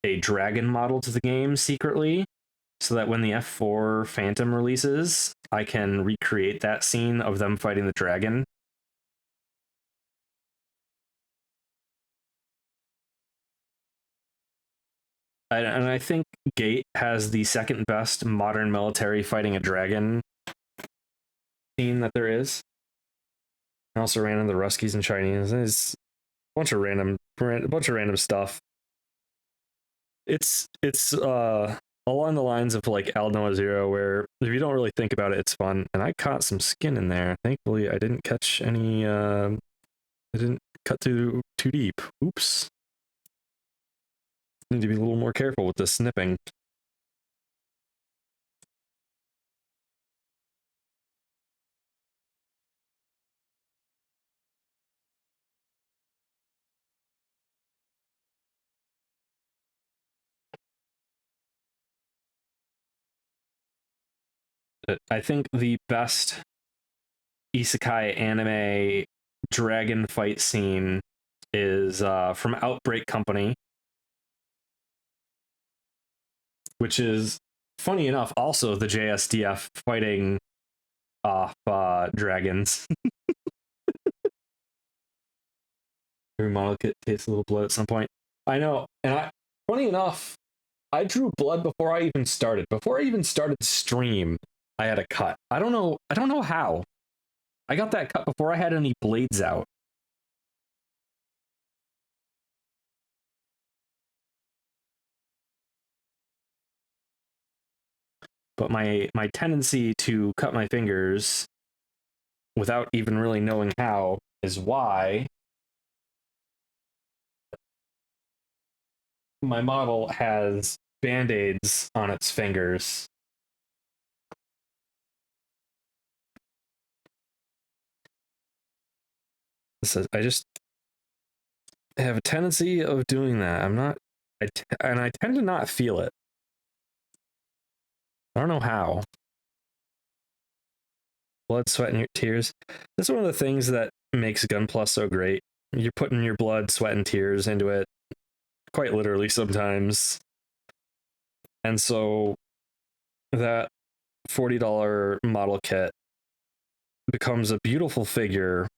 a dragon model to the game secretly, so that when the F4 Phantom releases, I can recreate that scene of them fighting the dragon. And I think Gate has the second best modern military fighting a dragon scene that there is. I also ran into the Ruskies and Chinese. It's a bunch of random stuff. It's along the lines of like Al Noah Zero, where if you don't really think about it, it's fun. And I caught some skin in there. Thankfully, I didn't catch any. I didn't cut too deep. Oops. Need to be a little more careful with this snipping. I think the best isekai anime dragon fight scene is from Outbreak Company, which is, funny enough, also the JSDF fighting off dragons. Every model kit tastes a little blood at some point. I know, and funny enough, I drew blood before I even started. Before I even started stream, I had a cut. I don't know how. I got that cut before I had any blades out. But my tendency to cut my fingers without even really knowing how is why my model has band-aids on its fingers. I just have a tendency of doing that. And I tend to not feel it. I don't know how. Blood, sweat, and your tears. That's one of the things that makes Gunpla so great. You're putting your blood, sweat, and tears into it, quite literally sometimes. And so that $40 model kit becomes a beautiful figure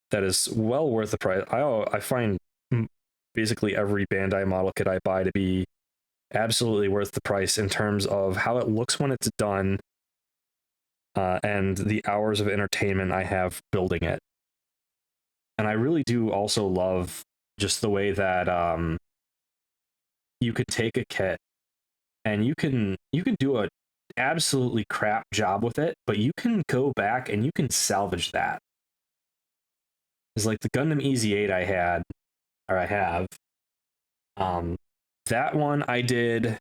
that is well worth the price. I find basically every Bandai model kit I buy to be absolutely worth the price in terms of how it looks when it's done, and the hours of entertainment I have building it. And I really do also love just the way that you could take a kit and you can do a absolutely crap job with it, but you can go back and you can salvage that. It's like the Gundam EZ8 I have. That one I did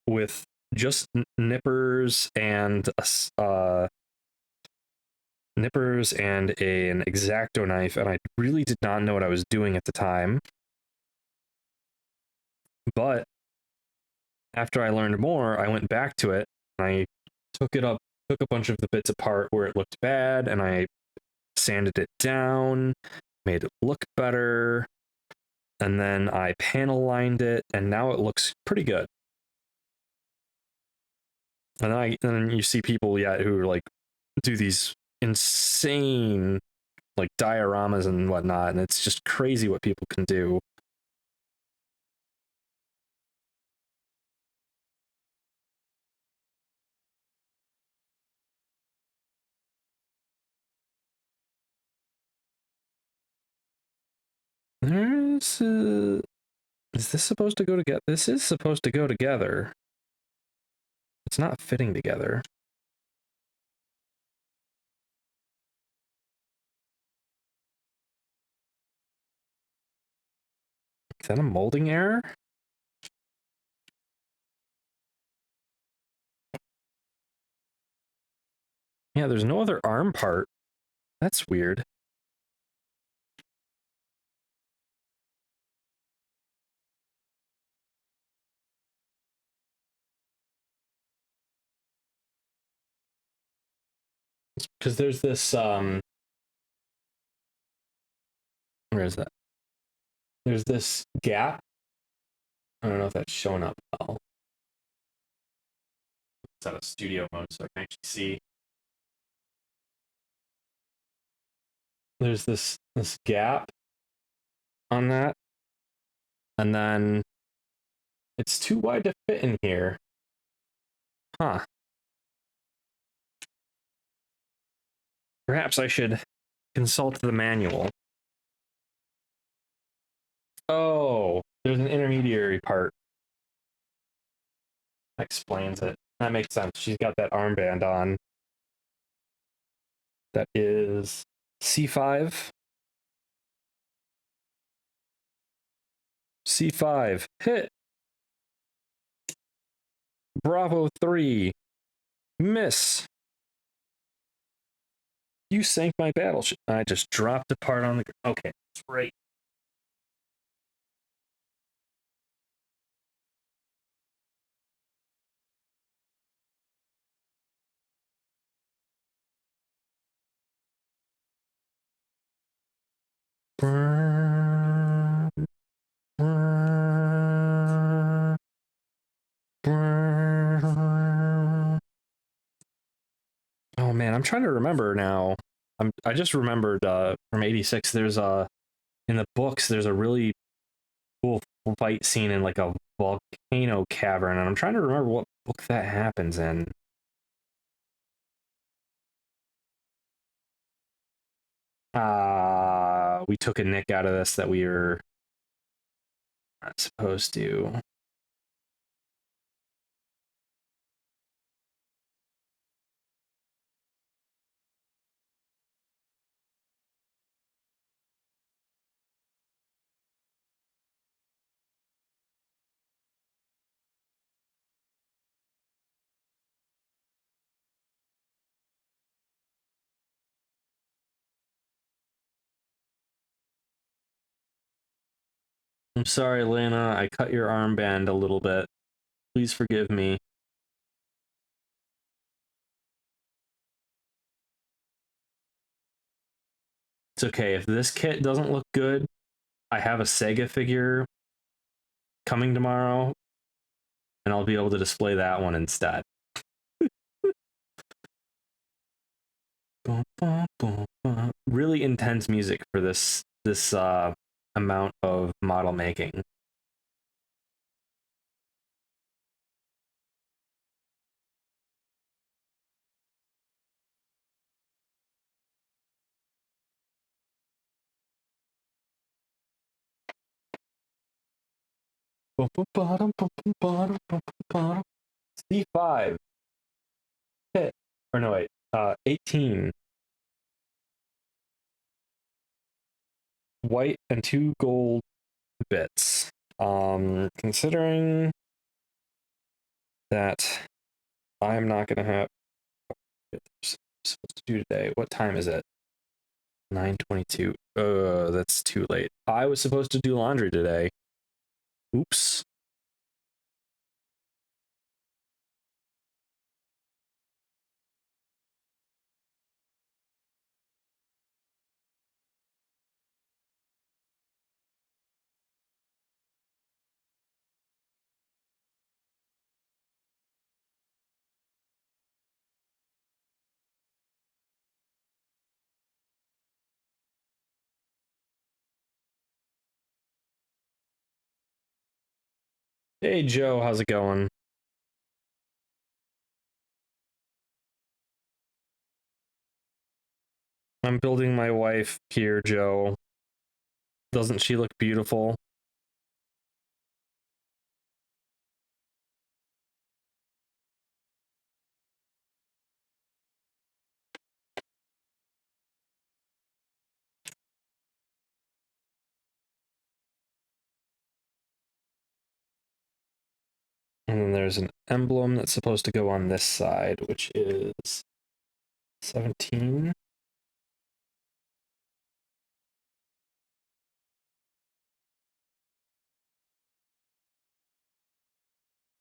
with just nippers and an X-Acto knife, and I really did not know what I was doing at the time. But after I learned more, I went back to it and I took a bunch of the bits apart where it looked bad, and I sanded it down, made it look better, and then I panel lined it, and now it looks pretty good. And then you see people who like do these insane like dioramas and whatnot, and it's just crazy what people can do. Is this supposed to go together? This is supposed to go together. It's not fitting together. Is that a molding error? Yeah, there's no other arm part. That's weird. Because there's this where is that? There's this gap. I don't know if that's showing up well. It's out of studio mode, so I can actually see. There's this gap on that, and then it's too wide to fit in here. Huh. Perhaps I should consult the manual. Oh, there's an intermediary part. That explains it. That makes sense. She's got that armband on. That is C5. C5. Hit. Bravo 3. Miss. You sank my battleship. I just dropped a part on the... Okay, that's right. Oh man, I'm trying to remember now. I just remembered from 86. There's in the books there's a really cool fight scene in like a volcano cavern, and I'm trying to remember what book that happens in. We took a nick out of this that we were not supposed to. I'm sorry, Lena. I cut your armband a little bit. Please forgive me. It's okay. If this kit doesn't look good, I have a Sega figure coming tomorrow, and I'll be able to display that one instead. Really intense music for this amount of model making. C5 hit, or no wait, 18 white and 2 gold bits. Considering that I'm not gonna have supposed to do today. What time is it? 9:22. That's too late. I was supposed to do laundry today. Oops. Hey Joe, how's it going? I'm building my wife here, Joe. Doesn't she look beautiful? And then there's an emblem that's supposed to go on this side, which is 17.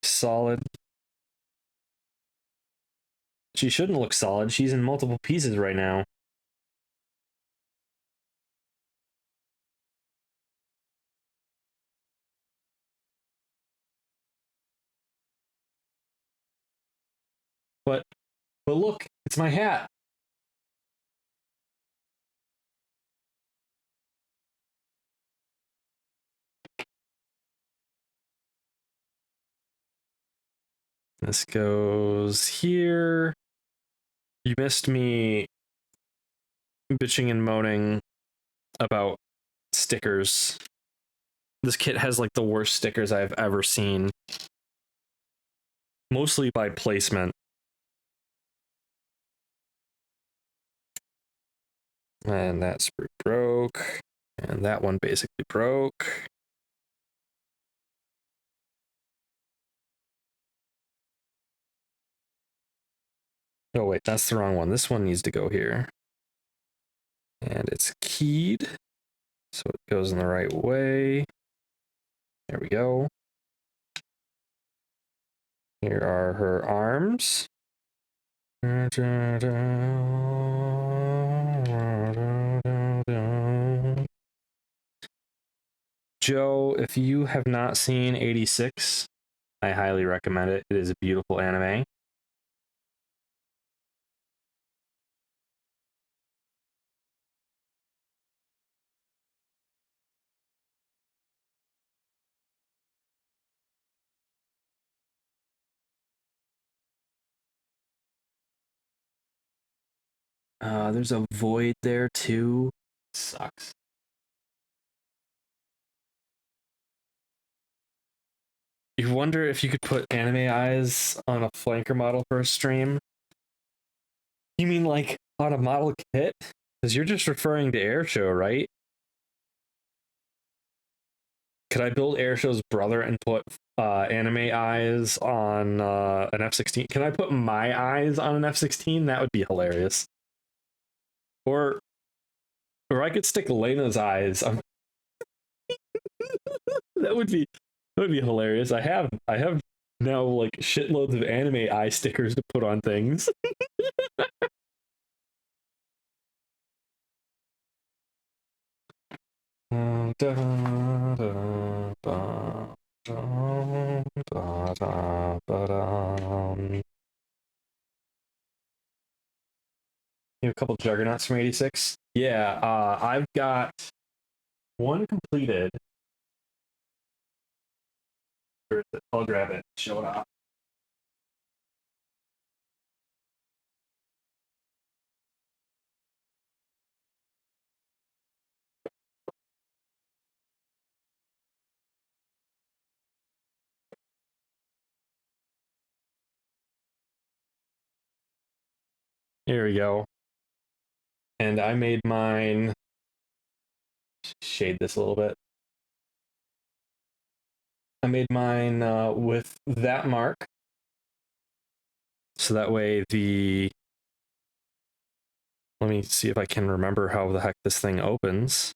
Solid. She shouldn't look solid. She's in multiple pieces right now. But look, it's my hat. This goes here. You missed me bitching and moaning about stickers. This kit has like the worst stickers I've ever seen. Mostly by placement. And that sprue broke. And that one basically broke. Oh wait, that's the wrong one. This one needs to go here. And it's keyed, so it goes in the right way. There we go. Here are her arms. Joe, if you have not seen 86, I highly recommend it. It is a beautiful anime. There's a void there too. Sucks. You wonder if you could put anime eyes on a flanker model for a stream. You mean like on a model kit? Because you're just referring to Airshow, right? Could I build Airshow's brother and put anime eyes on an F-16? Can I put my eyes on an F-16? That would be hilarious. Or I could stick Lena's eyes on. that would be hilarious. I have now like shitloads of anime eye stickers to put on things. You have a couple juggernauts from 86. Yeah, I've got one completed. I'll grab it, show it off. Here we go. And I made mine. Shade this a little bit. I made mine with that mark. So that way the... Let me see if I can remember how the heck this thing opens.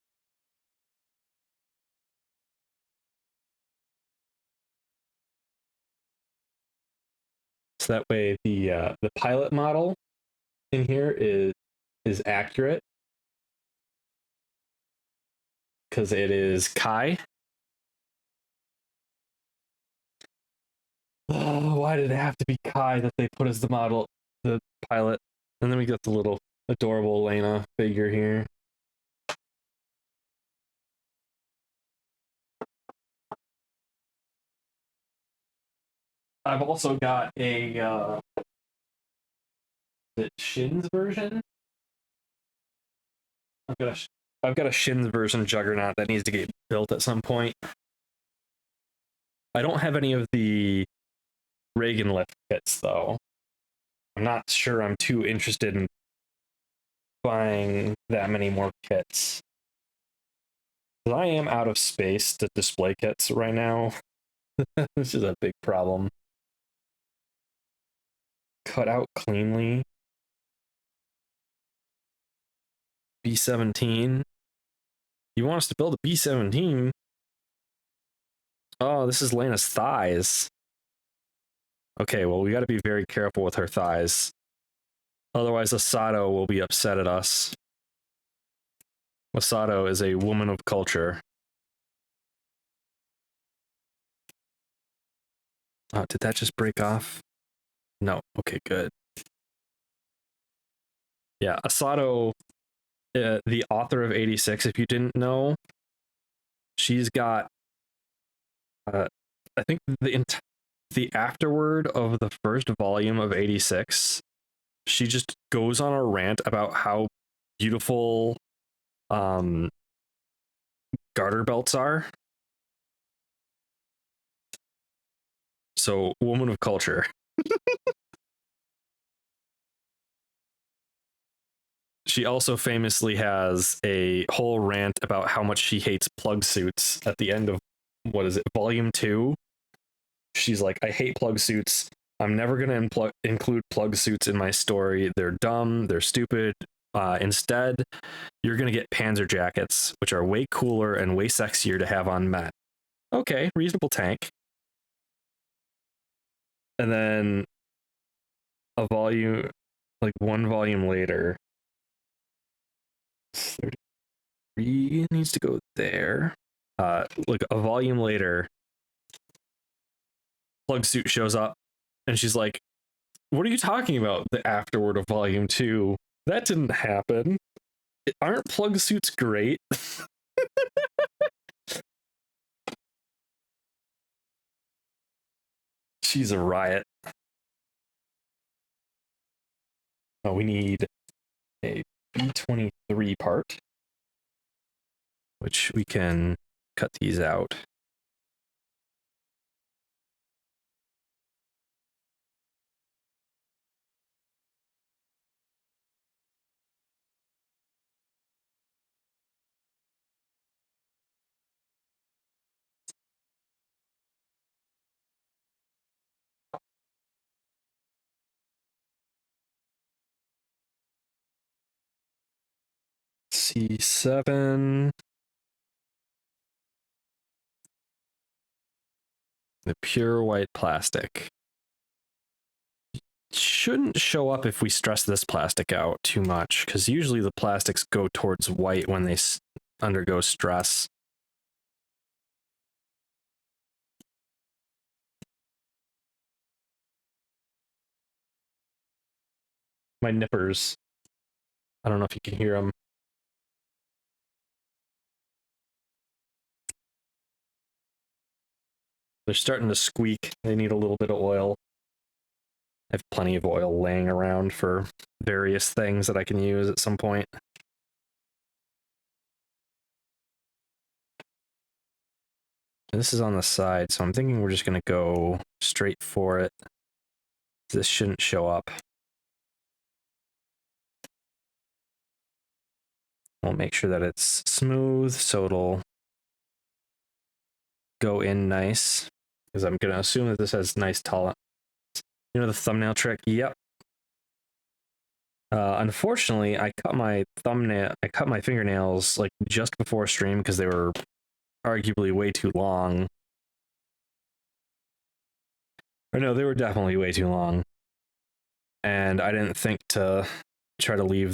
So that way the pilot model in here is accurate. Because it is Kai. Oh, why did it have to be Kai that they put as the model, the pilot? And then we got the little adorable Lena figure here. I've also got a the Shin's version. I've got a Shin's version Juggernaut that needs to get built at some point. I don't have any of the Reagan lift kits though. I'm not sure I'm too interested in buying that many more kits. I am out of space to display kits right now. This is a big problem. Cut out cleanly. B-17. You want us to build a B-17? Oh, this is Lena's thighs. Okay, well, we got to be very careful with her thighs. Otherwise, Asato will be upset at us. Asato is a woman of culture. Oh, did that just break off? No. Okay, good. Yeah, Asato, the author of 86, if you didn't know, she's got, I think the afterword of the first volume of 86, she just goes on a rant about how beautiful garter belts are. So, woman of culture. She also famously has a whole rant about how much she hates plug suits at the end of, what is it, volume 2? She's like, I hate plug suits. I'm never going to include plug suits in my story. They're dumb. They're stupid. Instead, you're going to get panzer jackets, which are way cooler and way sexier to have on men. Okay, reasonable tank. And then a volume, like one volume later, 33 needs to go there. Like a volume later, plug suit shows up and she's like, what are you talking about? The afterword of volume 2? That didn't happen. Aren't plug suits great? She's a riot. Oh, we need a B23 part, which we can cut these out. C7. The pure white plastic. Shouldn't show up if we stress this plastic out too much, because usually the plastics go towards white when they undergo stress. My nippers. I don't know if you can hear them. They're starting to squeak. They need a little bit of oil. I have plenty of oil laying around for various things that I can use at some point. This is on the side, so I'm thinking we're just going to go straight for it. This shouldn't show up. We'll make sure that it's smooth so it'll go in nice, because I'm going to assume that this has nice tolerance. You know the thumbnail trick? Yep. Unfortunately, I cut my fingernails like just before stream because they were arguably way too long. Or no, they were definitely way too long. And I didn't think to try to leave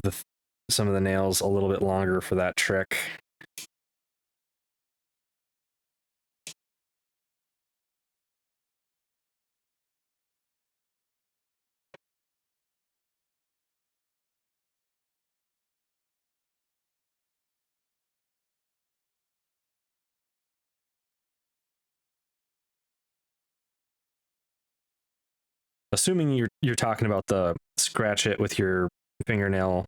some of the nails a little bit longer for that trick. Assuming you're talking about the scratch it with your fingernail.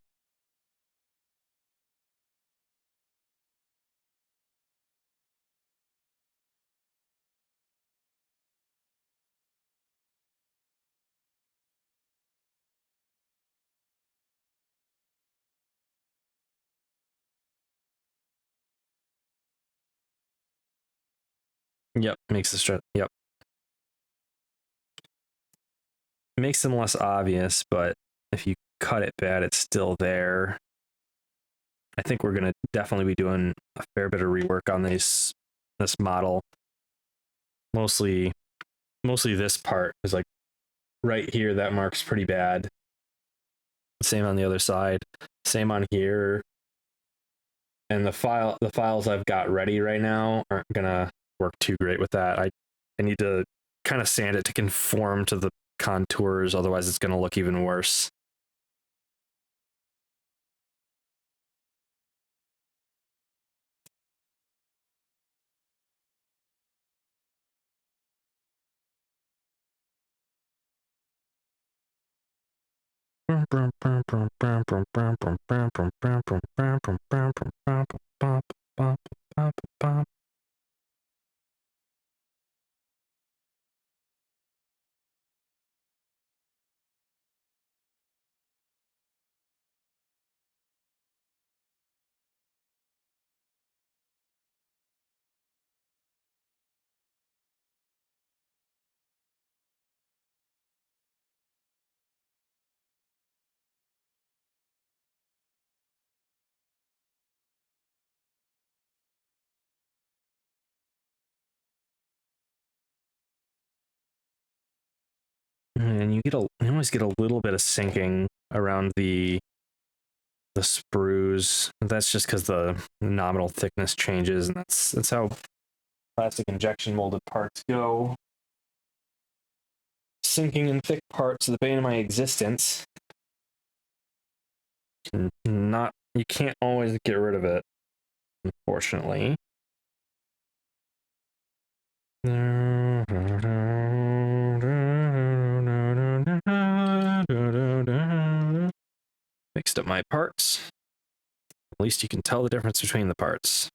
Yep, makes the stretch. Yep. Makes them less obvious, but if you cut it bad, it's still there. I think we're going to definitely be doing a fair bit of rework on this model. Mostly this part is like right here. That mark's pretty bad. Same on the other side. Same on here. And the files I've got ready right now aren't going to work too great with that. I need to kind of sand it to conform to the contours. Otherwise, it's going to look even worse. And you always get a little bit of sinking around the sprues. That's just because the nominal thickness changes, and that's how plastic injection molded parts go. Sinking in thick parts are the bane of my existence. You can't always get rid of it, unfortunately. Mixed up my parts. At least you can tell the difference between the parts.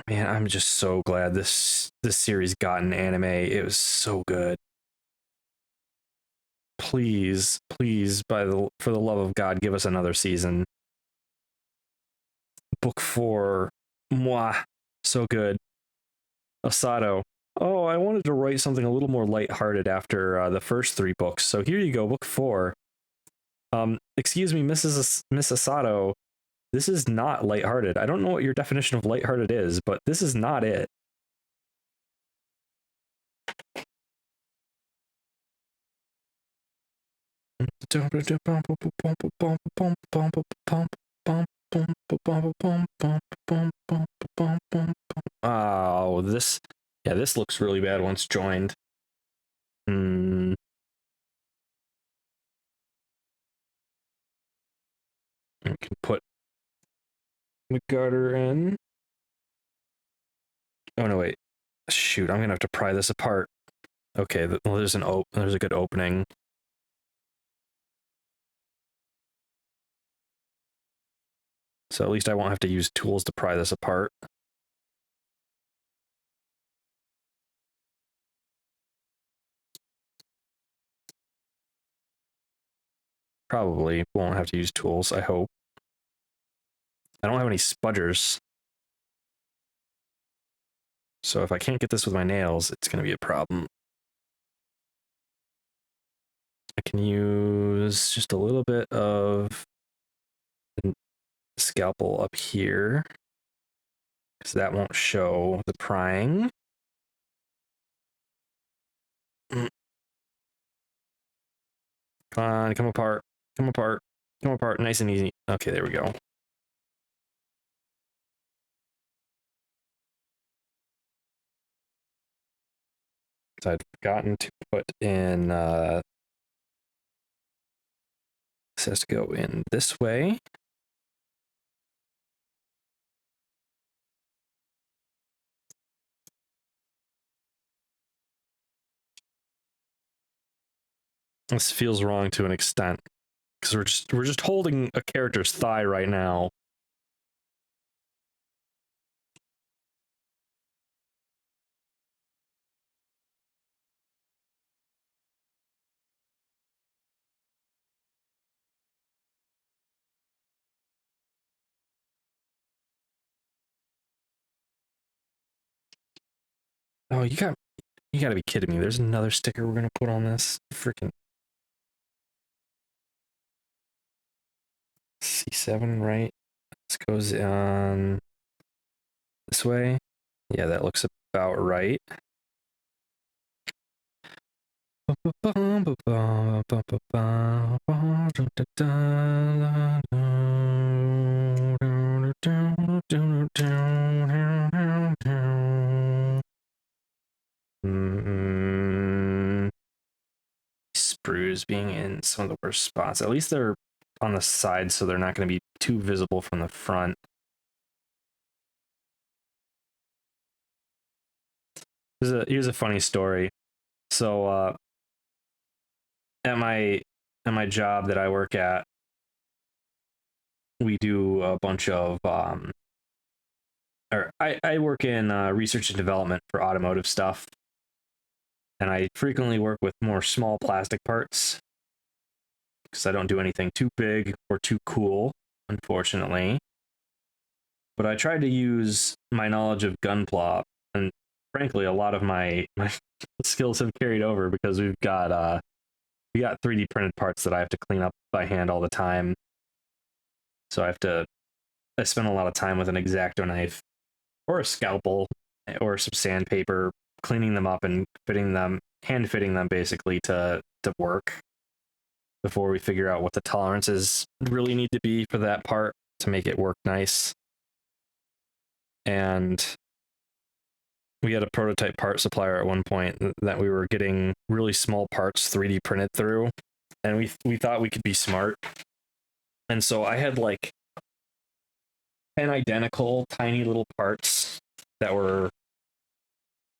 Man, I'm just so glad this series got an anime. It was so good. Please, please, for the love of God, give us another season. Book 4, mwah, so good. Asado. Oh, I wanted to write something a little more lighthearted after the first 3 books. So here you go, book 4. Excuse me, Miss Asado. This is not lighthearted. I don't know what your definition of lighthearted is, but this is not it. Oh, this looks really bad once joined. We can put the garter in. Oh no, wait. Shoot, I'm gonna have to pry this apart. Okay, well, there's a good opening. So at least I won't have to use tools to pry this apart. Probably won't have to use tools, I hope. I don't have any spudgers. So if I can't get this with my nails, it's going to be a problem. I can use just a little bit of the scalpel up here, because that won't show the prying. Come on, come apart, come apart, come apart, nice and easy. Okay, there we go. So I'd forgotten to put in, this has to go in this way. This feels wrong to an extent, because we're just holding a character's thigh right now. Oh, you got to be kidding me. There's another sticker we're gonna put on this. Freaking C7, right? This goes on this way. Yeah, that looks about right. Sprues being in some of the worst spots. At least they're on the side, so they're not going to be too visible from the front. Here's a funny story. So at my job that I work at, we do a bunch of I work in research and development for automotive stuff, and I frequently work with more small plastic parts because I don't do anything too big or too cool, unfortunately. But I tried to use my knowledge of gunpla, and frankly, a lot of my skills have carried over because we got 3D printed parts that I have to clean up by hand all the time. So I spend a lot of time with an X-Acto knife or a scalpel or some sandpaper, cleaning them up and hand fitting them basically to work before we figure out what the tolerances really need to be for that part to make it work nice. And we had a prototype part supplier at one point that we were getting really small parts 3D printed through. and we thought we could be smart. And so I had like 10 identical tiny little parts that were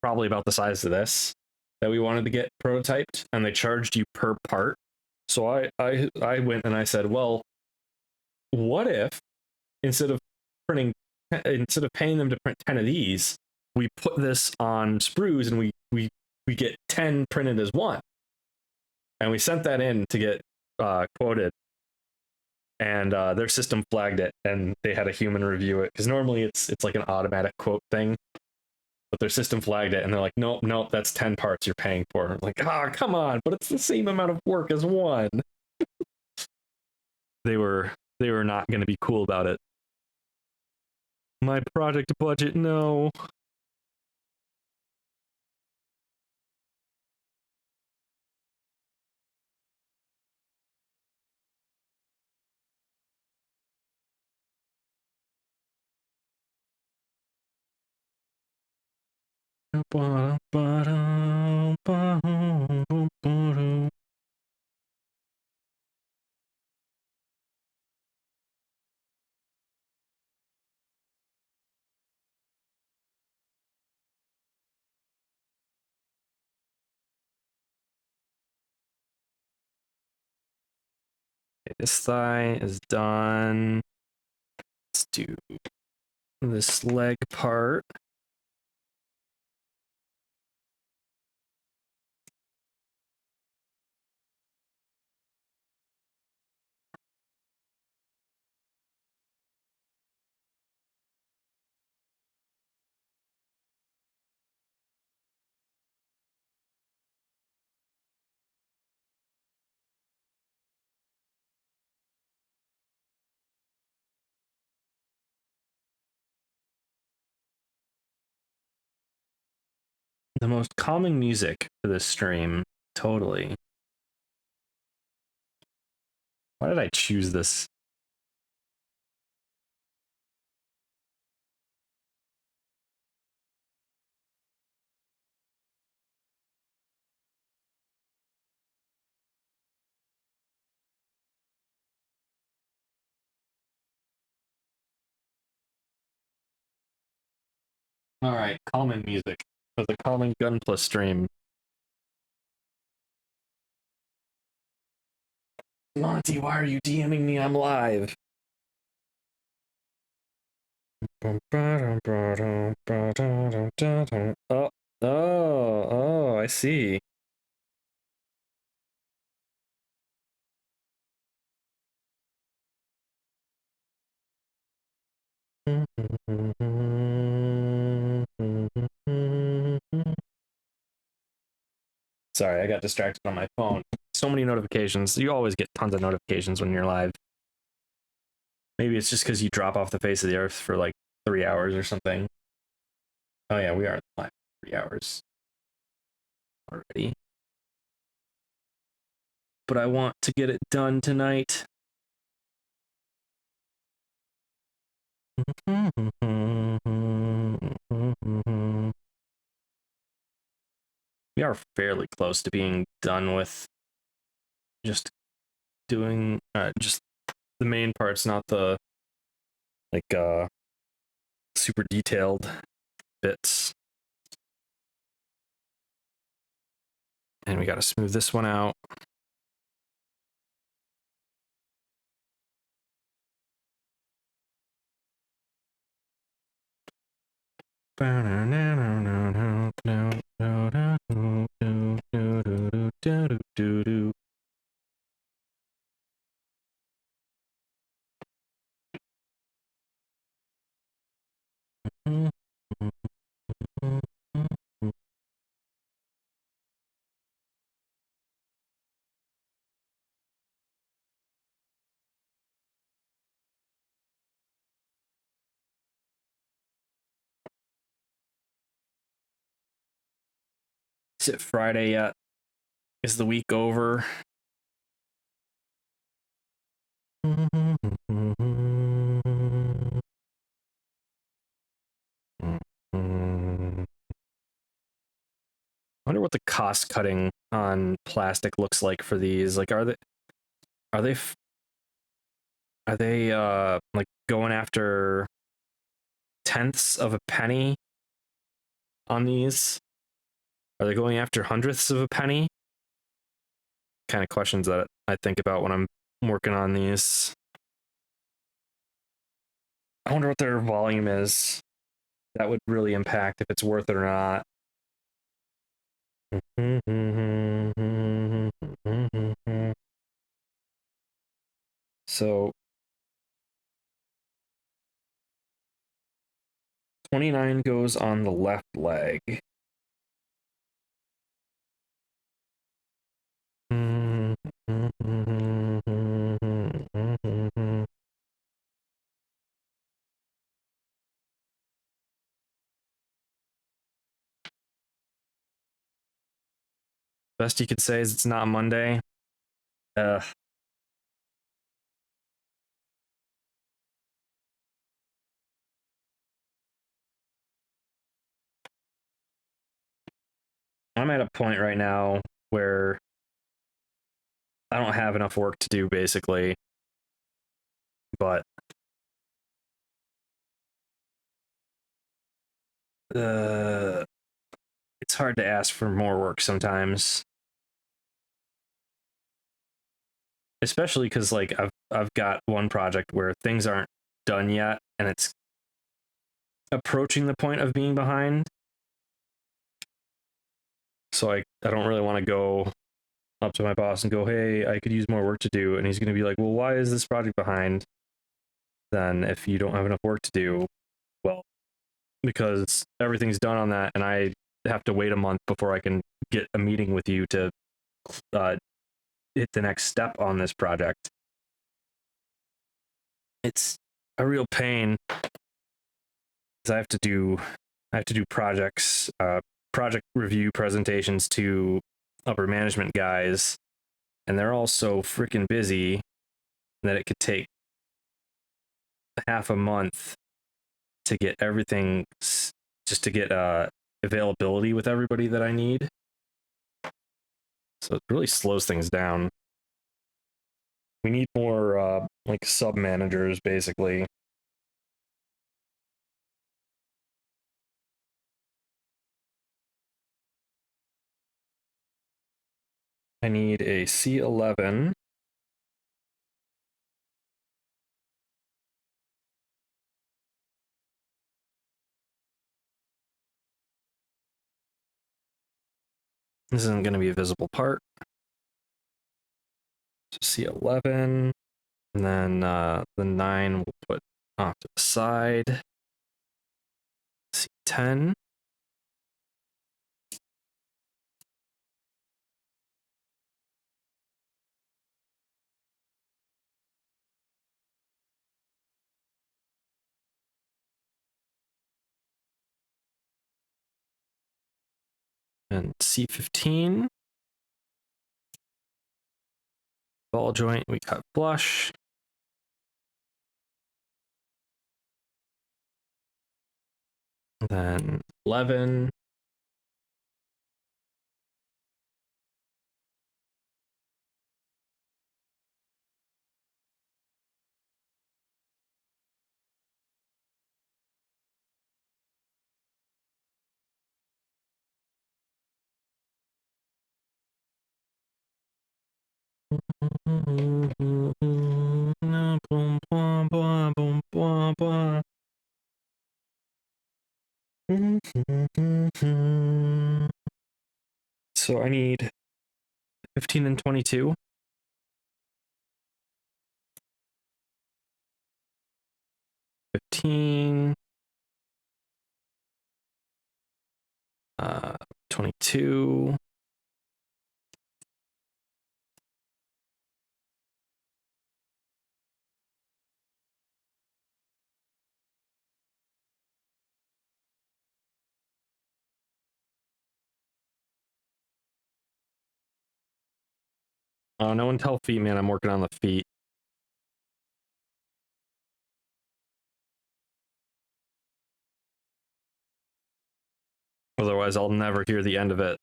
probably about the size of this that we wanted to get prototyped, and they charged you per part. So I went and I said, well, what if instead of instead of paying them to print 10 of these, we put this on sprues and we get 10 printed as one. And we sent that in to get quoted, and their system flagged it, and they had a human review it, because normally it's like an automatic quote thing, but their system flagged it, and they're like, nope, that's 10 parts you're paying for. I'm like, come on, but it's the same amount of work as one. They were not going to be cool about it. My project budget, no. This thigh is done. Let's do this leg part. The most calming music for this stream, totally. Why did I choose this? All right, calming music for the calming Gunpla stream. Monty, why are you DMing me? I'm live. Oh, I see. Sorry, I got distracted on my phone. So many notifications. You always get tons of notifications when you're live. Maybe it's just because you drop off the face of the earth for like 3 hours or something. Oh yeah, we are live 3 hours already. But I want to get it done tonight. We are fairly close to being done with just doing just the main parts, not the like super detailed bits. And we got to smooth this one out. Is it Friday yet? Is the week over? wonder what the cost cutting on plastic looks like for these. Like, are they like going after tenths of a penny on these? Are they going after hundredths of a penny? Kind of questions that I think about when I'm working on these. I wonder what their volume is. That would really impact if it's worth it or not. So 29 goes on the left leg. Best you could say is it's not Monday. I I'm at a point right now where I don't have enough work to do, basically. But it's hard to ask for more work sometimes, especially because like I've got one project where things aren't done yet, and it's approaching the point of being behind. So I don't really want to go up to my boss and go, hey, I could use more work to do. And he's going to be like, well, why is this project behind? Then if you don't have enough work to do, well, because everything's done on that and I have to wait a month before I can get a meeting with you to hit the next step on this project. It's a real pain because I have to do projects, project review presentations to upper management guys, and they're all so freaking busy that it could take half a month to get everything, just to get availability with everybody that I need. So it really slows things down. We need more like sub managers, basically. I need a C11. This isn't going to be a visible part. So C11, and then the 9 we'll put off to the side. C10. And C15. Ball joint, we cut flush. Then 11. So I need 15 and 22. 15. 22. Oh, no one tell feet, man. I'm working on the feet. Otherwise, I'll never hear the end of it.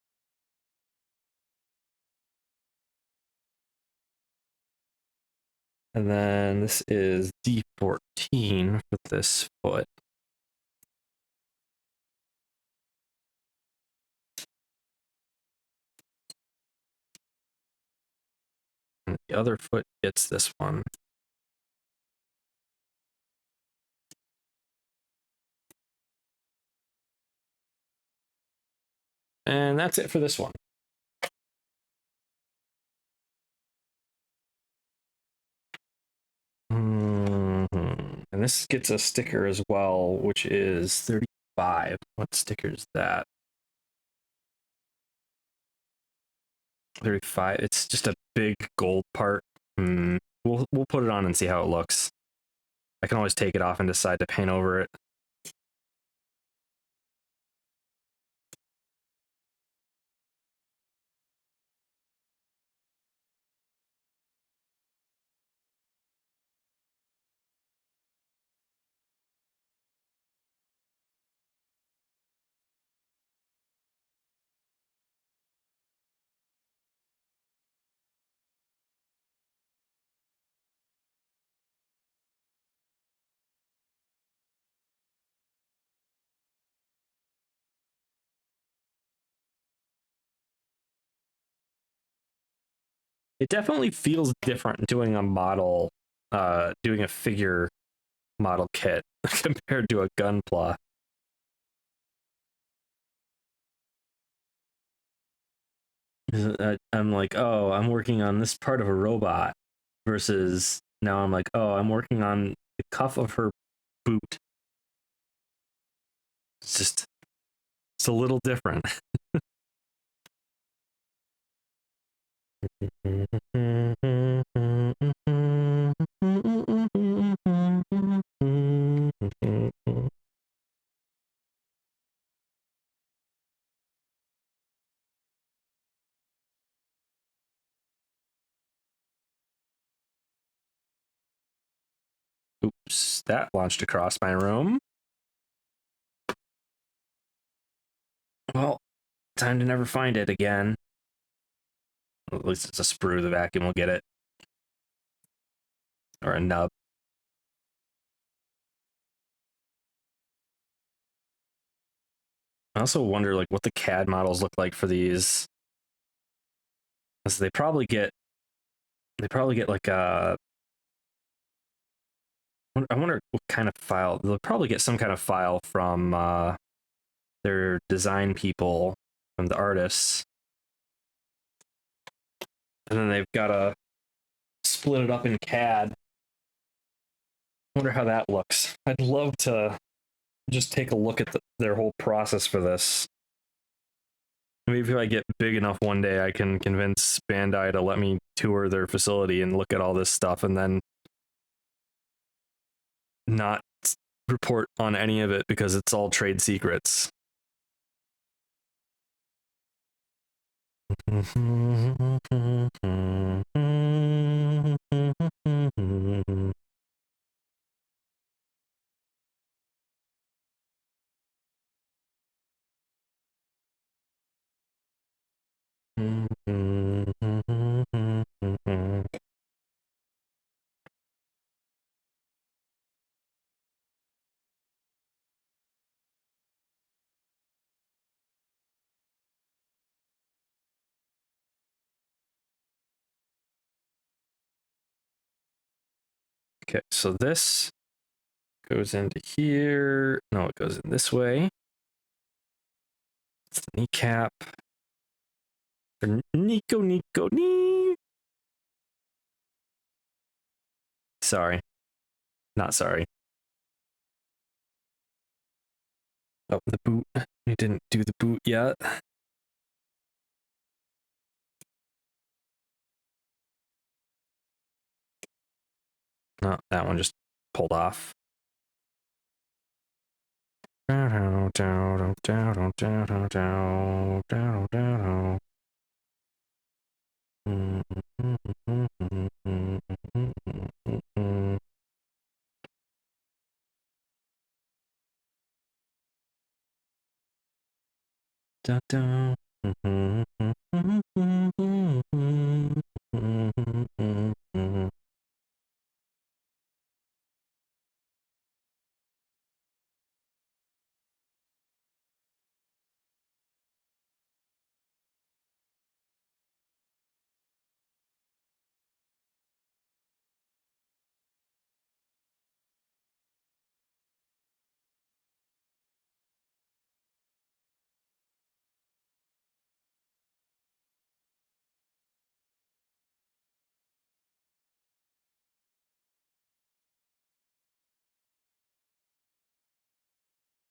And then this is D14 for this foot. And the other foot gets this one. And that's it for this one. And this gets a sticker as well, which is 35. What sticker is that? 35. It's just a big gold part. We'll put it on and see how it looks. I can always take it off and decide to paint over it. It definitely feels different doing a model, doing a figure model kit compared to a gunpla. I'm like, oh, I'm working on this part of a robot, versus now I'm like, oh, I'm working on the cuff of her boot. It's a little different. Oops, that launched across my room. Well, time to never find it again. At least it's a sprue. The vacuum will get it. Or a nub. I also wonder like what the CAD models look like for these. Because they probably get like a, I wonder what kind of file. They'll probably get some kind of file from their design people, from the artists. And then they've got to split it up in CAD. I wonder how that looks. I'd love to just take a look at their whole process for this. Maybe if I get big enough one day, I can convince Bandai to let me tour their facility and look at all this stuff, and then not report on any of it because it's all trade secrets. Okay, so this goes into here. No, it goes in this way. It's the kneecap. Nico. Sorry. Not sorry. Oh, the boot. We didn't do the boot yet. No, that one just pulled off.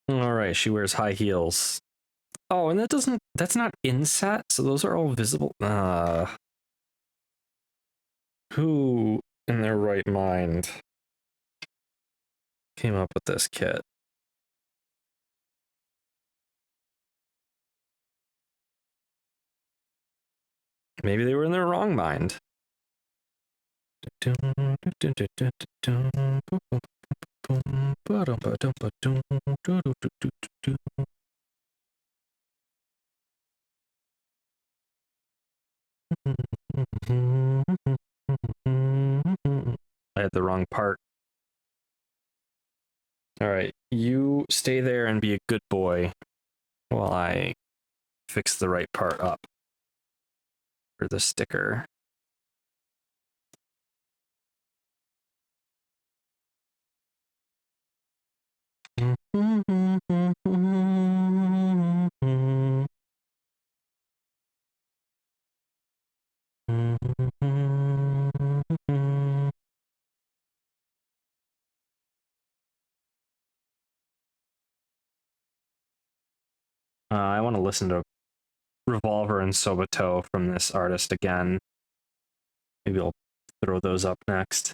All right, she wears high heels. Oh, and that's not inset, so those are all visible. Who in their right mind came up with this kit? Maybe they were in their wrong mind. I had the wrong part. All right, you stay there and be a good boy while I fix the right part up for the sticker. I want to listen to Revolver and Sobato from this artist again. Maybe I'll throw those up next.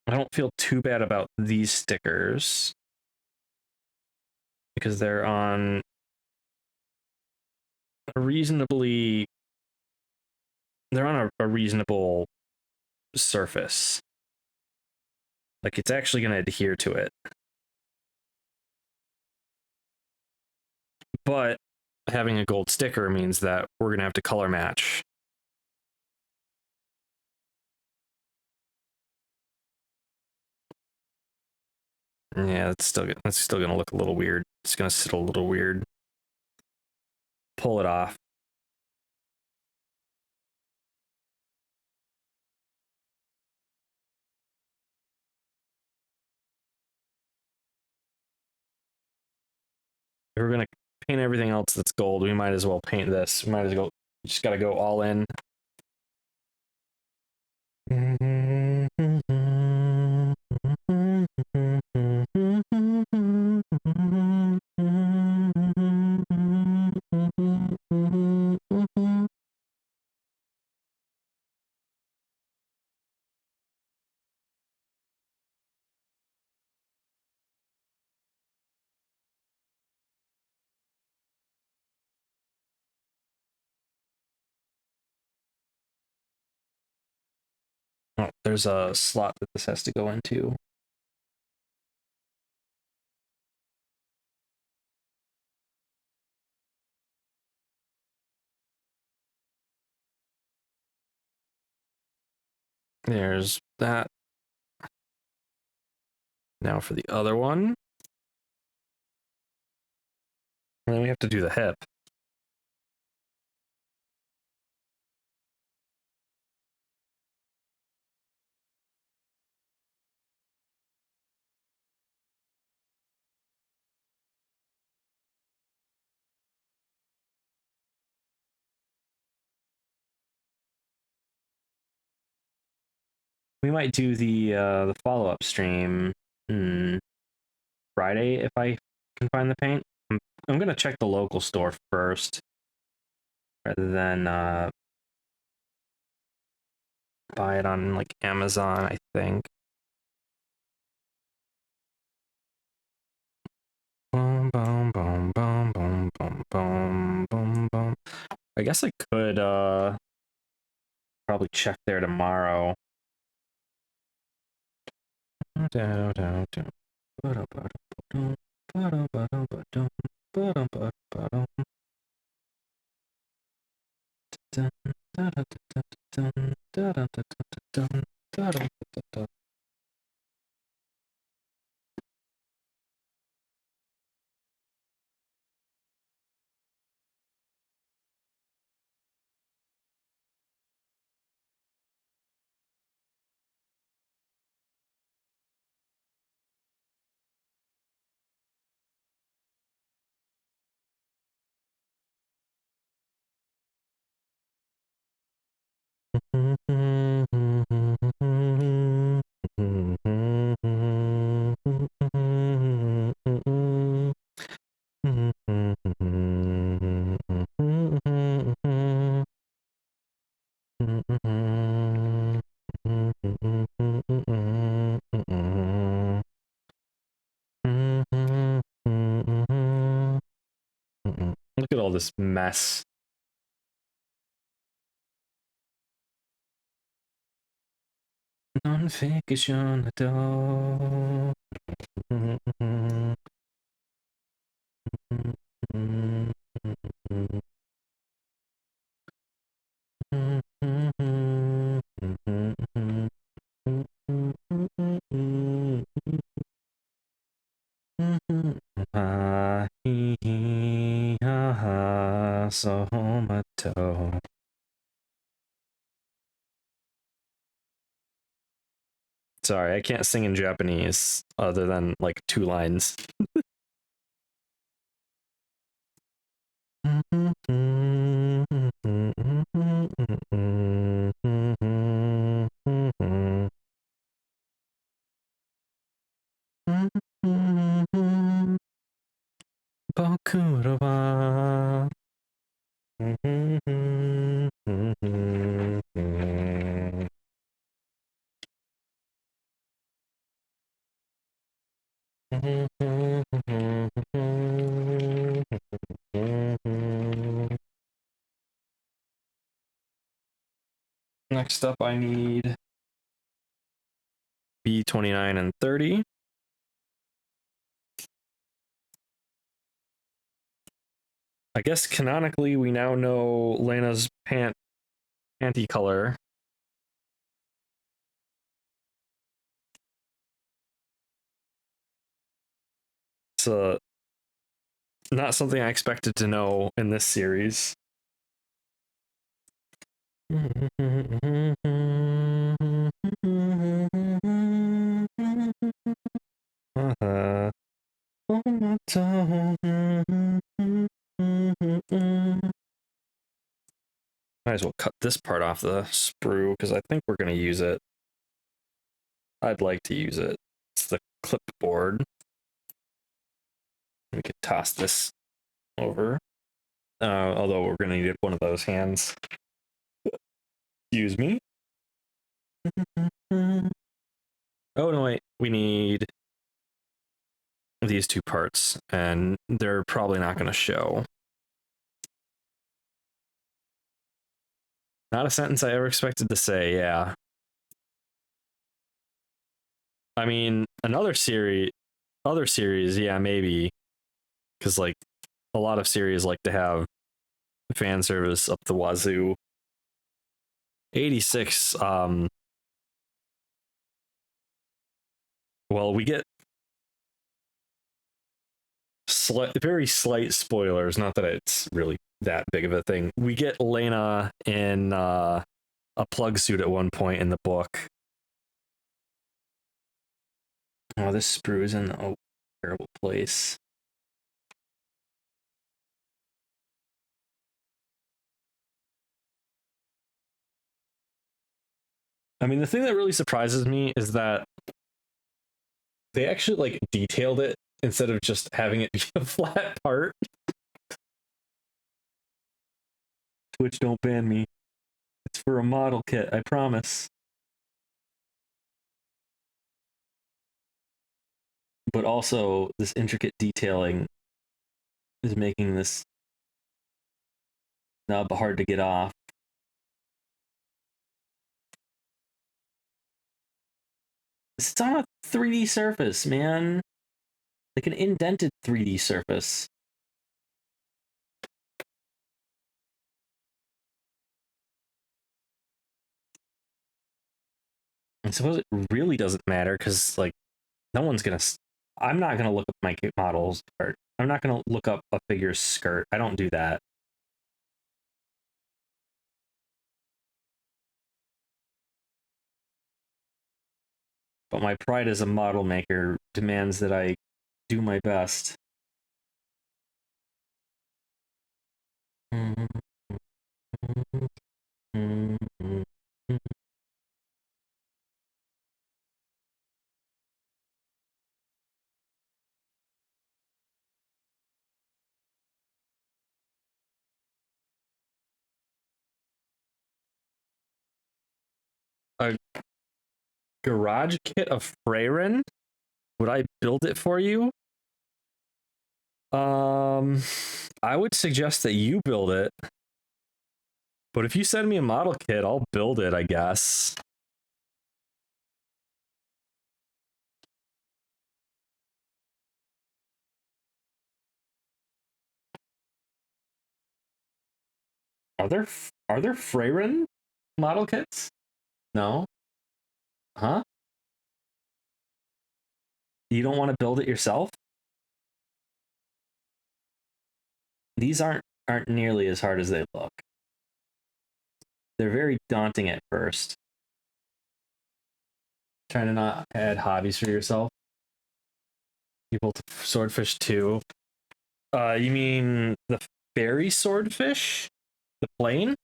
I don't feel too bad about these stickers because they're on a reasonably a reasonable surface. Like it's actually going to adhere to it. But having a gold sticker means that we're going to have to color match. Yeah, that's still going to look a little weird. It's going to sit a little weird. Pull it off. If we're going to paint everything else that's gold, we might as well paint this. We might as well just got to go all in. Oh, there's a slot that this has to go into. There's that. Now for the other one. And then we have to do the hip. We might do the follow-up stream Friday if I can find the paint. I'm gonna check the local store first rather than buy it on like Amazon, I think. Boom, boom, boom, boom, boom, boom, boom, boom, boom. I guess I could probably check there tomorrow. Look at all this mess. Non-fiction adult. So sorry, I can't sing in Japanese other than like 2 lines. Next up, I need B29 and 30. I guess canonically, we now know Lena's panty color. It's not something I expected to know in this series. Might as well cut this part off the sprue because I think we're going to use it. I'd like to use it. It's the clipboard. We could toss this over. Although we're going to need one of those hands. Excuse me. Oh, no, wait. We need these 2 parts, and they're probably not going to show. Not a sentence I ever expected to say, yeah. I mean, other series, yeah, maybe. Because, like, a lot of series like to have fan service up the wazoo. 86, well, we get very slight spoilers, not that it's really that big of a thing. We get Lena in a plug suit at one point in the book. Oh, this sprue is in a terrible place. I mean, the thing that really surprises me is that they actually like detailed it instead of just having it be a flat part. Twitch, don't ban me. It's for a model kit, I promise. But also, this intricate detailing is making this nub hard to get off. It's on a 3D surface, man. Like an indented 3D surface. I suppose it really doesn't matter because, like, no one's gonna. I'm not gonna look up my model's art. I'm not gonna look up a figure's skirt. I don't do that. But my pride as a model maker demands that I do my best. a garage kit of Freyren? Would I build it for you? I would suggest that you build it. But if you send me a model kit, I'll build it, I guess. Are there Freyren model kits? No? Huh? You don't want to build it yourself? These aren't nearly as hard as they look. They're very daunting at first. Trying to not add hobbies for yourself. You built swordfish too. You mean the fairy swordfish? The plane?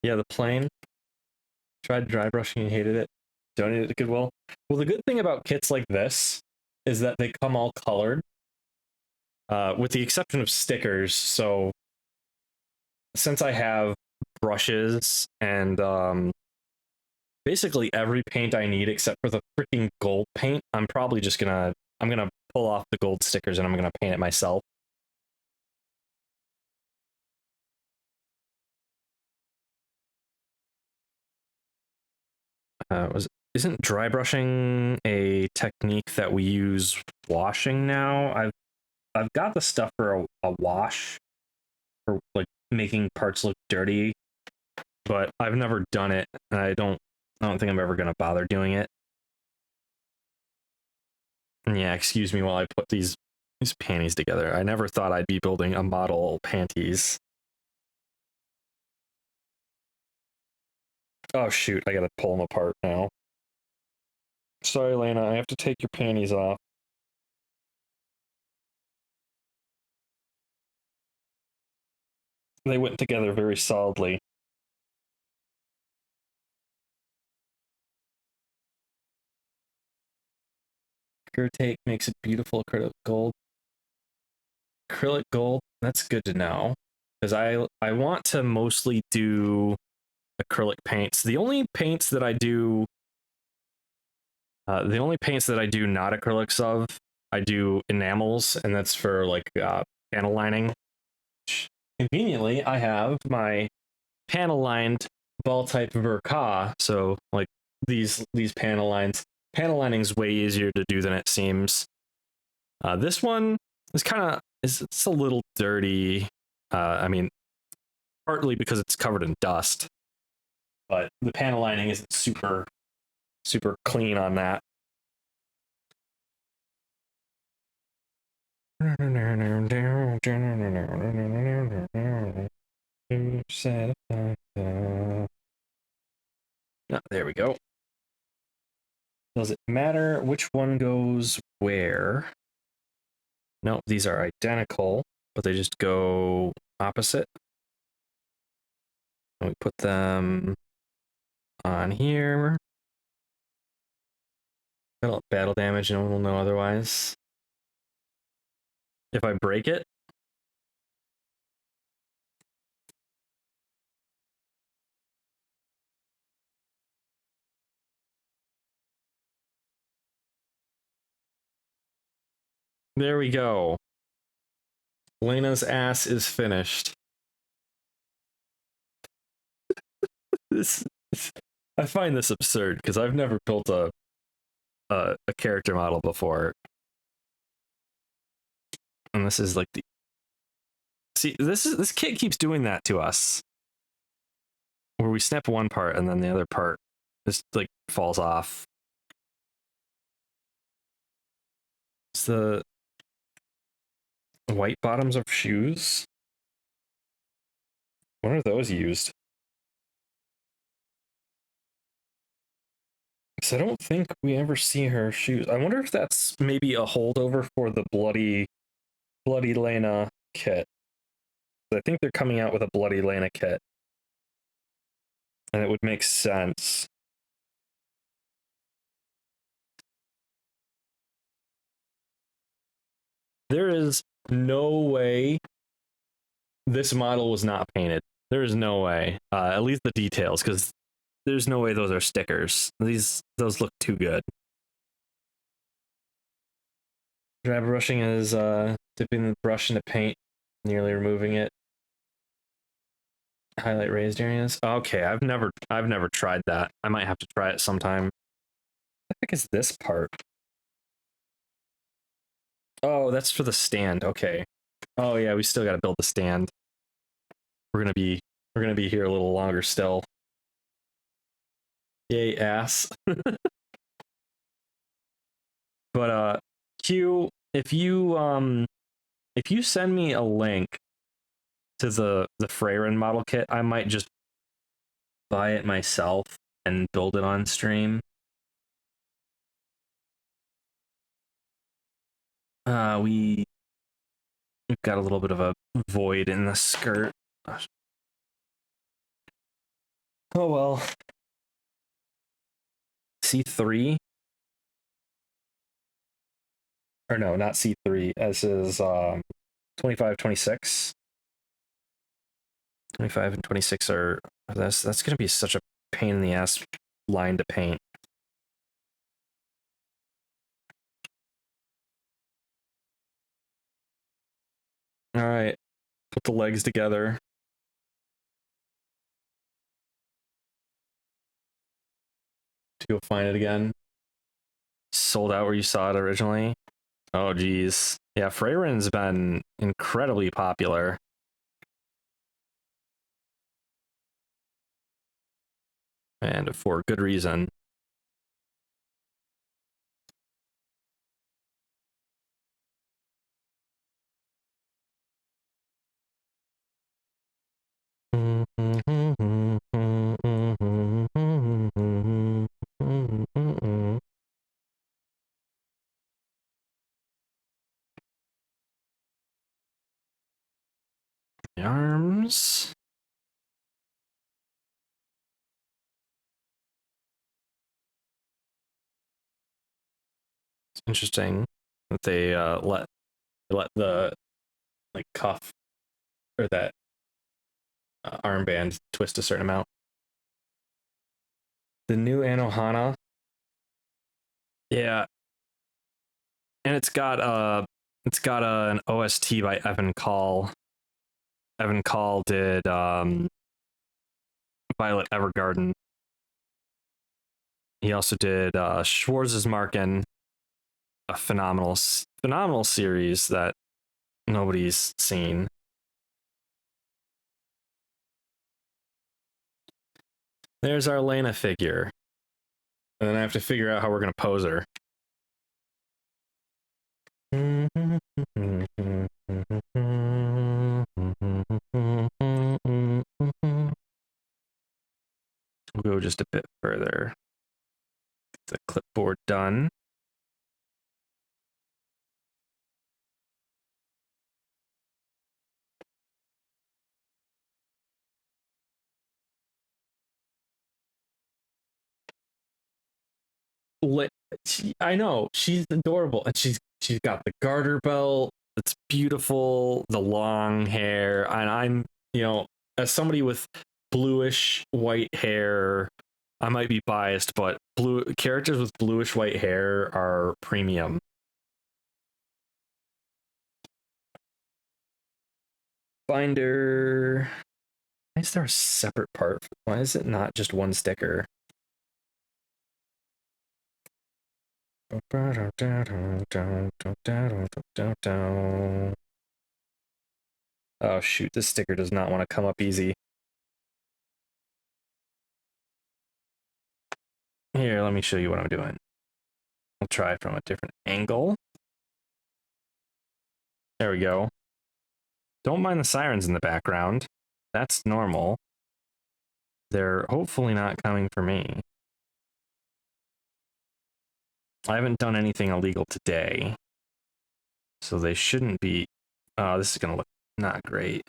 Yeah, the plane. Tried dry brushing and hated it. Donated to Goodwill. Well, the good thing about kits like this is that they come all colored, with the exception of stickers. So since I have brushes and basically every paint I need except for the freaking gold paint, I'm probably just gonna pull off the gold stickers and I'm gonna paint it myself. Isn't dry brushing a technique that we use washing now? I've got the stuff for a wash, for like making parts look dirty, but I've never done it, and I don't think I'm ever gonna bother doing it. And yeah, excuse me while I put these panties together. I never thought I'd be building a model panties. Oh shoot, I gotta pull them apart now. Sorry, Lena, I have to take your panties off. They went together very solidly. Take makes it beautiful acrylic gold. Acrylic gold, that's good to know. Because I want to mostly do acrylic paints. The only paints that I do not acrylics of, I do enamels, and that's for like panel lining. Conveniently, I have my panel lined ball type Verka, so like these panel lines. Panel lining is way easier to do than it seems. This one is it's a little dirty. I mean, partly because it's covered in dust, but the panel lining isn't super clean on that. Oh, there we go. Does it matter which one goes where? No, these are identical, but they just go opposite. And we put them on here. Battle damage, no one will know otherwise. If I break it, there we go. Lena's ass is finished. I find this absurd because I've never built a character model before, and this is like this kit keeps doing that to us, where we snap one part and then the other part just like falls off. It's the White bottoms of shoes? When are those used? Because I don't think we ever see her shoes. I wonder if that's maybe a holdover for the Bloody Lena kit. I think they're coming out with a Bloody Lena kit. And it would make sense. There is no way this model was not painted. There is no way. At least the details, because there's no way those are stickers. Those look too good. Dry brushing is dipping the brush into paint, nearly removing it. Highlight raised areas. Okay, I've never tried that. I might have to try it sometime. I think it's this part. Oh, that's for the stand. Okay. Oh yeah, we still got to build the stand. We're gonna be here a little longer still. Yay, ass. But Q, if you send me a link to the Freyren model kit, I might just buy it myself and build it on stream. We've got a little bit of a void in the skirt. Oh well. C3? Or no, not C3. This is 25, 26. 25 and 26 are that's gonna be such a pain in the ass line to paint. All right, put the legs together. To go find it again. Sold out where you saw it originally. Oh geez, yeah, Freyren's been incredibly popular. And for good reason. The arms. It's interesting that they let the like cuff or that armband twist a certain amount. The new Anohana. Yeah. And it's got an OST by Evan Call. Evan Call did Violet Evergarden. He also did Schwarz's Marken, a phenomenal series that nobody's seen. There's our Lena figure. And then I have to figure out how we're going to pose her. We'll go just a bit further. Get the clipboard done. I know, she's adorable, and she's got the garter belt. It's beautiful, the long hair, and I'm, as somebody with bluish white hair, I might be biased, but characters with bluish white hair are premium. Binder. Why is there a separate part? Why is it not just one sticker? Oh shoot, this sticker does not want to come up easy. Here, let me show you what I'm doing. I'll try from a different angle. There we go. Don't mind the sirens in the background. That's normal. They're hopefully not coming for me. I haven't done anything illegal today, so they shouldn't be. Oh, this is gonna look not great.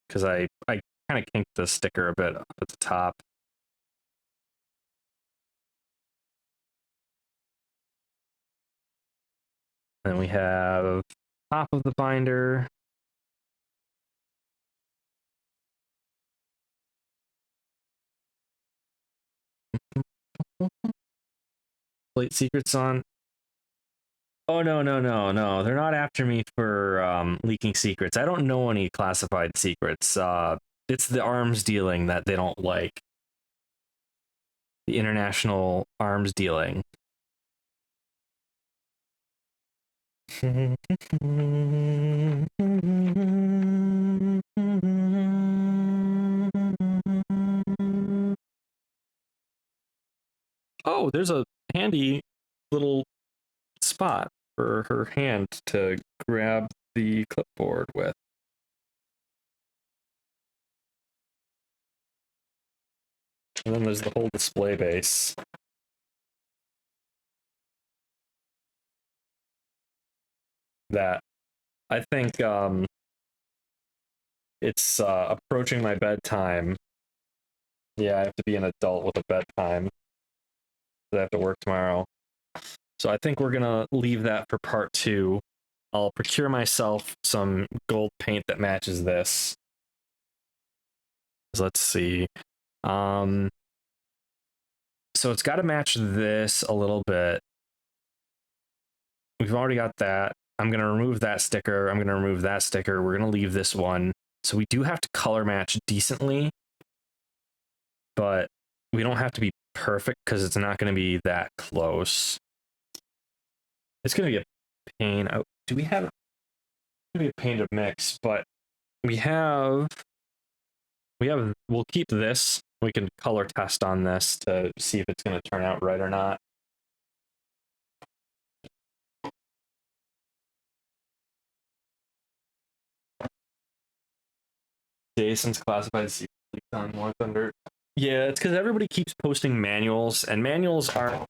Because I kind of kinked the sticker a bit up at the top. Then we have top of the binder. Plate secrets on. Oh, no. They're not after me for leaking secrets. I don't know any classified secrets. It's the arms dealing that they don't like. The international arms dealing. Oh, there's a handy little spot for her hand to grab the clipboard with. And then there's the whole display base. That I think it's approaching my bedtime. Yeah, I have to be an adult with a bedtime. I have to work tomorrow. So I think we're gonna leave that for part 2. I'll procure myself some gold paint that matches this. So let's see. So it's got to match this a little bit. We've already got that. I'm gonna remove that sticker. I'm gonna remove that sticker. We're gonna leave this one. So we do have to color match decently, but we don't have to be perfect because it's not going to be that close. It's going to be a pain. Oh, do we have? It's going to be a pain to mix, but we'll keep this. We can color test on this to see if it's going to turn out right or not. Jason's classified secret on War Thunder. Yeah, it's because everybody keeps posting manuals, and manuals aren't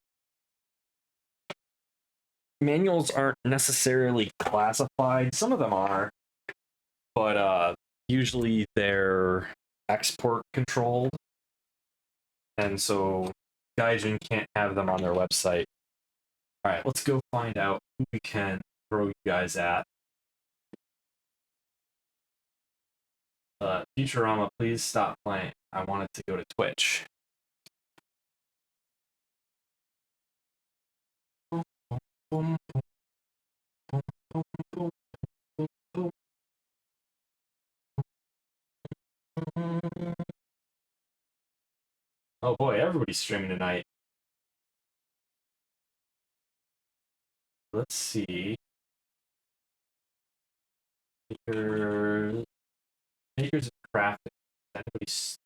necessarily classified. Some of them are, but usually they're export controlled, and so Gaijin can't have them on their website. All right, let's go find out who we can throw you guys at. Futurama, please stop playing. I wanted to go to Twitch. Oh boy, everybody's streaming tonight. Let's see. Makers of Crafting. Anybody's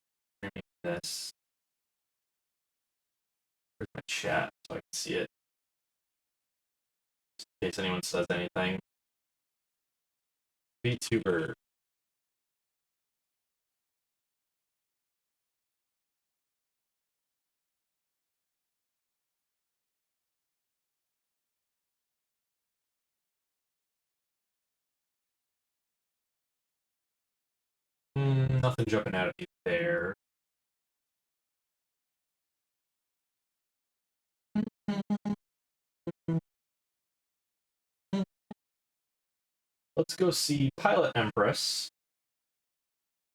streaming this? Where's my chat so I can see it? Just in case anyone says anything. Vtuber. Nothing jumping out at me there. Let's go see Pilot Empress,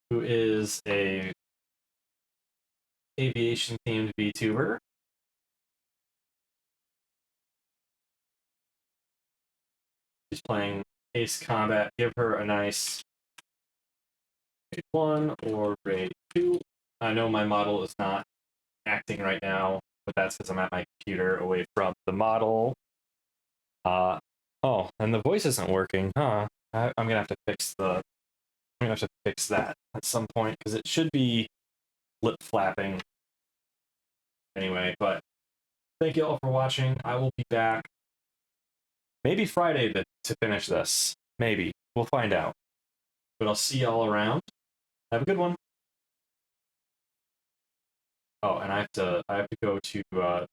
who is a aviation themed VTuber. She's playing Ace Combat. Give her a nice raid 1 or raid 2. I know my model is not acting right now, but that's because I'm at my computer away from the model. Oh, and the voice isn't working, huh? I'm gonna have to fix I'm gonna have to fix that at some point because it should be lip flapping anyway. But thank you all for watching. I will be back maybe Friday to finish this. Maybe. We'll find out. But I'll see y'all around. Have a good one. Oh, and I have to go to the